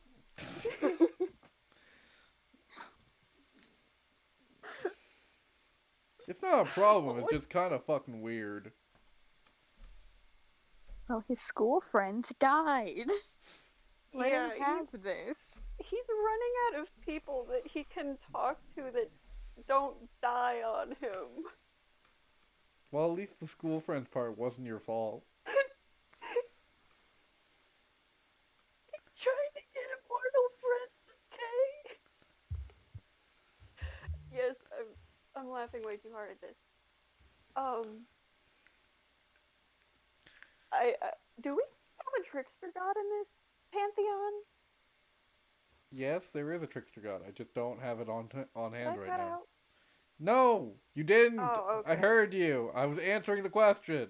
It's not a problem. It's just kind of fucking weird. Well, his school friends died. Let Yeah, him have this. he's running out of people that he can talk to that don't die on him. Well, at least the school friends part wasn't your fault. Trying to get immortal friends, okay? Yes, I'm laughing way too hard at this. Do we have a trickster god in this pantheon? Yes, there is a trickster god. I just don't have it on hand Did I right cut now. out? No, you didn't. Oh, I okay. heard you. I was answering the question.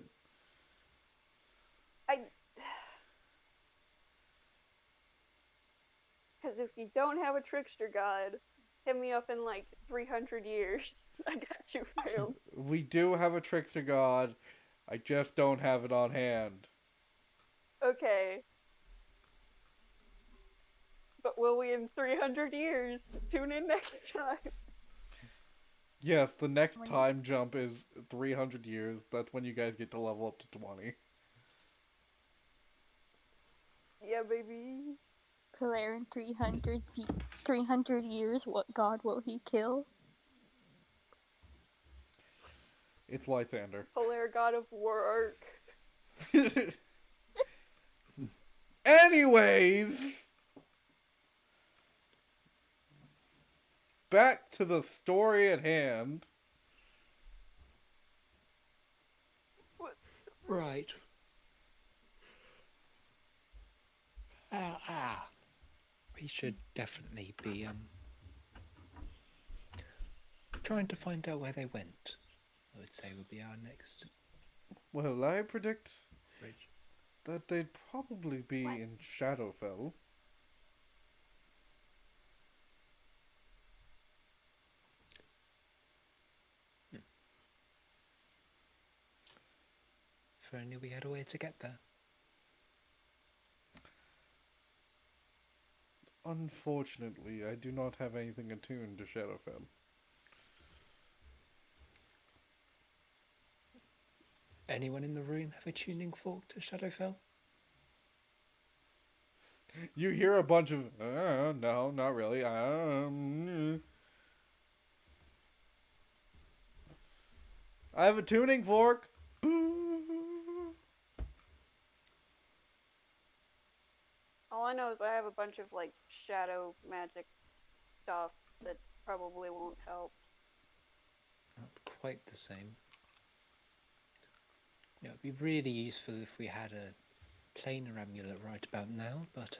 Because if you don't have a trickster god, hit me up in like 300 years. I got you failed. We do have a trickster god. I just don't have it on hand. Okay. But will we in 300 years? Tune in next time. Yes, the next time jump is 300 years. That's when you guys get to level up to 20. Yeah, baby. Polaris in 300 years, what god will he kill? It's Lysander. Polar god of work. Anyways, back to the story at hand. Right. We should definitely be trying to find out where they went. I would say would be our next Well, I predict bridge. that they'd probably be What? in Shadowfell. If only we had a way to get there. Unfortunately, I do not have anything attuned to Shadowfell. Anyone in the room have a tuning fork to Shadowfell? You hear a bunch of, no, not really. I have a tuning fork. All I know is I have a bunch of like shadow magic stuff that probably won't help. Not quite the same. Yeah, it'd be really useful if we had a planar amulet right about now, but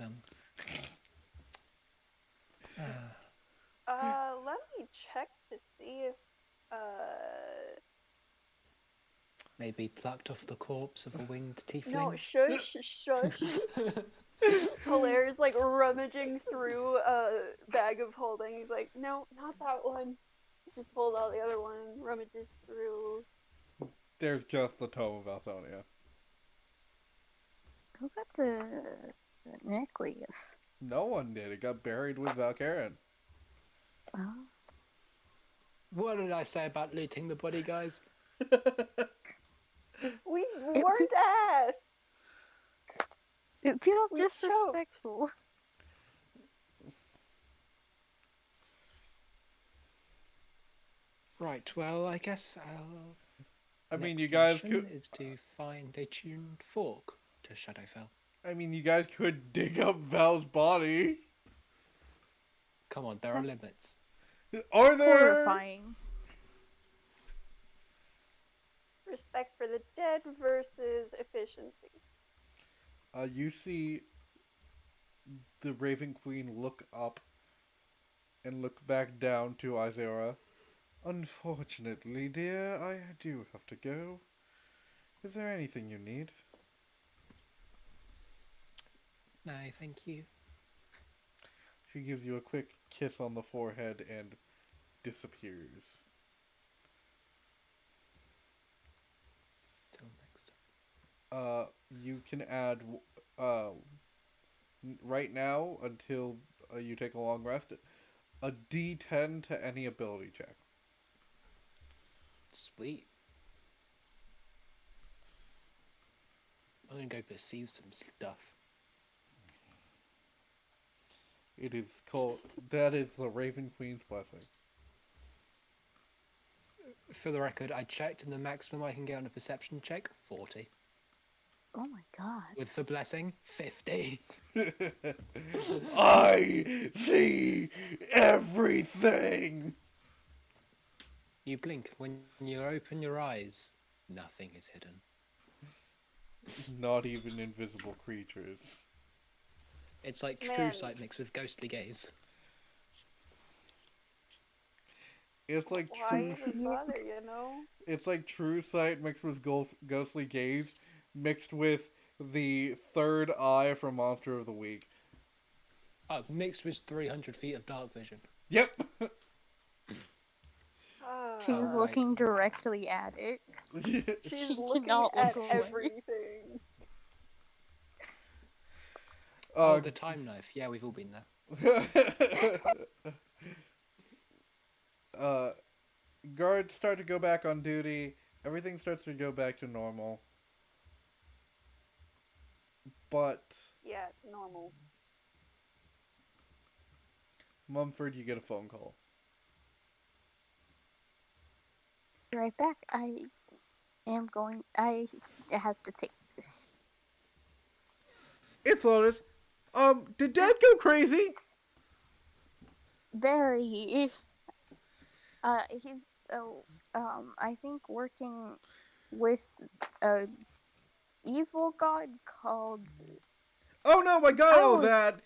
Let me check to see if maybe plucked off the corpse of a winged tiefling. no, shush. Hilaire's like rummaging through a bag of holding. He's like, no, not that one. Just pulled out the other one, rummages through. There's just the Tome of Alsonia. Who got the necklace? No one did. It got buried with Valkyrin. Oh. What did I say about looting the body, guys? We weren't asked. It feels We choked. disrespectful. Right, well, I guess I mean, next you guys mission could. is to find a tuned fork to Shadowfell. I mean, you guys could dig up Val's body. Come on, there are limits. Are there? Horrifying. Respect for the dead versus efficiency. You see the Raven Queen look up and look back down to Izora. Unfortunately, dear, I do have to go. Is there anything you need? No, thank you. She gives you a quick kiss on the forehead and disappears. Till next time. You can add right now until you take a long rest, a D10 to any ability check. Sweet. I'm gonna go perceive some stuff. It is called. That is the Raven Queen's blessing. For the record, I checked, and the maximum I can get on a perception check, 40. Oh my god. With the blessing, 50. I see everything. You blink. When you open your eyes, nothing is hidden. Not even invisible creatures. It's like Man. true sight mixed with ghostly gaze. It's like Why true. even bother, you know? It's like true sight mixed with ghostly gaze, mixed with the third eye from Monster of the Week. Oh, mixed with 300 feet of dark vision. Yep. She was Alright. looking directly at it. She's She looking cannot at look away. everything. Oh, the time knife. Yeah, we've all been there. Guards start to go back on duty. Everything starts to go back to normal. But Yeah, normal. Mumford, you get a phone call. Be right back. I have to take this. It's Lotus. Did Dad go crazy? Very. He's I think working with a evil god called. Oh no, I got all Oh. that.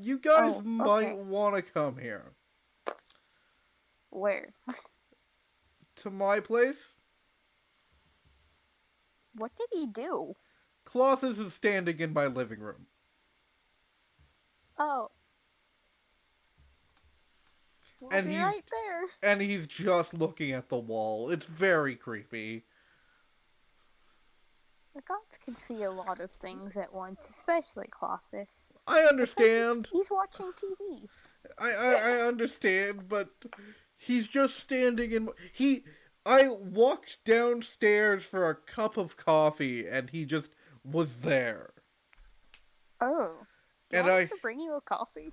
You guys Oh, might okay. want to come here. Where? To my place? What did he do? Colossus is standing in my living room. Oh. We'll And be he's- right there. And he's just looking at the wall. It's very creepy. The gods can see a lot of things at once, especially Clothes. I understand. He's watching TV. I understand, but he's just standing in... I walked downstairs for a cup of coffee, and he just was there. Oh. Do you And want I- us to bring you a coffee?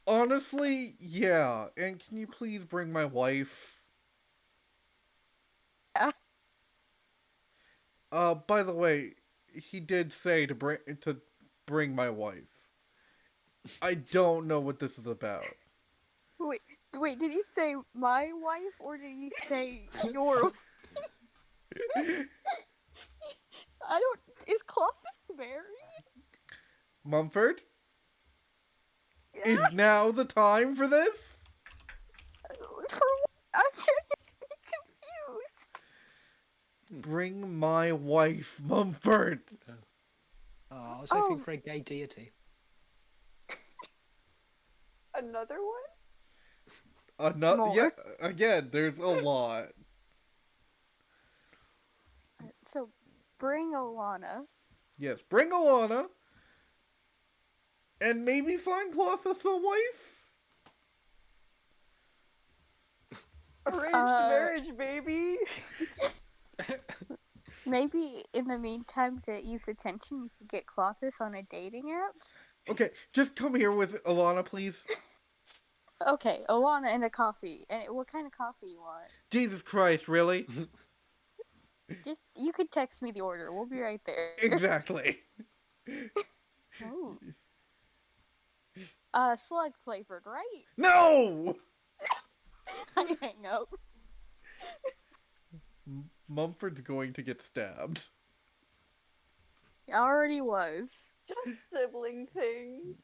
Honestly, yeah. And can you please bring my wife? By the way, he did say to bring my wife. I don't know what this is about. Wait, did he say my wife or did he say your wife? I don't. Is Clothes married? Mumford? Is now the time for this? I'm trying to be confused. Bring my wife, Mumford. Oh, I was hoping Oh. for a gay deity. Another one? Another, yeah, More. again, there's a lot. So, bring Alana. Yes, bring Alana. And maybe find Colossus a wife? Arranged marriage, baby! Maybe in the meantime, to ease the tension, you could get Clothes on a dating app. Okay, just come here with Alana, please. Okay, Alana and a coffee. And what kind of coffee you want? Jesus Christ, really? Just you could text me the order. We'll be right there. Exactly. Ooh. Slug flavored, right? No! I hang up. Mumford's going to get stabbed. He already was. Just sibling things.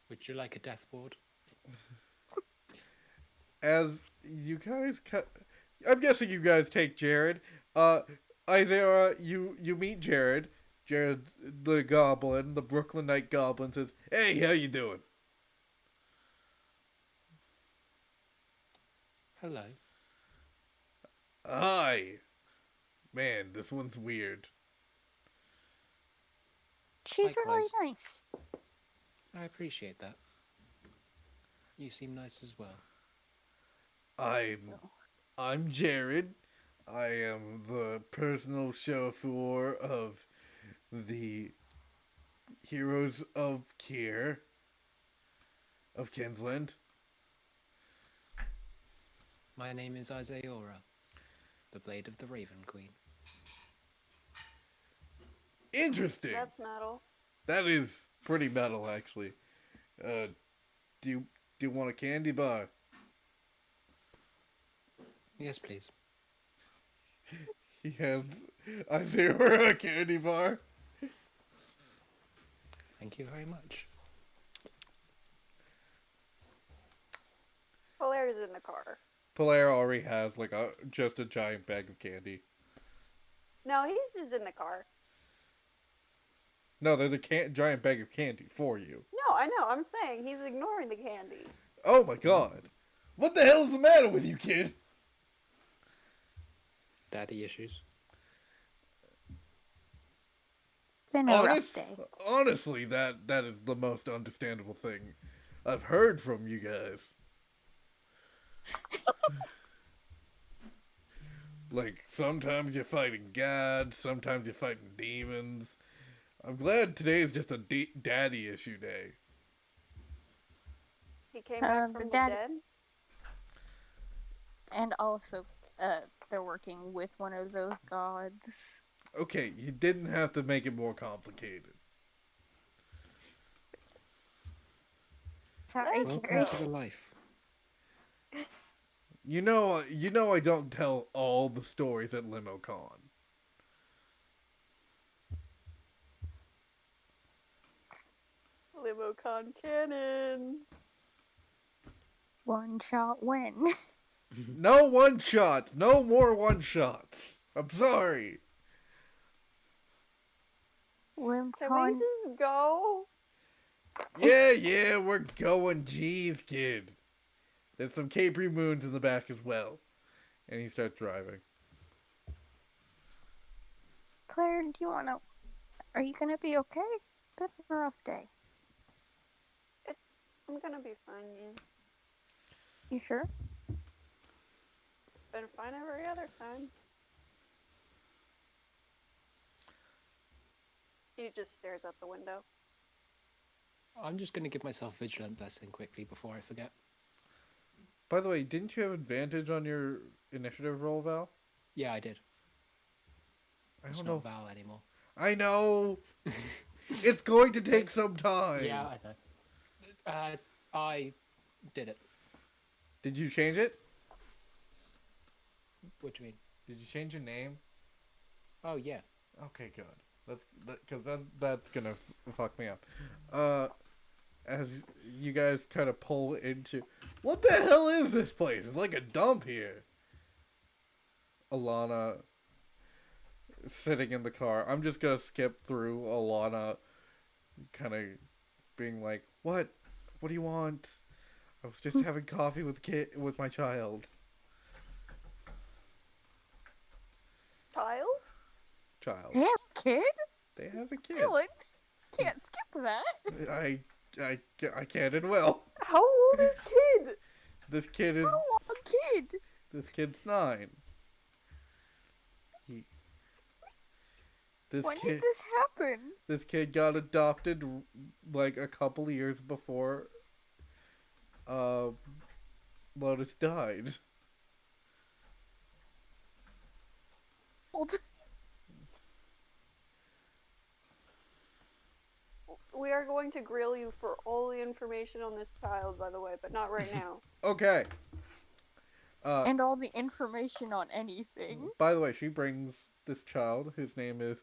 Would you like a death ward? As you guys I'm guessing you guys take Jared. Isaiah, you meet Jared. Jared, the goblin, the Brooklyn Night Goblin, says, "Hey, how you doing?" Hello. Hi. Man, this one's weird. She's really Likewise. nice. I appreciate that. You seem nice as well. I'm Jared. I am the personal chauffeur of the Heroes of Kier of Kinsland. My name is Isaiora, the Blade of the Raven Queen. Interesting. That's metal. That is pretty metal, actually. Do you want a candy bar? Yes, please. He hands Isaiah a candy bar. Thank you very much. Valeria's in the car. Polaire already has just a giant bag of candy. No, he's just in the car. No, there's a giant bag of candy for you. No, I know. I'm saying he's ignoring the candy. Oh my god. What the hell is the matter with you, kid? Daddy issues. Been a rough day. Honestly, that is the most understandable thing I've heard from you guys. Like, sometimes you're fighting gods, sometimes you're fighting demons. I'm glad today is just a daddy issue day. He came back from the dead. And also, they're working with one of those gods. Okay, you didn't have to make it more complicated. Sorry, Welcome Jerry. to the life. You know I don't tell all the stories at LimoCon. LimoCon cannon. One shot win. No one shots. No more one shots. I'm sorry. Can LimCon. we just go? Yeah, we're going. Jeez, kid. There's some Capri Moons in the back as well. And he starts driving. Claire, do you wanna? Are you gonna be okay? Been a rough day. I'm gonna be fine, man. You sure? Been fine every other time. He just stares out the window. I'm just going to give myself Vigilant Blessing quickly before I forget. By the way, didn't you have advantage on your initiative roll, Val? Yeah, I did. I It's don't not know. Val anymore. I know. It's going to take some time. Yeah, I know. I did it. Did you change it? What do you mean? Did you change your name? Oh, yeah. Okay, good. That's gonna fuck me up. As you guys kind of pull into, what the hell is this place? It's like a dump here. Alana sitting in the car. I'm just gonna skip through Alana, kind of being like, "What? What do you want? I was just having coffee with my child." Child. They have a kid? They have a kid. Dylan, can't skip that. I can and will. How old is kid? This kid is. How long kid? This kid's 9. When did this happen? This kid got adopted like a couple years before Lotus died. We are going to grill you for all the information on this child, by the way, but not right now. Okay. And all the information on anything. By the way, she brings this child, whose name is.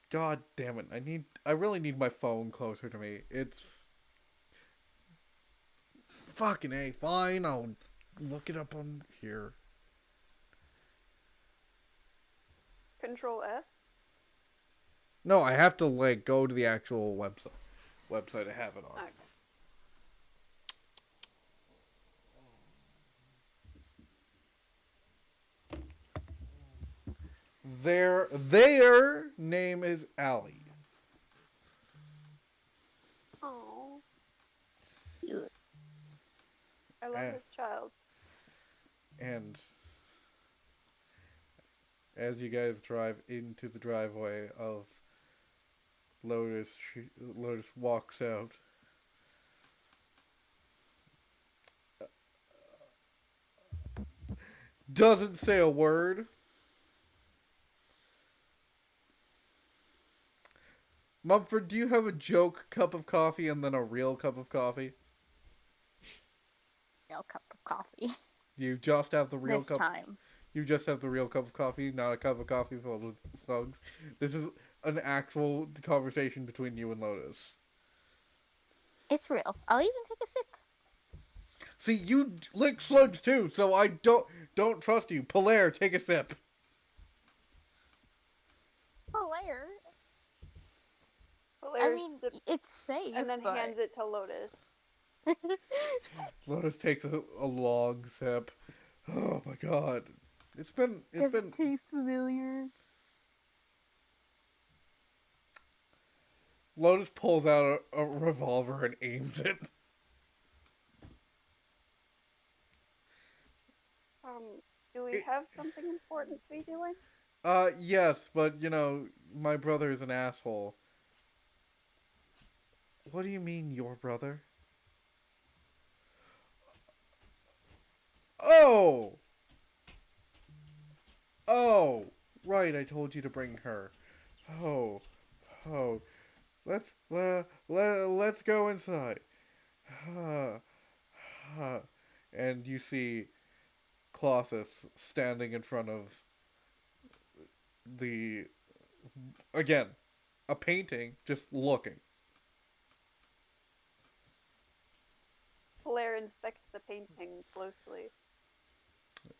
God damn it! I really need my phone closer to me. It's. Fucking A. Fine, I'll look it up on here. Control F? No, I have to go to the actual website I have it on. Okay. Their name is Allie. Oh, Cute. I love Eh. this child. And as you guys drive into the driveway of Lotus, Lotus walks out. Doesn't say a word. Mumford, do you have a joke cup of coffee and then a real cup of coffee? Real cup of coffee. You just have the real This cup. time. You just have the real cup of coffee, not a cup of coffee filled with slugs. This is an actual conversation between you and Lotus. It's real. I'll even take a sip. See, you lick slugs too, so I don't trust you. Polaire, take a sip. Polaire. I Polaire mean, sips it's safe, and then but... hands it to Lotus. Lotus takes a long sip. Oh my god. It's been Does it taste familiar? Lotus pulls out a revolver and aims it. Do we have something important to be doing? Yes, but you know, my brother is an asshole. What do you mean, your brother? Oh! Oh! Right, I told you to bring her. Oh. Oh. Let's go inside. And you see Colossus standing in front of the, again, a painting, just looking. Polaire inspects the painting closely.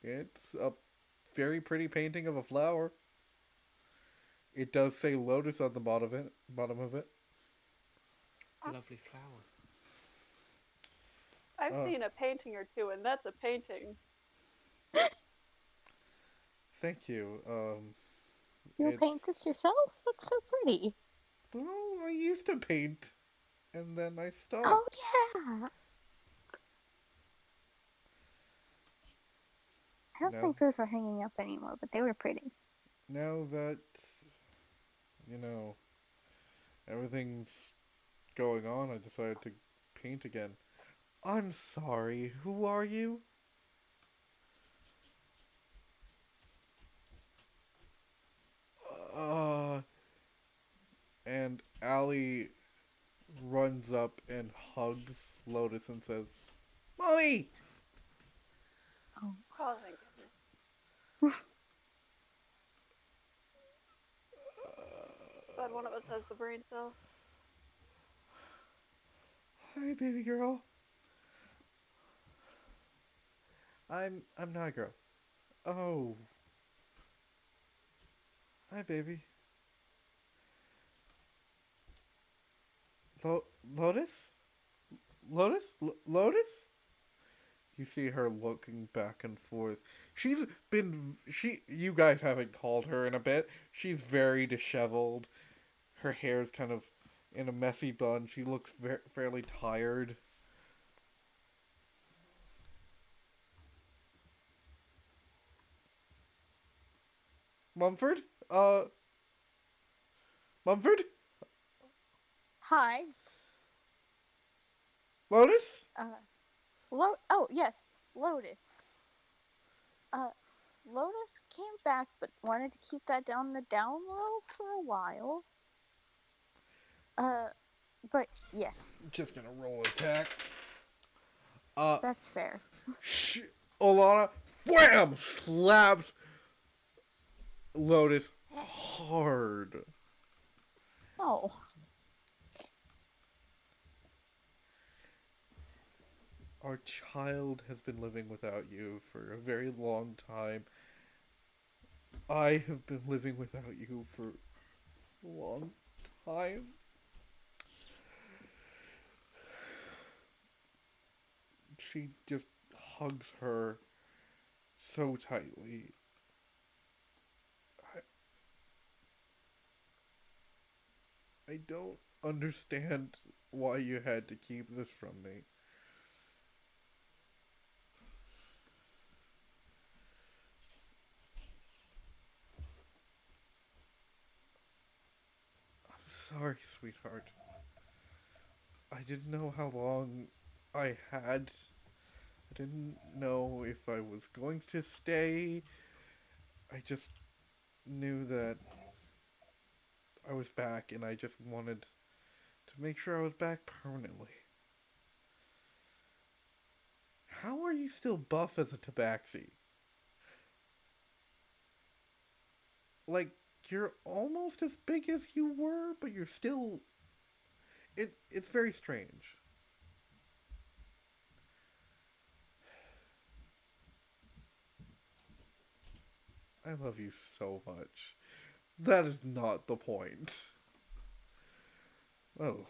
It's a very pretty painting of a flower. It does say Lotus on the bottom of it. Lovely flower. I've seen a painting or two, and that's a painting. Thank you. You'll paint this yourself? Looks so pretty. Well, I used to paint, and then I stopped. Oh, yeah! I don't think those were hanging up anymore, but they were pretty. Now that, you know, everything's going on, I decided to paint again. I'm sorry, who are you? And Allie runs up and hugs Lotus and says, Mommy! Oh. Oh, thank goodness. Glad one of us has the brain cells. Hi, baby girl. I'm not a girl. Oh. Hi, baby. Lotus? Lotus? Lotus? You see her looking back and forth. You guys haven't called her in a bit. She's very disheveled. Her hair's kind of in a messy bun. She looks fairly tired. Mumford? Mumford? Hi. Lotus? Oh, yes, Lotus. Lotus came back, but wanted to keep that down the down low for a while. But yes. Just gonna roll attack. That's fair. Alana, wham! Slaps Lotus hard. Oh. Our child has been living without you for a very long time. I have been living without you for a long time. She just hugs her so tightly. I don't understand why you had to keep this from me. I'm sorry, sweetheart. I didn't know how long I had. I didn't know if I was going to stay. I just knew that I was back and I just wanted to make sure I was back permanently. How are you still buff as a tabaxi? Like, you're almost as big as you were, but you're still. It's very strange. I love you so much. That is not the point. Well,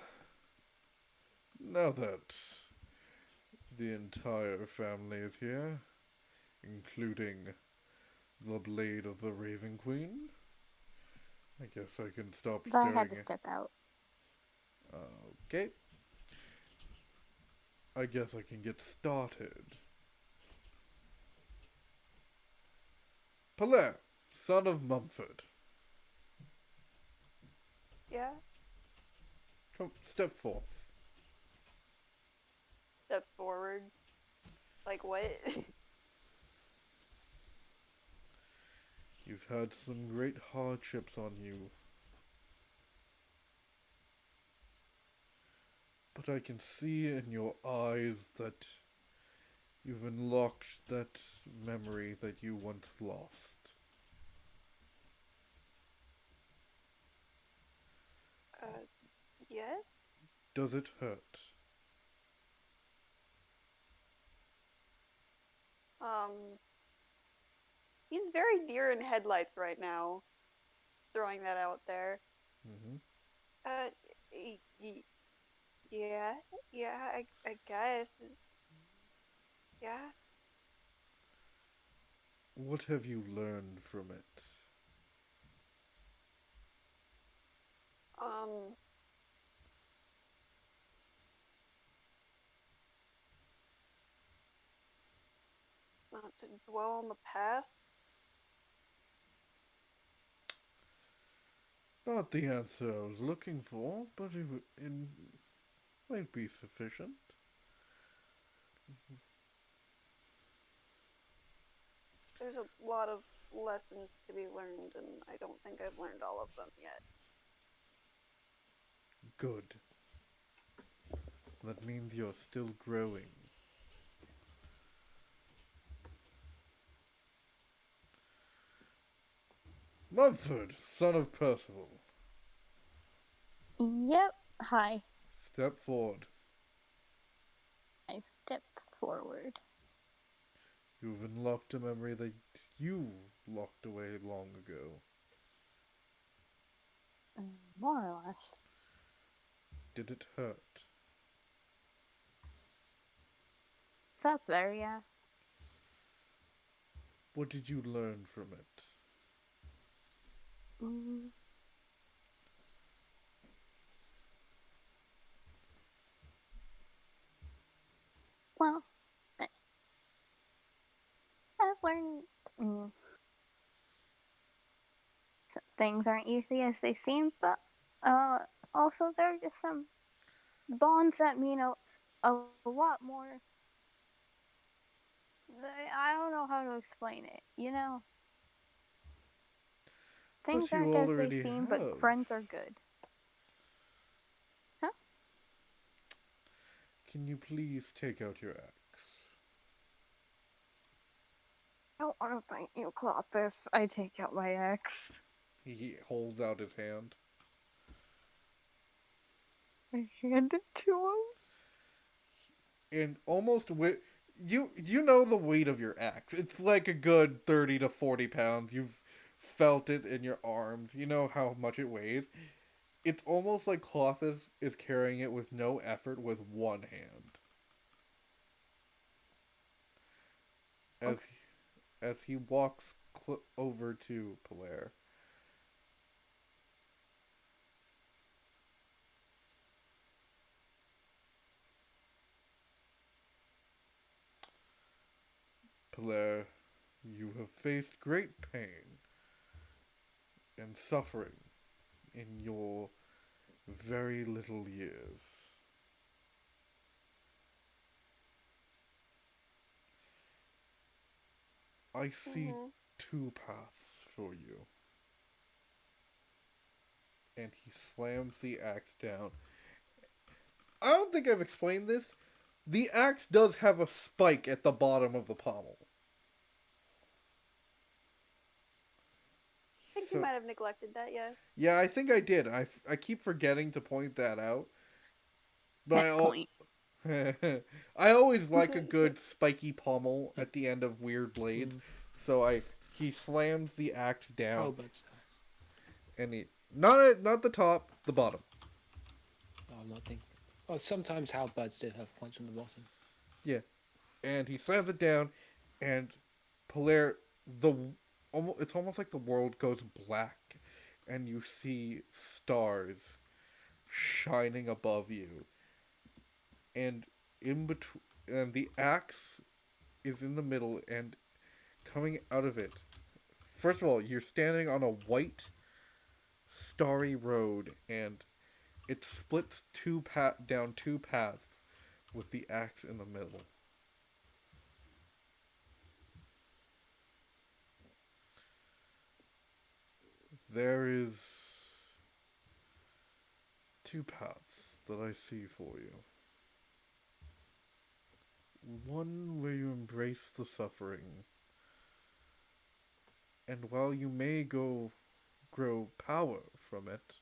now that the entire family is here, including the blade of the Raven Queen, I guess I can stop But I had staring. to step out. Okay. I guess I can get started. Palaire, son of Mumford. Yeah? Come, step forth. Step forward. Like what? You've had some great hardships on you. But I can see in your eyes that you've unlocked that memory that you once lost. Yes? Does it hurt? Um, he's very deer in headlights right now. Throwing that out there. Mm-hmm. Uh, y- y- yeah, yeah, I guess. Yeah. What have you learned from it? Um, not to dwell on the past. Not the answer I was looking for, but it might be sufficient. There's a lot of lessons to be learned, and I don't think I've learned all of them yet. Good. That means you're still growing. Mumford, son of Percival. Yep. Hi. Step forward. I step forward. You've unlocked a memory that you locked away long ago. More or less. Did it hurt? It's up there, yeah. What did you learn from it? Mm. Well, I- I've learned things aren't usually as they seem, but also there are just some bonds that mean a lot more. I don't know how to explain it, you know? Things But you aren't as they already seem, but have. friends are good. Huh? Can you please take out your axe? I don't want to fight you, Clothis. I take out my axe. He holds out his hand. I hand it to And almost you know the weight of your axe. It's like a good 30 to 40 pounds. You've felt it in your arms. You know how much it weighs. It's almost like Clothis is carrying it with no effort with one hand. him. As as he walks over to Palaire. Blair, you have faced great pain and suffering in your very little years. I see Mhm. two paths for you. And he slams the axe down. I don't think I've explained this. The axe does have a spike at the bottom of the pommel. I think you So, might have neglected that, yes. yeah, I think I did. I keep forgetting to point that out. But Point. I always like a good spiky pommel at the end of weird blades. Mm. So he slams the axe down Halberds. and he not the top, the bottom. Oh, I'm not thinking. Oh, sometimes halberds do have points on the bottom. Yeah. And he slams it down and Polaire it's almost like the world goes black and you see stars shining above you. And in between and the axe is in the middle and coming out of it. First of all, you're standing on a white starry road and it splits down two paths with the axe in the middle. There is two paths that I see for you. One where you embrace the suffering, and while you may grow power from it,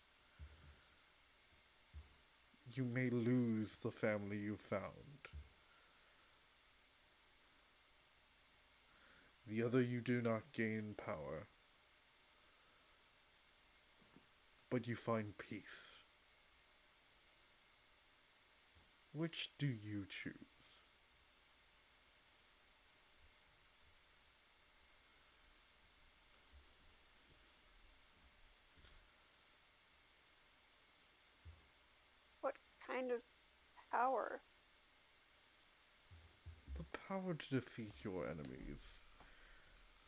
you may lose the family you found. The other you do not gain power, but you find peace. Which do you choose? What kind of power? The power to defeat your enemies.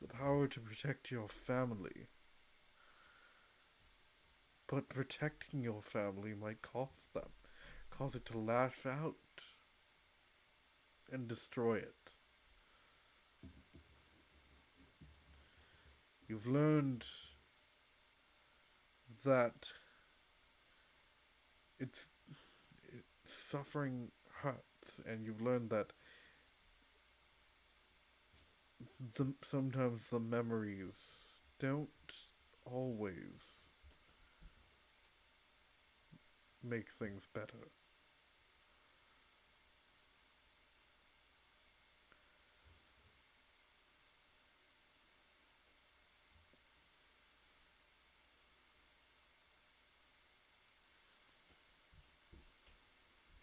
The power to protect your family. But protecting your family might cause it to lash out and destroy it. You've learned that it's suffering hurts, and you've learned that sometimes the memories don't always make things better.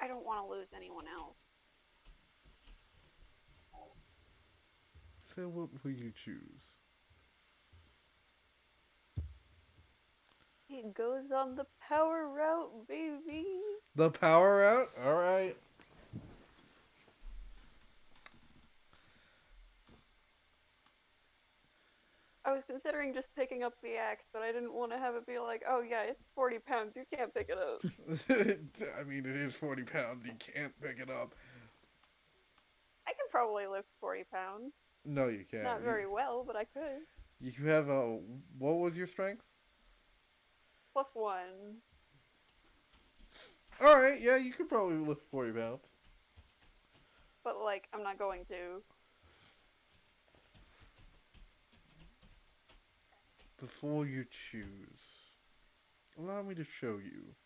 I don't want to lose anyone else. So what will you choose? He goes on the power route, baby. The power route? Alright. I was considering just picking up the axe, but I didn't want to have it be like, oh yeah, it's 40 pounds, you can't pick it up. I mean, it is 40 pounds. You can't pick it up. I can probably lift 40 pounds. No, you can't. Not very well, but I could. You have a... What was your strength? +1. Alright, yeah, you could probably lift 40 pounds. But like, I'm not going to. Before you choose, allow me to show you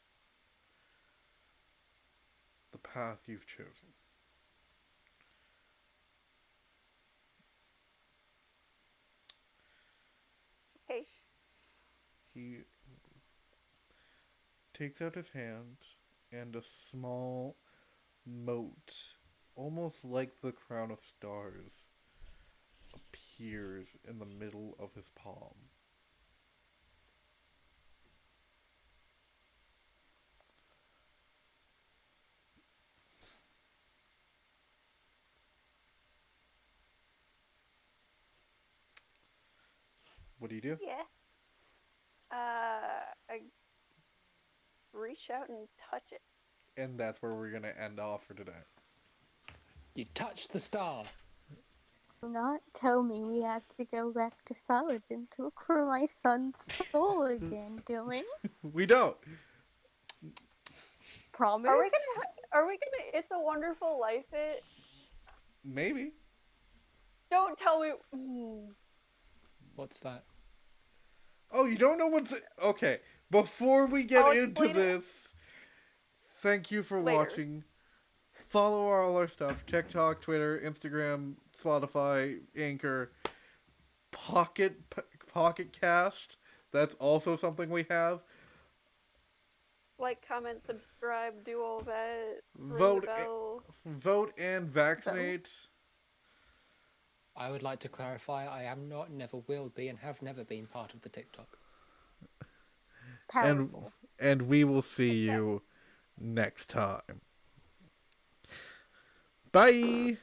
the path you've chosen. Okay. He takes out his hand, and a small mote, almost like the crown of stars, appears in the middle of his palm. What do you do? Yeah. I reach out and touch it. And that's where we're gonna end off for today. You touched the star. Do not tell me we have to go back to Saladin to look for my son's soul again, Dylan. We don't. Promise? Are we gonna It's a Wonderful Life it? Maybe. Don't tell me. What's that? Oh, you don't know what's... Okay, before we get I'll into explain it this, thank you for later. watching. Follow all our stuff. TikTok, Twitter, Instagram, Spotify, Anchor, Pocket Cast. That's also something we have. Like, comment, subscribe, do all that. Ring Vote, the bell. vote and vaccinate. I would like to clarify, I am not, never will be, and have never been part of the TikTok. Powerful. And we will see you next time. Bye!